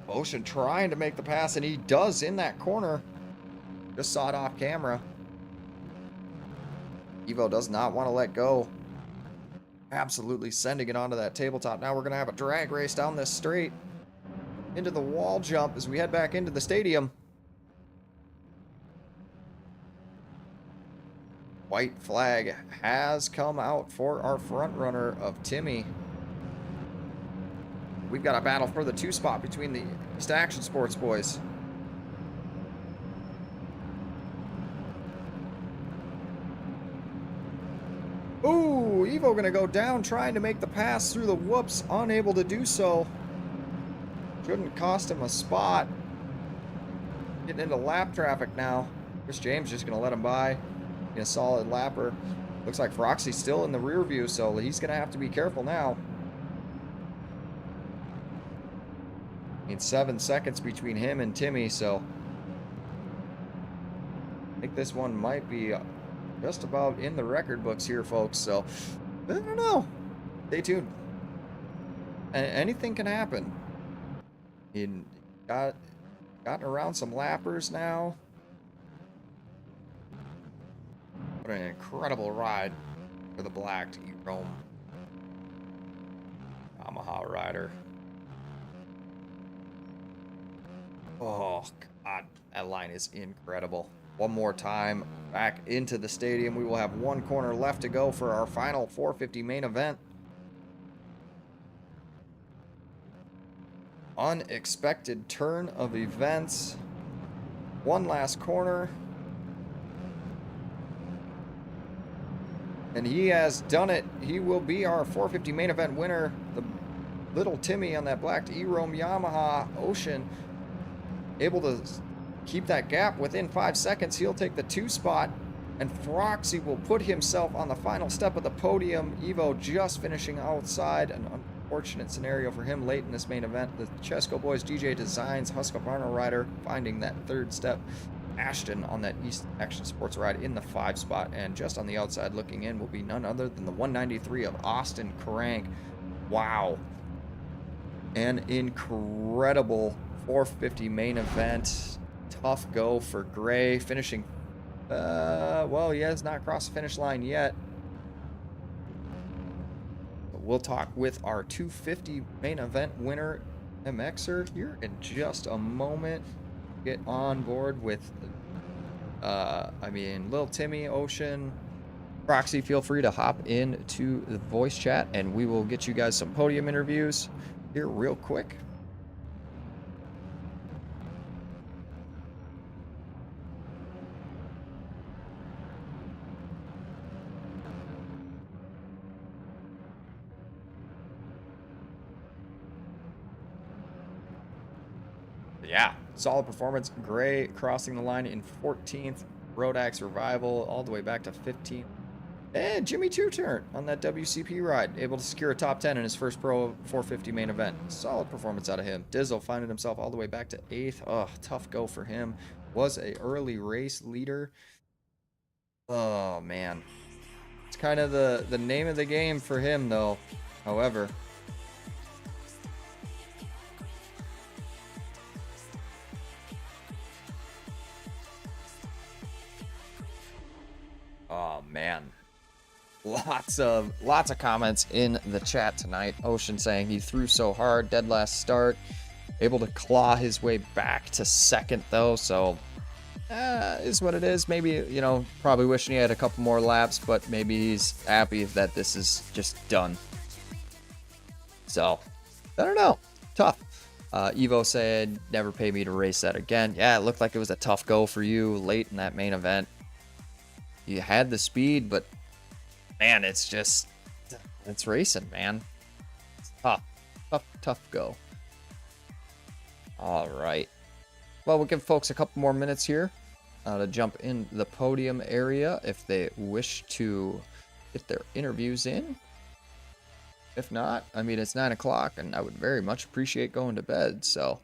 Ocean trying to make the pass, and he does in that corner. Just saw it off camera. Evo does not want to let go. Absolutely sending it onto that tabletop. Now we're going to have a drag race down this straight into the wall jump as we head back into the stadium. White flag has come out for our front runner of Timmy. We've got a battle for the 2 spot between the East Action Sports boys. Ooh, Evo gonna go down trying to make the pass through the whoops, unable to do so. Shouldn't cost him a spot. Getting into lap traffic now. Chris James just gonna let him by. In a solid lapper. Looks like Froxy's still in the rear view, so he's gonna have to be careful now. I mean, 7 seconds between him and Timmy, so I think this one might be just about in the record books here, folks. So I don't know. Stay tuned. Anything can happen. He gotten around some lappers now. What an incredible ride for the black E-Rome Yamaha rider. Oh, God, that line is incredible. One more time, back into the stadium. We will have 1 corner left to go for our final 450 main event. Unexpected turn of events. 1 last corner. And he has done it. He will be our 450 main event winner. The little Timmy on that black E-Rome Yamaha Ocean. Able to keep that gap within 5 seconds. He'll take the 2 spot, and Froxy will put himself on the final step of the podium. Evo just finishing outside. An unfortunate scenario for him late in this main event. The Chesco boys, DJ Designs, Husqvarna rider finding that 3rd step. Ashton on that East Action Sports ride in the 5 spot, and just on the outside looking in will be none other than the 193 of Austin Crank. Wow. An incredible 450 main event. Tough go for Gray, finishing well, he has not crossed the finish line yet, but we'll talk with our 250 main event winner MXer here in just a moment. Get on board with little Timmy, Ocean, Proxy. Feel free to hop into the voice chat and we will get you guys some podium interviews here real quick. Yeah, solid performance. Gray crossing the line in 14th. Rodax Revival all the way back to 15th. And Jimmy Two-Turn on that WCP ride, able to secure a top 10 in his first Pro 450 main event. Solid performance out of him. Dizzle finding himself all the way back to 8th. Oh, tough go for him. Was a early race leader. Oh, man. It's kind of the name of the game for him, though. However, oh man, lots of comments in the chat tonight. Ocean saying he threw so hard, dead last start, able to claw his way back to second though. So is what it is. Maybe, you know, probably wishing he had a couple more laps, but maybe he's happy that this is just done. So, I don't know. Tough. Evo said, never pay me to race that again. Yeah, it looked like it was a tough go for you late in that main event. You had the speed, but man, it's racing, man. It's tough go. All right. Well, we'll give folks a couple more minutes here to jump in the podium area if they wish to get their interviews in. If not, I mean, it's 9 o'clock and I would very much appreciate going to bed, so.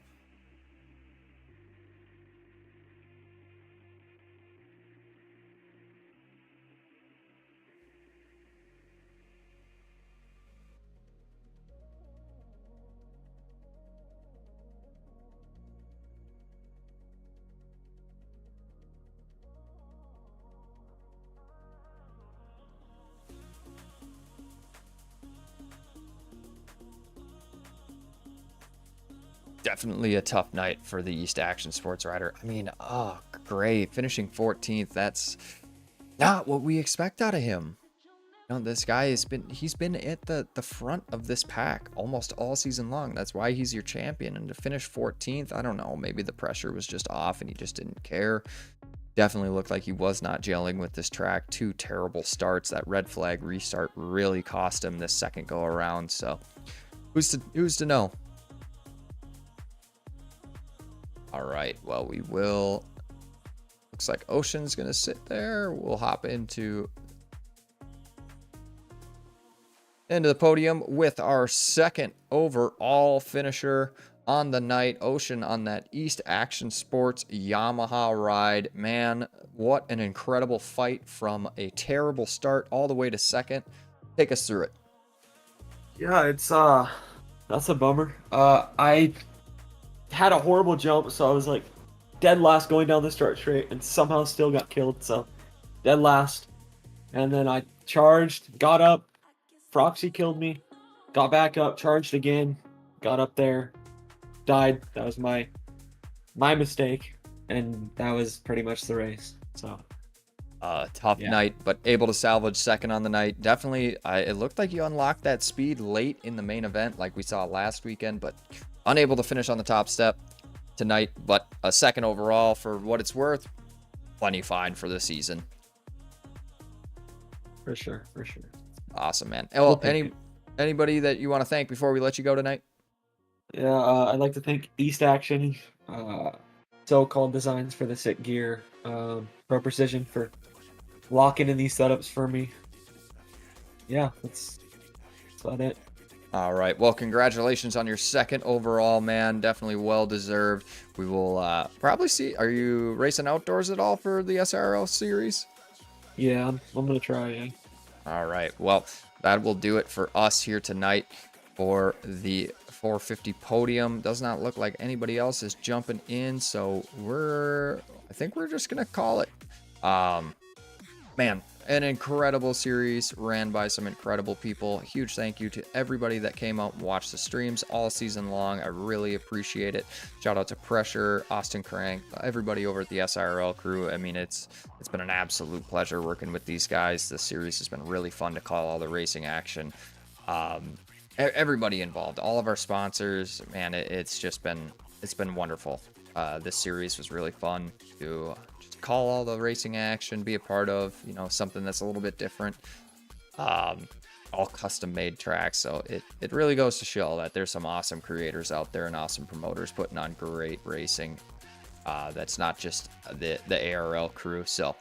Definitely a tough night for the East Action Sports rider. I mean, oh, great. Finishing 14th. That's not what we expect out of him. You know, this guy he's been at the front of this pack almost all season long. That's why he's your champion. And to finish 14th, I don't know, maybe the pressure was just off and he just didn't care. Definitely looked like he was not gelling with this track. 2 terrible starts. That red flag restart really cost him this second go around. So who's to know? All right, well, we will. Looks like Ocean's gonna sit there. We'll hop into the podium with our second overall finisher on the night. Ocean on that East Action Sports Yamaha ride. Man, what an incredible fight from a terrible start all the way to second. Take us through it. Yeah, it's that's a bummer. I had a horrible jump, so I was like dead last going down the start straight and somehow still got killed, so dead last. And then I charged, got up, Froxy killed me, got back up, charged again, got up there, died. That was my mistake, and that was pretty much the race. So tough night, but able to salvage second on the night. Definitely, it looked like you unlocked that speed late in the main event like we saw last weekend, but unable to finish on the top step tonight. But a second overall, for what it's worth, plenty fine for the season. For sure. Awesome, man. Well, anybody that you want to thank before we let you go tonight? Yeah, I'd like to thank East Action, So-Called Designs for the sick gear, Pro Precision for locking in these setups for me. Yeah, that's about it. All right. Well, congratulations on your second overall, man. Definitely well deserved. We will probably see. Are you racing outdoors at all for the SIRL series? Yeah, I'm gonna try. Yeah. All right. Well, that will do it for us here tonight for the 450 podium. Does not look like anybody else is jumping in, so I think we're just gonna call it. Man, an incredible series ran by some incredible people. Huge thank you to everybody that came out and watched the streams all season long. I really appreciate it. Shout out to Pressure, Austin Crank, everybody over at the SIRL crew. I mean, it's been an absolute pleasure working with these guys. This series has been really fun to call all the racing action. Everybody involved, all of our sponsors, man, it's been wonderful. This series was really fun to just call all the racing action, be a part of, you know, something that's a little bit different. All custom made tracks, so it really goes to show that there's some awesome creators out there and awesome promoters putting on great racing. That's not just the ARL crew. So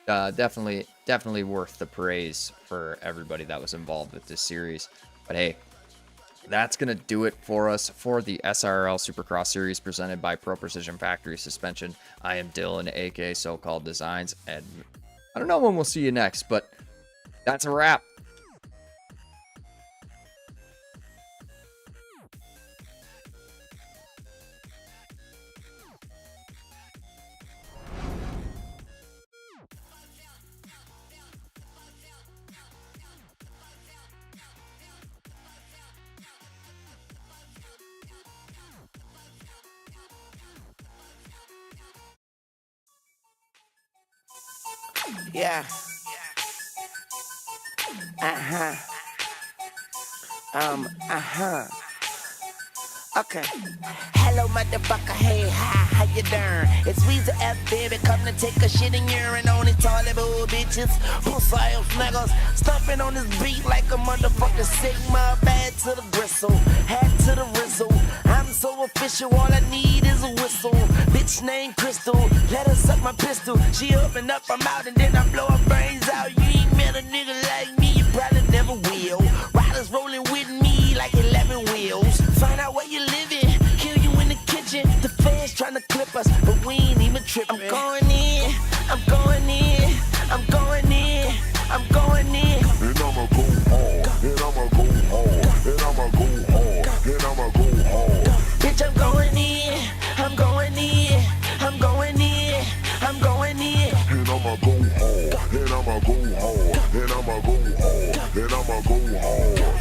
definitely worth the praise for everybody that was involved with this series. But hey, that's going to do it for us for the SIRL Supercross Series presented by Pro Precision Factory Suspension. I am Dylan, aka So-Called Designs, and I don't know when we'll see you next, but That's a wrap. Yeah. Okay. Hello, motherfucker. Hey, hi, how you doing? It's Weezer F, baby. Come to take a shit and urine on these toilet bowl bitches. Pussy ass niggas. Stomping on this beat like a motherfucking Sigma. Bad to the bristle. Hat to the rizzle. I'm so official. All I need is a whistle. Bitch named Crystal. Let her suck my pistol. She open up, I'm out, and then I blow her brains out. You ain't met a nigga like me. You probably never will. Riders rolling with me like 11 wheels. Find out where you living, kill you in the kitchen. The fans trying to clip us, but we ain't even tripping. I'm going in, I'm going in, I'm going in, I'm going in. And I'ma go hard, and I'ma go hard, and I'ma go hard, and I'ma go hard. Bitch, I'm going in, I'm going in, I'm going in, I'm going in. And I'ma go hard, and I'ma go hard, and I'ma go hard, and I'ma go hard.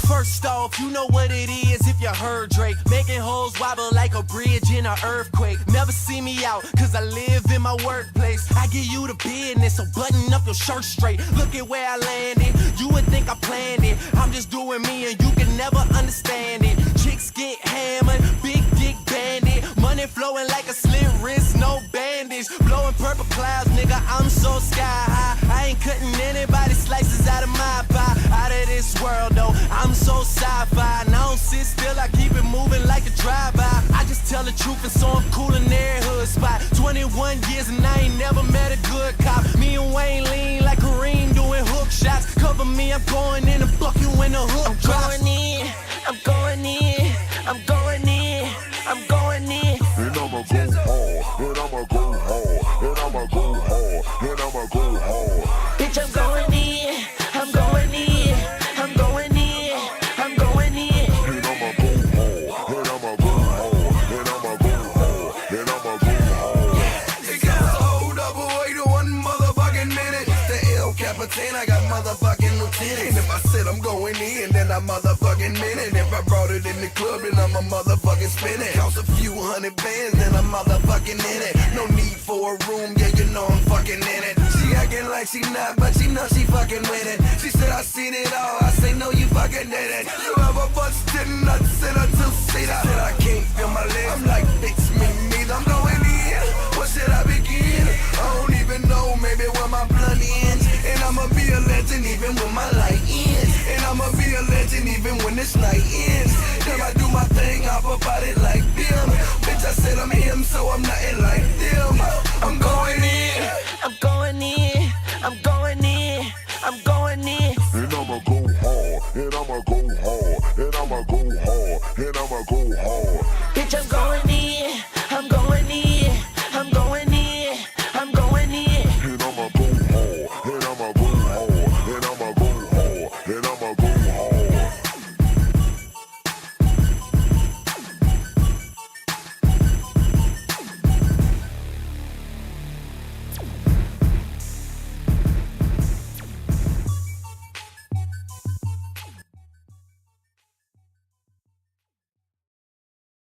First off, you know what it is if you heard Drake. Making hoes wobble like a bridge in an earthquake. Never see me out, cause I live in my workplace. I give you the business, so button up your shirt straight. Look at where I landed, you would think I planned it. I'm just doing me and you can never understand it. Chicks get hammered, big dick bandit. Money flowing like a slit wrist, no bandage. Blowing purple clouds, nigga, I'm so sky high. I ain't cutting anybody slices out of my pie. Out of this world though, I'm so sci-fi. And I don't sit still, I keep it moving like a drive-by. I just tell the truth and so I'm cool in their hood spot. 21 years and I ain't never met a good cop. Me and Wayne lean like Kareem doing hook shots. Cover me, I'm going in and fuck you when the hook drops. I'm going in, I'm going in, I'm going in, I'm going in. And I'ma go hard, and I'ma go hard, and I'ma go hard, and I'ma go hard. Bitch, I'm going in, I'm going in, I'm going in, I'm going in. And I'ma go hard, and I'ma go hard, and I'ma go hard, and I'ma go hard. It goes hold up, wait 1 motherfucking minute. The El Capitan, I got motherfucking lieutenant. And if I said I'm going in, then I motherfucking meant it. If I brought it in the club, then I'm a motherfucking spin it. Cost a few hundred bands, then I'm motherfucking in it. No need for a room, yeah, you know I'm fucking in it. She acting like she not, but she know she fucking with it. She said I seen it all, I say no, you fucking did it. You ever busted nuts in a two-seater? Said I can't feel my legs, I'm like, bitch, me neither. I'm going in, where should I begin? I don't even know, maybe where my blood ends. And I'ma be a legend even when my light ends. And I'ma be a legend even when this night ends. If I do my thing, I'll about it like them. Bitch, I said I'm him, so I'm nothing like them. I'm going in, I'm going in, I'm going in, I'm going in. And I'ma go hard, and I'ma go hard, and I'ma go hard, and I'ma go hard. Bitch, I'm going in.